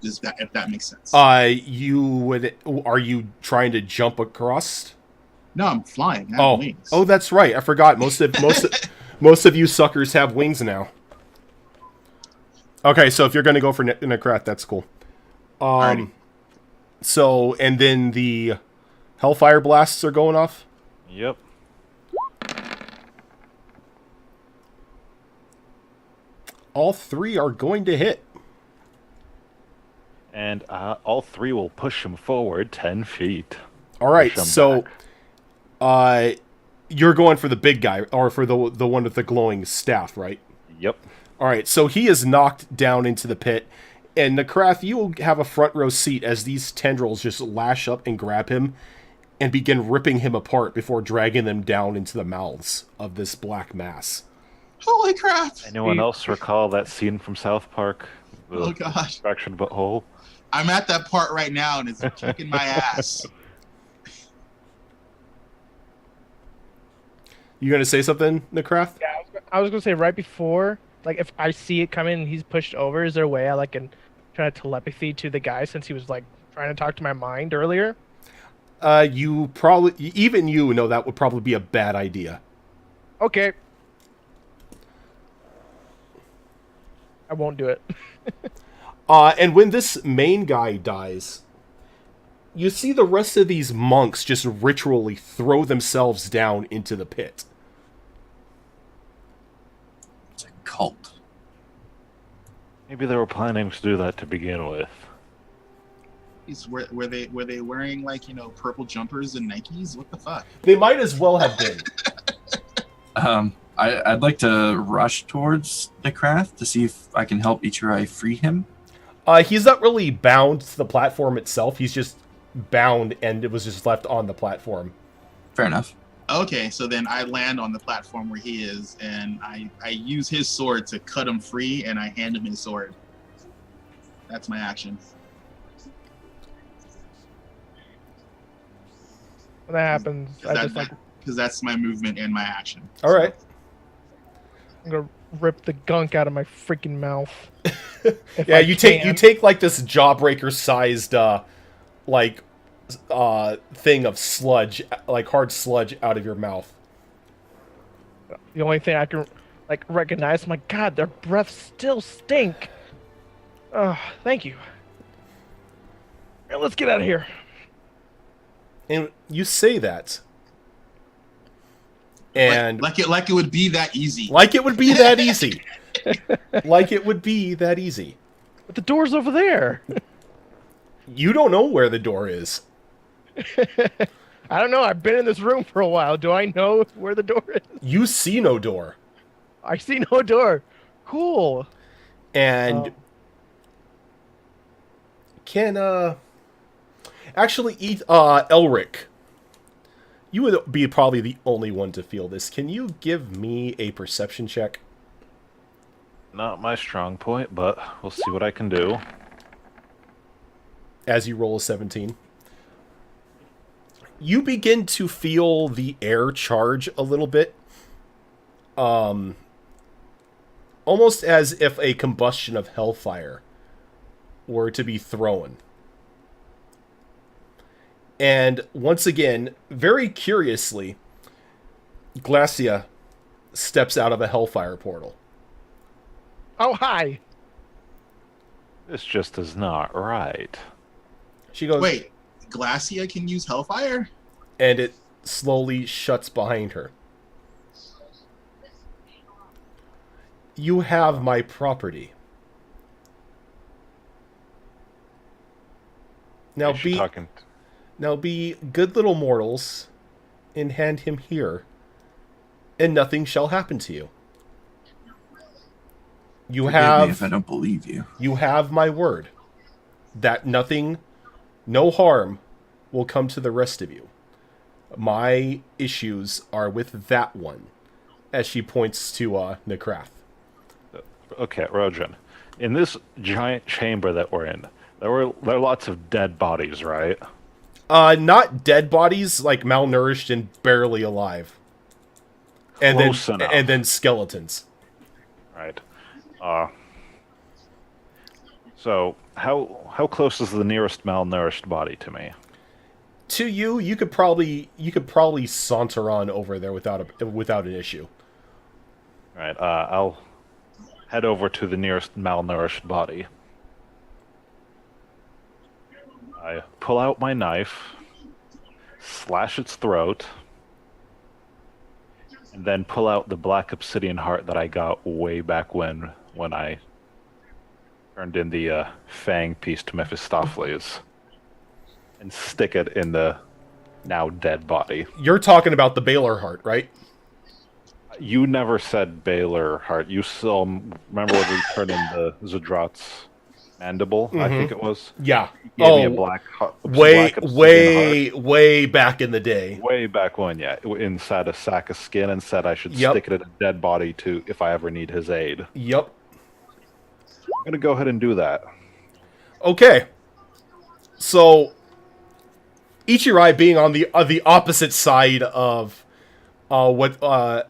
If that makes sense. Are you trying to jump across? No, I'm flying. I have wings. Oh, that's right. I forgot. Most of you suckers have wings now. Okay, so if you're going to go for Nakrath, that's cool. So, and then the Hellfire Blasts are going off? Yep. All 3 are going to hit. And all 3 will push him forward 10 feet. All right, so you're going for the big guy, or for the one with the glowing staff, right? Yep. All right, so he is knocked down into the pit, and Nakrath, you will have a front row seat as these tendrils just lash up and grab him and begin ripping him apart before dragging them down into the mouths of this black mass. Holy crap! Anyone else recall that scene from South Park? The Oh gosh. Fraction butthole. I'm at that part right now, and it's kicking my ass. You gonna say something, Necraft? Yeah, I was gonna say right before, like if I see it coming and he's pushed over, is there a way I like can try to telepathy to the guy since he was like trying to talk to my mind earlier? You probably, even you know that would probably be a bad idea. Okay. I won't do it. And when this main guy dies, you see the rest of these monks just ritually throw themselves down into the pit. It's a cult. Maybe they were planning to do that to begin with. Were they wearing like purple jumpers and Nikes? What the fuck? They might as well have been. I'd like to rush towards the craft to see if I can help Ichirai free him. He's not really bound to the platform itself. He's just bound, and it was just left on the platform. Fair enough. Okay, so then I land on the platform where he is, and I use his sword to cut him free, and I hand him his sword. That's my action. When that happens, I just like Because that's my movement and my action. All right. I'm gonna rip the gunk out of my freaking mouth. Yeah, you take like this jawbreaker sized thing of sludge, like hard sludge, out of your mouth. The only thing I can like recognize, my God, their breaths still stink. Oh, thank you. All right, let's get out of here. And you say that, and like it would be that easy. like it would be that easy. Like it would be that easy. But the door's over there. You don't know where the door is. I don't know. I've been in this room for a while. Do I know where the door is? You see no door. I see no door. Cool. And can actually Elric, you would be probably the only one to feel this. Can you give me a perception check? Not my strong point, but we'll see what I can do. As you roll a 17. You begin to feel the air charge a little bit. Almost as if a combustion of hellfire were to be thrown. And once again, very curiously, Glacia steps out of a hellfire portal. Oh, hi. This just is not right. She goes, Wait, Glacia can use Hellfire? and it slowly shuts behind her. You have my property. Now Is she talking? Now be good little mortals and hand him here, and nothing shall happen to you. You Forgive me have if I don't believe you. You have my word that nothing, no harm will come to the rest of you. My issues are with that one, as she points to Necrath. Okay, Rojan. In this giant chamber that we're in, there are lots of dead bodies, right? Not dead bodies, like malnourished and barely alive. And Close enough. And then skeletons. Right. So how close is the nearest malnourished body to me? To you, you could probably saunter on over there without an issue. Right. I'll head over to the nearest malnourished body. I pull out my knife, slash its throat, and then pull out the black obsidian heart that I got way back when I turned in the fang piece to Mephistopheles, and stick it in the now dead body. You're talking about the Baylor heart, right? You never said Baylor heart. You still remember when we turned in the Zadrots? Mandible, I think it was. Yeah. He gave me a Oh, black, way, black obsidian heart. way back in the day. Way back when, yeah, inside a sack of skin, and said I should Yep. stick it in a dead body to if I ever need his aid. Yep. I'm gonna go ahead and do that. Okay. So, Ichirai being on the opposite side of Glacia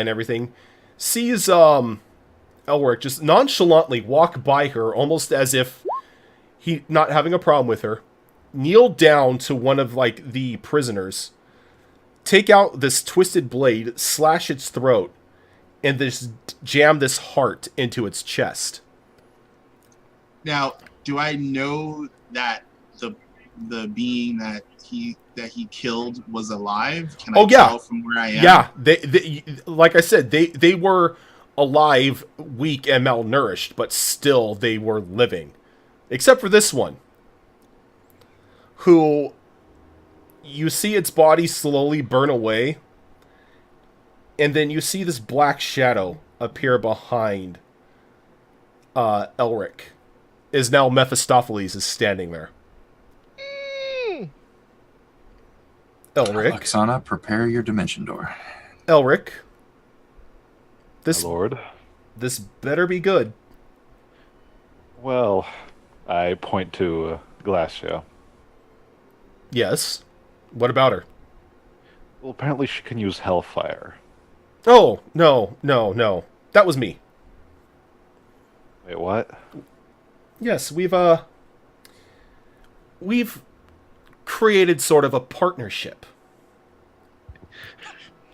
and everything, sees Elric just nonchalantly walk by her, almost as if he not having a problem with her, kneel down to one of like the prisoners, take out this twisted blade, slash its throat, and just jam this heart into its chest. Now, do I know that the being that he killed was alive? Can I tell from where I am? Yeah, they like I said, they were alive, weak, and malnourished, but still they were living. Except for this one, who you see its body slowly burn away, and then you see this black shadow appear behind Elric. Is now Mephistopheles is standing there. Elric. Oksana, prepare your dimension door. Elric. My lord. This better be good. Well, I point to Glacia. Yes. What about her? Well, apparently she can use hellfire. Oh, no. That was me. Wait, what? Yes, we've created sort of a partnership,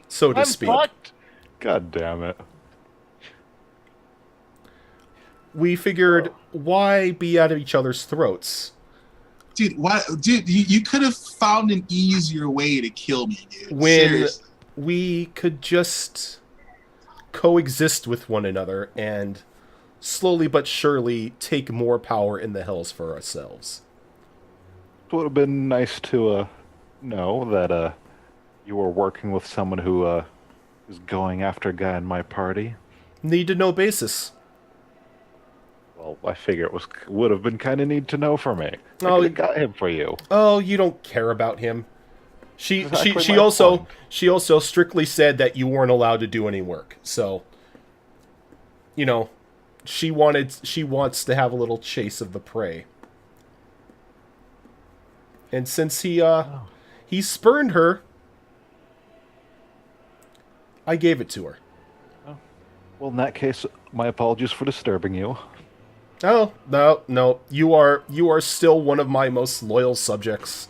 so to speak. Fucked. God damn it. We figured, why be at each other's throats? Dude, what? Dude, you could have found an easier way to kill me, dude. When Seriously. we could just coexist with one another and slowly but surely take more power in the hells for ourselves. It would have been nice to know that you were working with someone who is going after a guy in my party. Need to know basis. Well, I figure would have been kind of need to know for me. I Oh, could have got him for you. Oh, you don't care about him. She Exactly my also point. she also strictly said that you weren't allowed to do any work. So, you know, she wants to have a little chase of the prey. And since he spurned her, I gave it to her. Well, in that case, my apologies for disturbing you. Oh, no. You are still one of my most loyal subjects.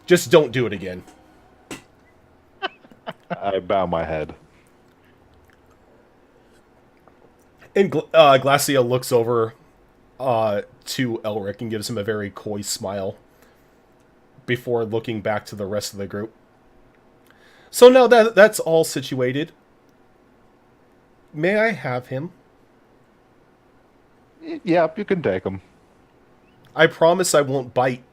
Just don't do it again. I bow my head. And Glacia looks over to Elric and gives him a very coy smile before looking back to the rest of the group. So now that's all situated, may I have him? Yep, you can take him. I promise I won't bite.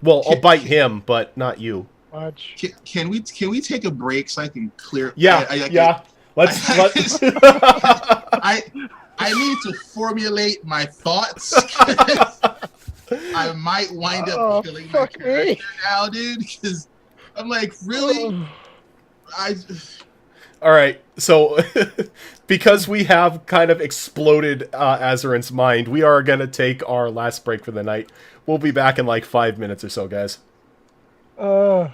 Well, I'll bite him, but not you. Much. Can we take a break so I can clear? Yeah. Let's. I need to formulate my thoughts. I might wind up killing my fuck character me. now, dude. Because I'm like, really? All right, so because we have kind of exploded Azarin's mind, we are going to take our last break for the night. We'll be back in like 5 minutes or so, guys. Oh.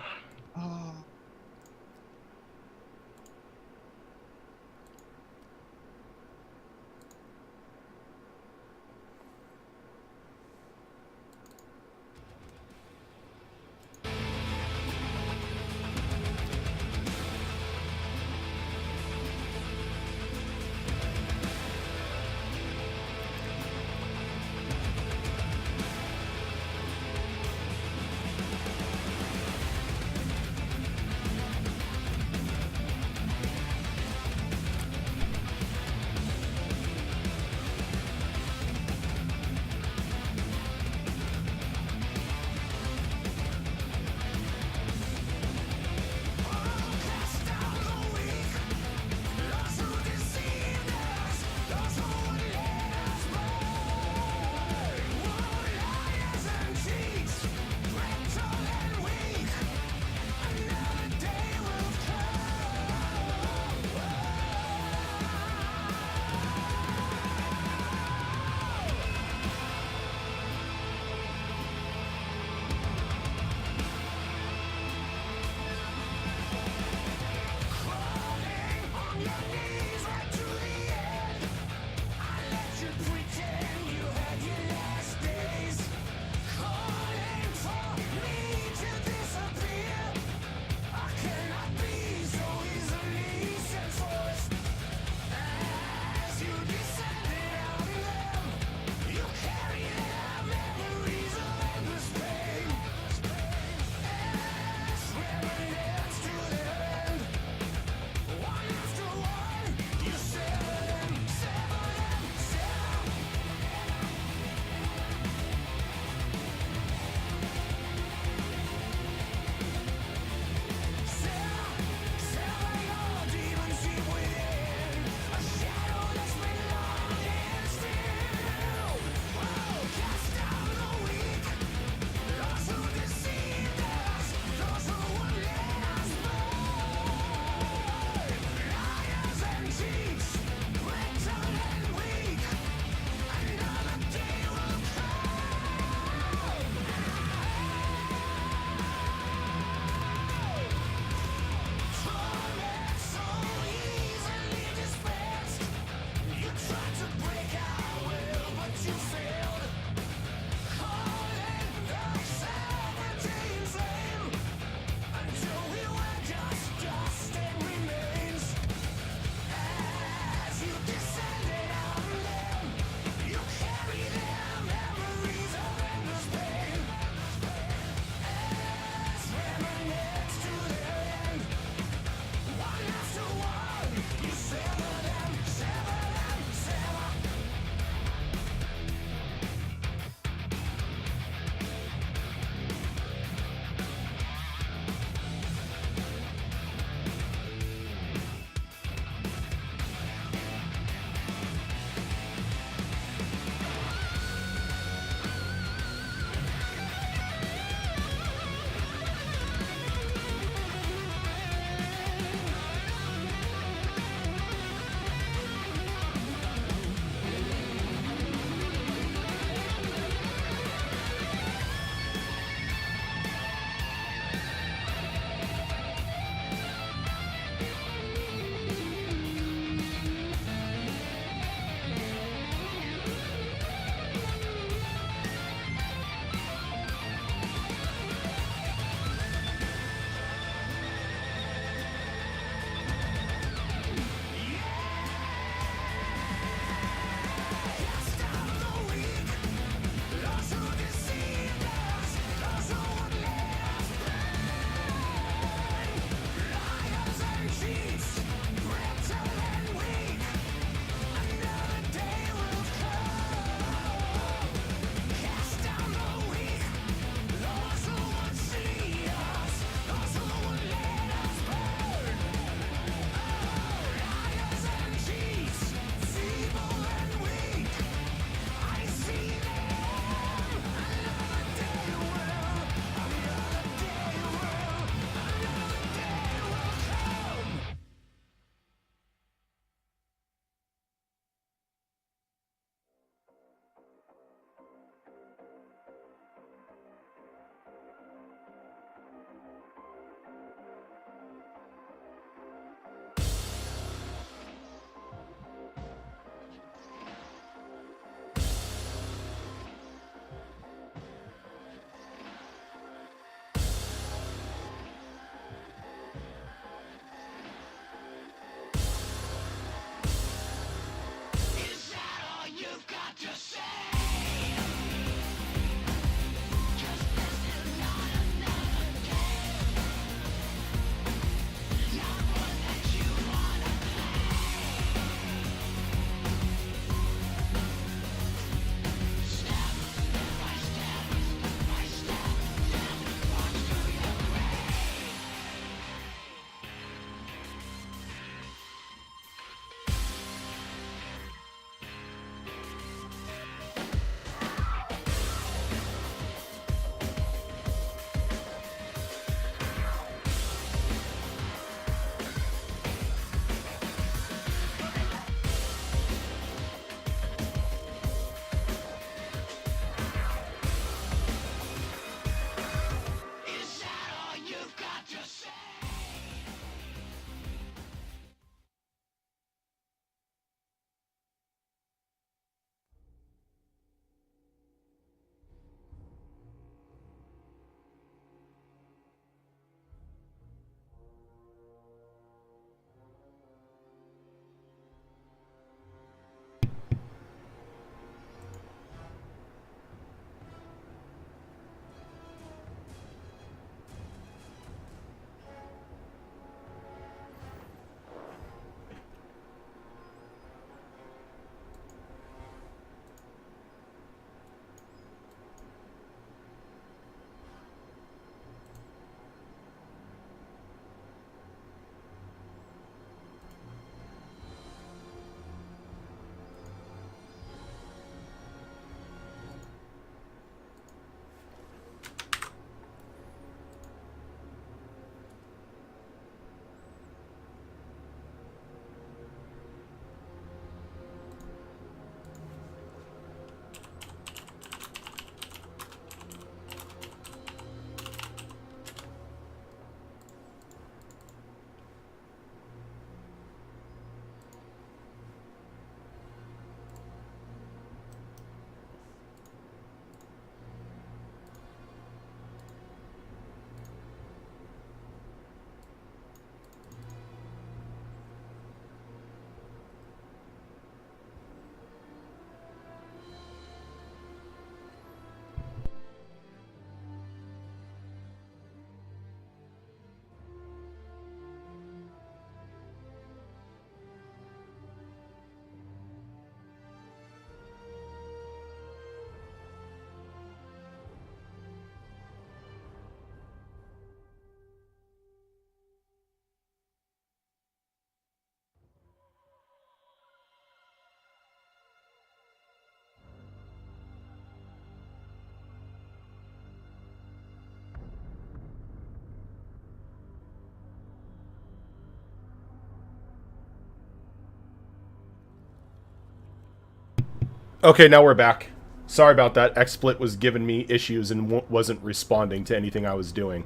Okay, now we're back. Sorry about that. XSplit was giving me issues and wasn't responding to anything I was doing.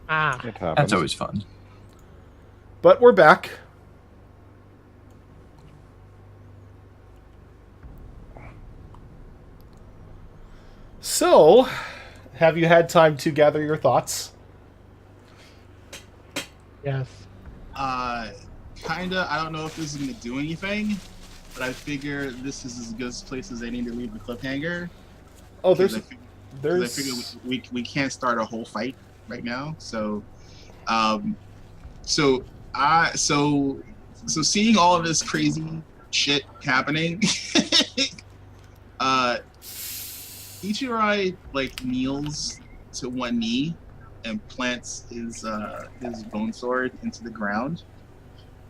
Ah. It happens. That's always fun. But we're back. So, have you had time to gather your thoughts? Yes. Kinda. I don't know if this is gonna do anything, but I figure this is as good a place as any to leave the cliffhanger. Oh, 'Cause there's I figure we can't start a whole fight right now. So, so seeing all of this crazy shit happening, Ichirai like kneels to one knee and plants his bone sword into the ground,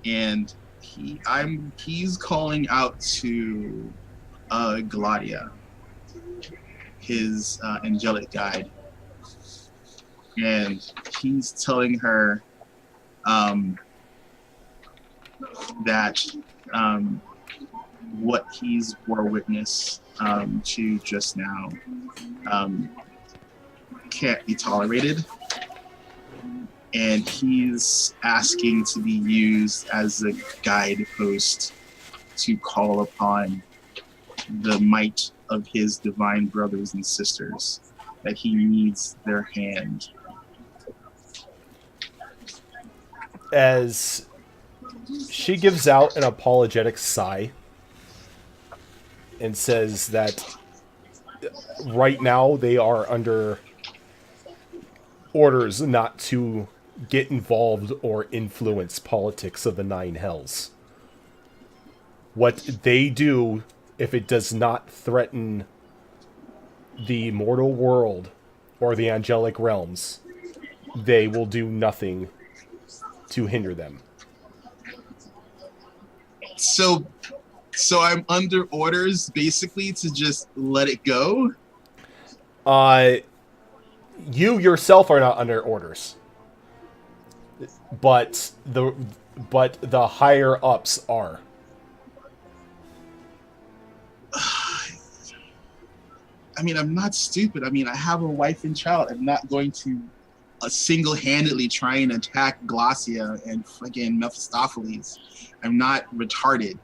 and he's calling out to Gladia, his angelic guide, and he's telling her that what he's bore witness to just now can't be tolerated, and he's asking to be used as a guidepost to call upon the might of his divine brothers and sisters, that he needs their hand. As she gives out an apologetic sigh and says that right now they are under orders not to get involved or influence politics of the Nine Hells. What they do, if it does not threaten the mortal world or the angelic realms, they will do nothing to hinder them. So I'm under orders basically to just let it go? You yourself are not under orders. But the higher ups are. I mean, I'm not stupid. I mean, I have a wife and child. I'm not going to single-handedly try and attack Glacia and fucking Mephistopheles. I'm not retarded.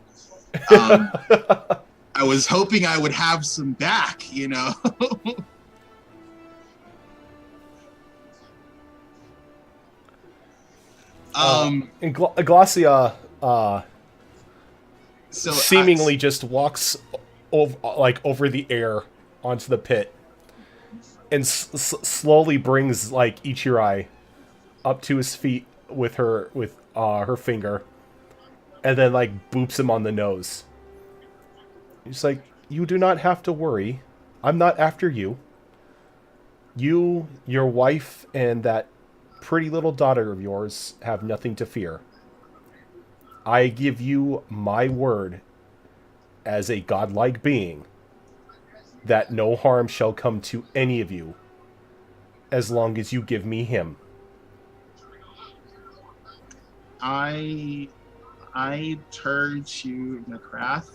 I was hoping I would have some back, you know? And Glacia so seemingly just walks over the air onto the pit and slowly brings Ichirai up to his feet with her finger, and then boops him on the nose. He's like, "You do not have to worry. I'm not after you. You, your wife, and that pretty little daughter of yours have nothing to fear. I give you my word as a godlike being that no harm shall come to any of you as long as you give me him." I turn to McCrath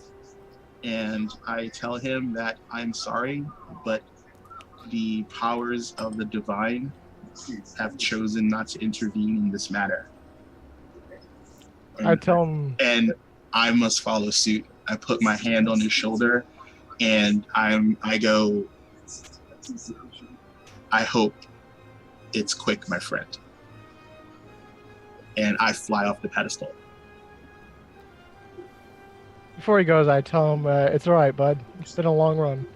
and I tell him that I'm sorry, but the powers of the divine have chosen not to intervene in this matter. I tell him, and I must follow suit. I put my hand on his shoulder, and I go, "I hope it's quick, my friend." And I fly off the pedestal. before he goes, I tell him, it's all right, bud. It's been a long run.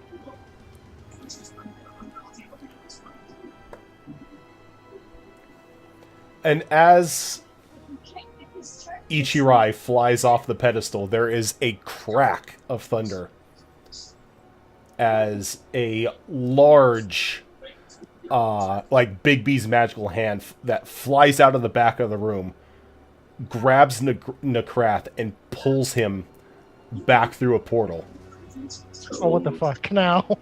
And as Ichirai flies off the pedestal, there is a crack of thunder as a large, Big B's magical hand that flies out of the back of the room, grabs Nakrath and pulls him back through a portal. Oh, what the fuck now?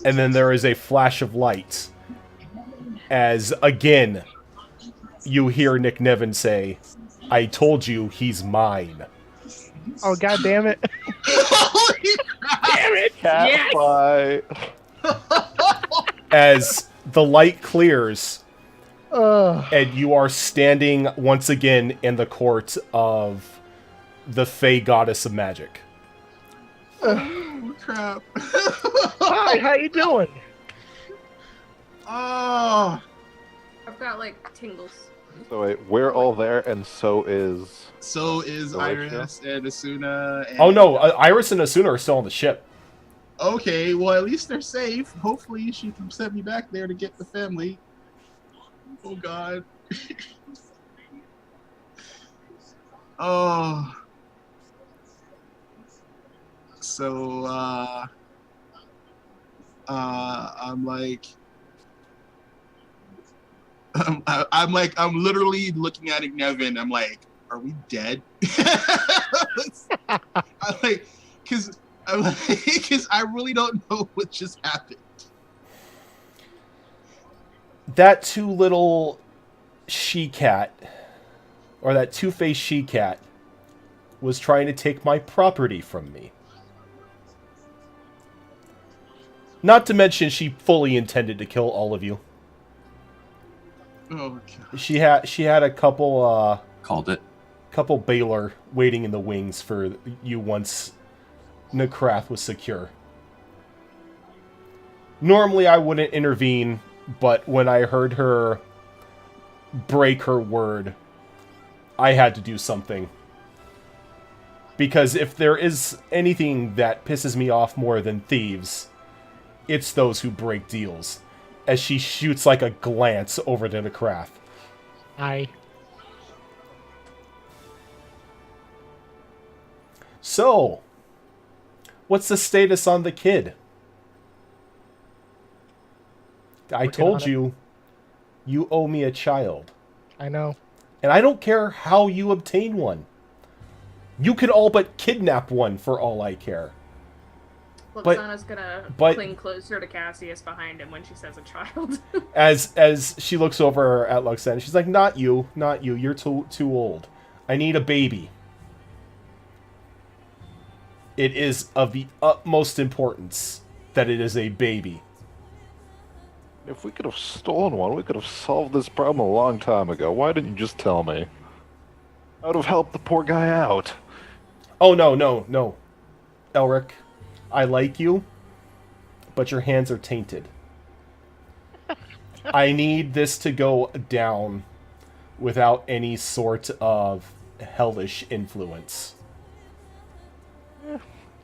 And then there is a flash of light as, again, you hear Nick Nevin say, "I told you he's mine." Oh, god damn it. Holy Damn it! Cat Yes! fight. As the light clears Ugh. and you are standing once again in the court of the Fey Goddess of Magic. oh, crap. Hi, how you doing? Oh. I've got like tingles. So wait, we're all there, and so is. So is Alicia? Iris and Asuna. And... Oh no, Iris and Asuna are still on the ship. Okay, well, at least they're safe. Hopefully, she can send me back there to get the family. Oh, God. Oh. So, I'm like... I'm literally looking at Nevin. I'm like, are we dead? I'm like, because I really don't know what just happened. That two little she-cat, or that two-faced she-cat, was trying to take my property from me. Not to mention she fully intended to kill all of you. Oh, God. She had a couple Called it. couple Baylor waiting in the wings for you once Nakrath was secure. Normally I wouldn't intervene, but when I heard her break her word, I had to do something. Because if there is anything that pisses me off more than thieves, it's those who break deals. As she shoots like a glance over to Nakrath. Hi. So, what's the status on the kid? I Working told on it. you, you owe me a child. I know. And I don't care how you obtain one. You can all but kidnap one for all I care. Luxana's gonna but- cling closer to Cassius behind him when she says a child. As she looks over at Luxana, she's like, not you, you're too old. I need a baby. It is of the utmost importance that it is a baby. If we could have stolen one, we could have solved this problem a long time ago. Why didn't you just tell me? I would have helped the poor guy out. Oh, no. Elric, I like you, but your hands are tainted. I need this to go down without any sort of hellish influence.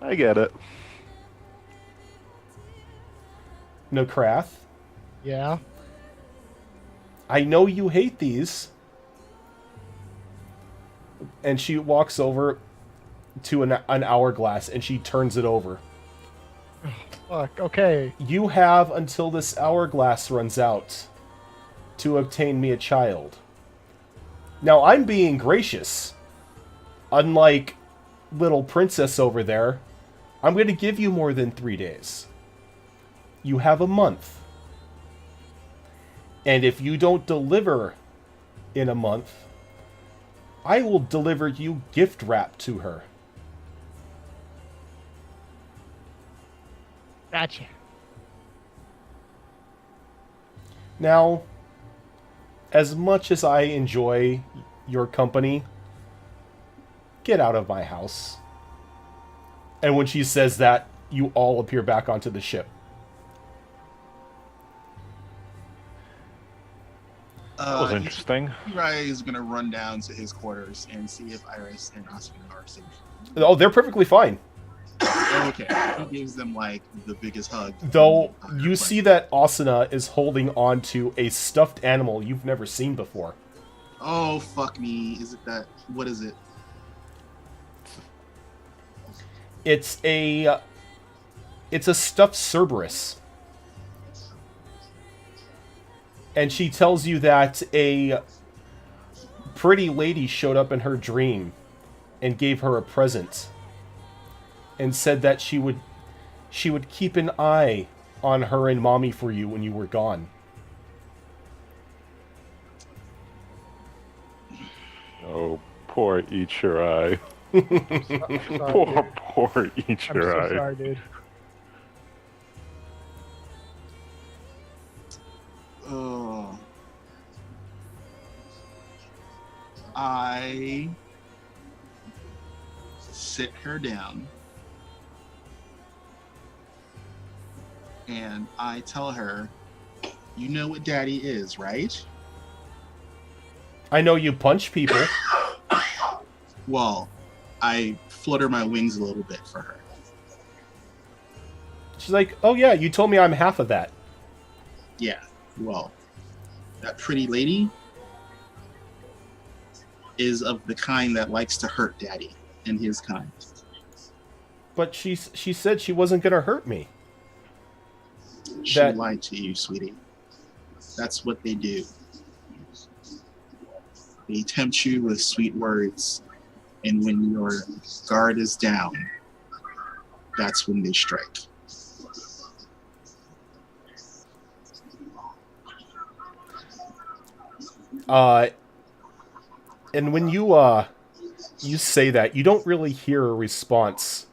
I get it. Nakrath, Yeah. I know you hate these. And she walks over to an hourglass and she turns it over. Fuck. Okay. You have until this hourglass runs out to obtain me a child. Now, I'm being gracious. Unlike little princess over there, I'm going to give you more than 3 days. You have a month. And if you don't deliver in a month, I will deliver you gift wrap to her. Gotcha. Now, as much as I enjoy your company, get out of my house. And when she says that, you all appear back onto the ship. That was interesting. Rai is gonna run down to his quarters and see if Iris and Asuna are safe. Oh, they're perfectly fine. Okay, he gives them like the biggest hug. Though you see that Asuna is holding on to a stuffed animal you've never seen before. Oh fuck me! Is it that? What is it? It's a stuffed Cerberus. And she tells you that a pretty lady showed up in her dream and gave her a present and said that she would keep an eye on her and Mommy for you when you were gone. Oh, poor Eat Your Eye. Sorry, Poor, dude. poor I'm so Ichirai. sorry, dude. Oh. I sit her down and I tell her, you know what daddy is, right? I know you punch people. Well, I flutter my wings a little bit for her. She's like, oh yeah, you told me I'm half of that. Yeah, well, that pretty lady is of the kind that likes to hurt daddy and his kind. But she said she wasn't gonna hurt me. She That- lied to you, sweetie. That's what they do. They tempt you with sweet words, and when your guard is down, that's when they strike. And when you say that, you don't really hear a response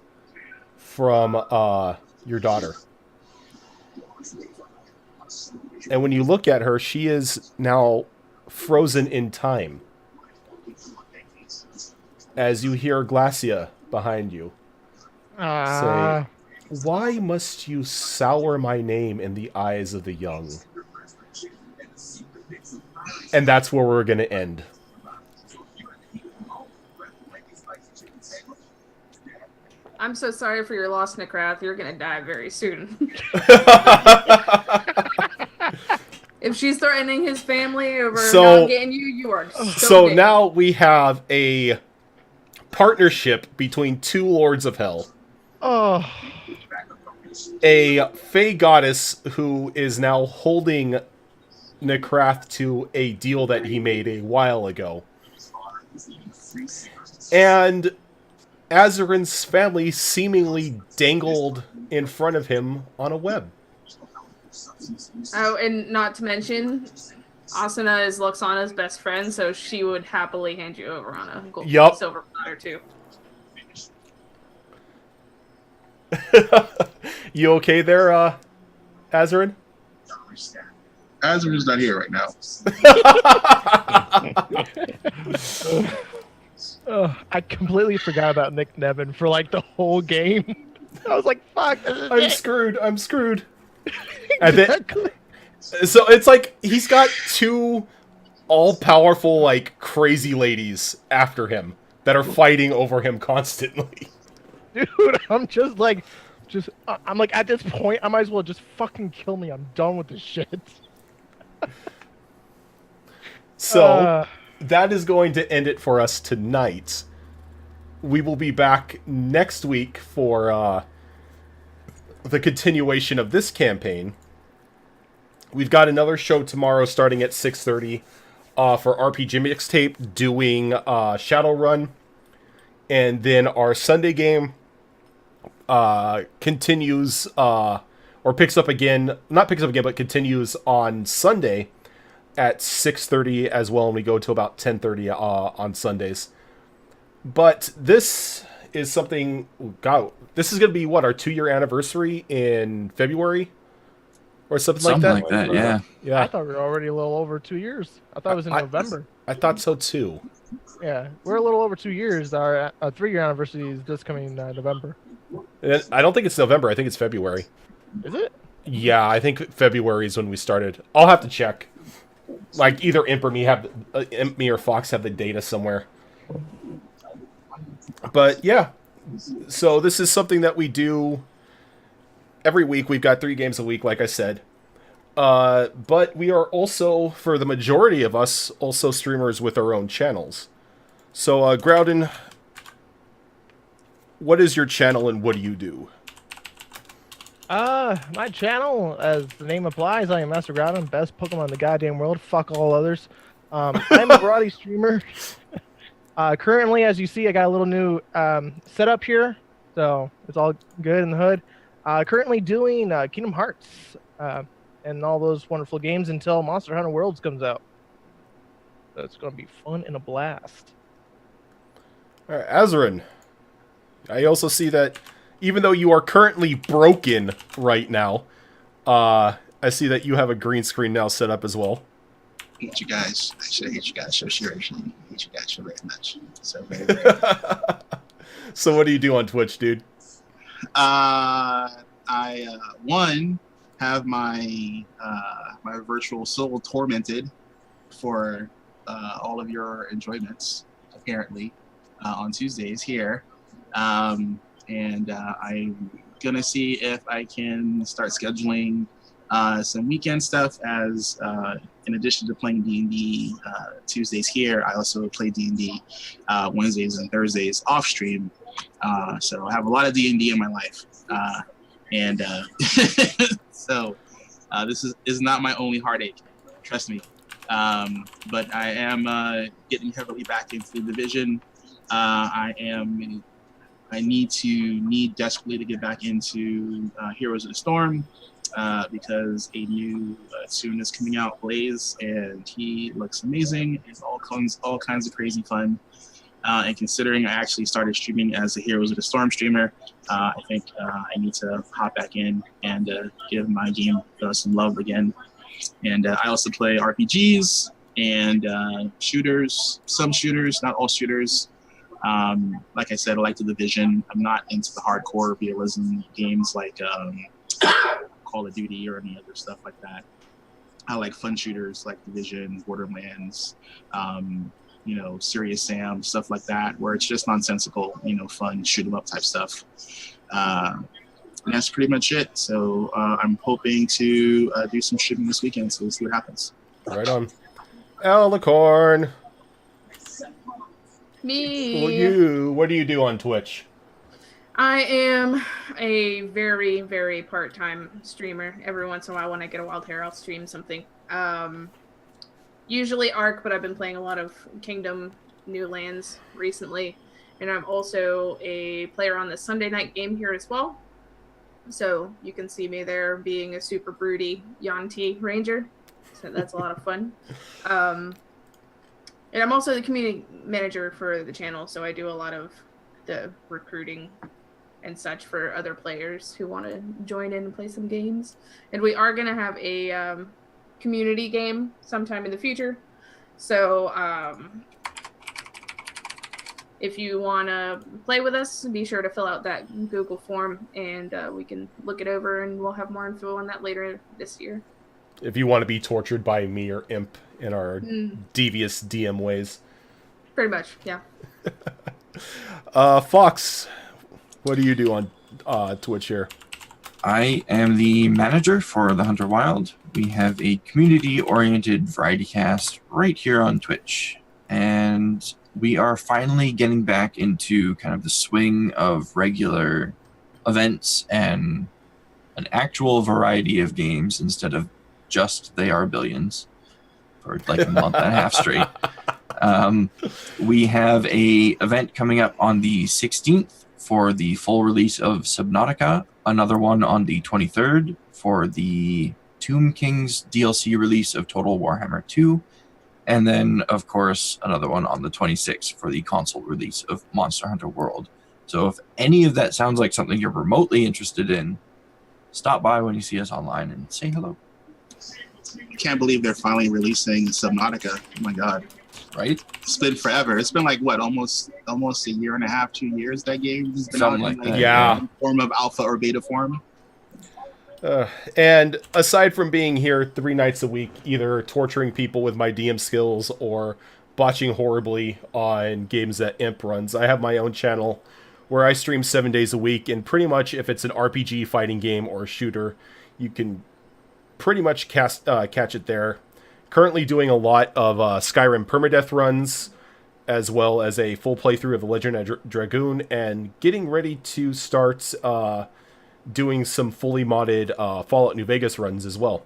from your daughter. And when you look at her, she is now frozen in time. As you hear Glacia behind you say, why must you sour my name in the eyes of the young? And that's where we're going to end. I'm so sorry for your loss, Necrath. You're gonna die very soon. If she's threatening his family over not getting you, you are So dead. now we have a partnership between two Lords of Hell. Oh, A Fey goddess who is now holding Necrath to a deal that he made a while ago. And Azarin's family seemingly dangled in front of him on a web. Oh, and not to mention, Asuna is Luxana's best friend, so she would happily hand you over on a gold silver platter too. You okay there, Azarin? Azarin's not here right now. I completely forgot about Nick Nevin for like the whole game. I was like, fuck. I'm screwed. And then, so it's like he's got two all-powerful, like, crazy ladies after him that are fighting over him constantly. Dude, I'm just like, I'm like, at this point, I might as well just fucking kill me. I'm done with this shit. So, that is going to end it for us tonight. We will be back next week for the continuation of this campaign. We've got another show tomorrow starting at 6:30 for RPG Mixtape doing Shadowrun. And then our Sunday game continues, or picks up again, not picks up again, but continues on Sunday at 6:30 as well, and we go to about 10:30 on Sundays. But this is something, God, this is going to be, what, our 2-year anniversary in February? Or something like that? Yeah. I thought we were already a little over 2 years. I thought it was in November. I thought so too. Yeah, we're a little over 2 years. Our 3-year anniversary is just coming November. I don't think it's November. I think it's February. Is it? Yeah, I think February is when we started. I'll have to check. Like, either Imp or Fox have the data somewhere. But, yeah. So, this is something that we do every week. We've got 3 games a week, like I said. But we are also, for the majority of us, also streamers with our own channels. So, Groudon, what is your channel and what do you do? My channel, as the name applies, I am Master Groudon, best Pokemon in the goddamn world. Fuck all others. I'm a variety streamer. Currently, as you see, I got a little new setup here, so it's all good in the hood. Currently doing Kingdom Hearts and all those wonderful games until Monster Hunter Worlds comes out. So it's going to be fun and a blast. All right, Azarin. I also see that even though you are currently broken right now, I see that you have a green screen now set up as well. I hate you guys. I hate you guys so seriously. I hate you guys so very much. So very, very So what do you do on Twitch, dude? I have my my virtual soul tormented for all of your enjoyments, apparently, on Tuesdays here. And I'm gonna see if I can start scheduling some weekend stuff as in addition to playing D&D Tuesdays here, I also play D&D Wednesdays and Thursdays off stream. So I have a lot of D&D in my life. So this is not my only heartache, trust me. But I am getting heavily back into the Division. I need desperately to get back into Heroes of the Storm because a new tune is coming out, Blaze, and he looks amazing and all kinds of crazy fun. And considering I actually started streaming as a Heroes of the Storm streamer, I think I need to hop back in and give my game some love again. And I also play RPGs and shooters, some shooters, not all shooters. Like I said, I like the Division. I'm not into the hardcore realism games like Call of Duty or any other stuff like that. I like fun shooters like Division, Borderlands, Serious Sam, stuff like that, where it's just nonsensical, fun shoot 'em up type stuff. And that's pretty much it. So I'm hoping to do some streaming this weekend, so we'll see what happens. Right on. Alicorn. Me. What do you do on Twitch? I am a very, very part-time streamer. Every once in a while when I get a wild hair, I'll stream something. Usually Ark, but I've been playing a lot of Kingdom New Lands recently. And I'm also a player on the Sunday night game here as well. So you can see me there being a super broody Yuan-Ti ranger. So that's a lot of fun. And I'm also the community manager for the channel, so I do a lot of the recruiting and such for other players who want to join in and play some games. And we are going to have a community game sometime in the future. So if you want to play with us, be sure to fill out that Google form, and we can look it over, and we'll have more info on that later this year. If you want to be tortured by me or Imp in our devious DM ways. Pretty much, yeah. Fox, what do you do on Twitch here? I am the manager for the Hunter Wild. We have a community-oriented variety cast right here on Twitch. And we are finally getting back into kind of the swing of regular events and an actual variety of games instead of just They Are Billions for like a month and a half straight. We have a event coming up on the 16th for the full release of Subnautica, another one on the 23rd for the Tomb King's DLC release of Total Warhammer 2, and then, of course, another one on the 26th for the console release of Monster Hunter World. So if any of that sounds like something you're remotely interested in, stop by when you see us online and say hello. I can't believe they're finally releasing Subnautica. Oh my god. Right? It's been forever. It's been like, what, almost a year and a half, 2 years that game has been Something out in like that, yeah. some form of alpha or beta form. And aside from being here 3 nights a week, either torturing people with my DM skills or botching horribly on games that Imp runs, I have my own channel where I stream 7 days a week, and pretty much if it's an RPG fighting game or a shooter, you can pretty much catch it there. Currently doing a lot of Skyrim permadeath runs, as well as a full playthrough of The Legend of Dragoon, and getting ready to start doing some fully modded Fallout New Vegas runs as well.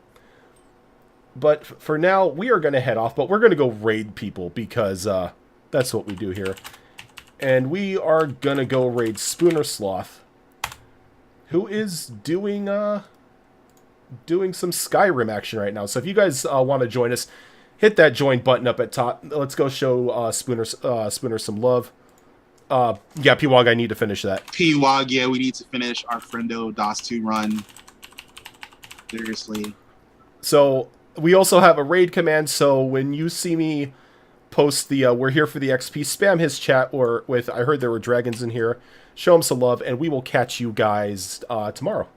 But for now, we are going to head off, but we're going to go raid people because that's what we do here. And we are going to go raid Spooner Sloth, who is doing some Skyrim action right now. So if you guys want to join us, hit that join button up at top. Let's go show Spooner some love. Yeah, P-Wog, I need to finish that. P-Wog, yeah, we need to finish our friendo DOS 2 run. Seriously. So we also have a raid command, so when you see me post the we're here for the XP, spam his chat or with I heard there were dragons in here. Show him some love, and we will catch you guys tomorrow.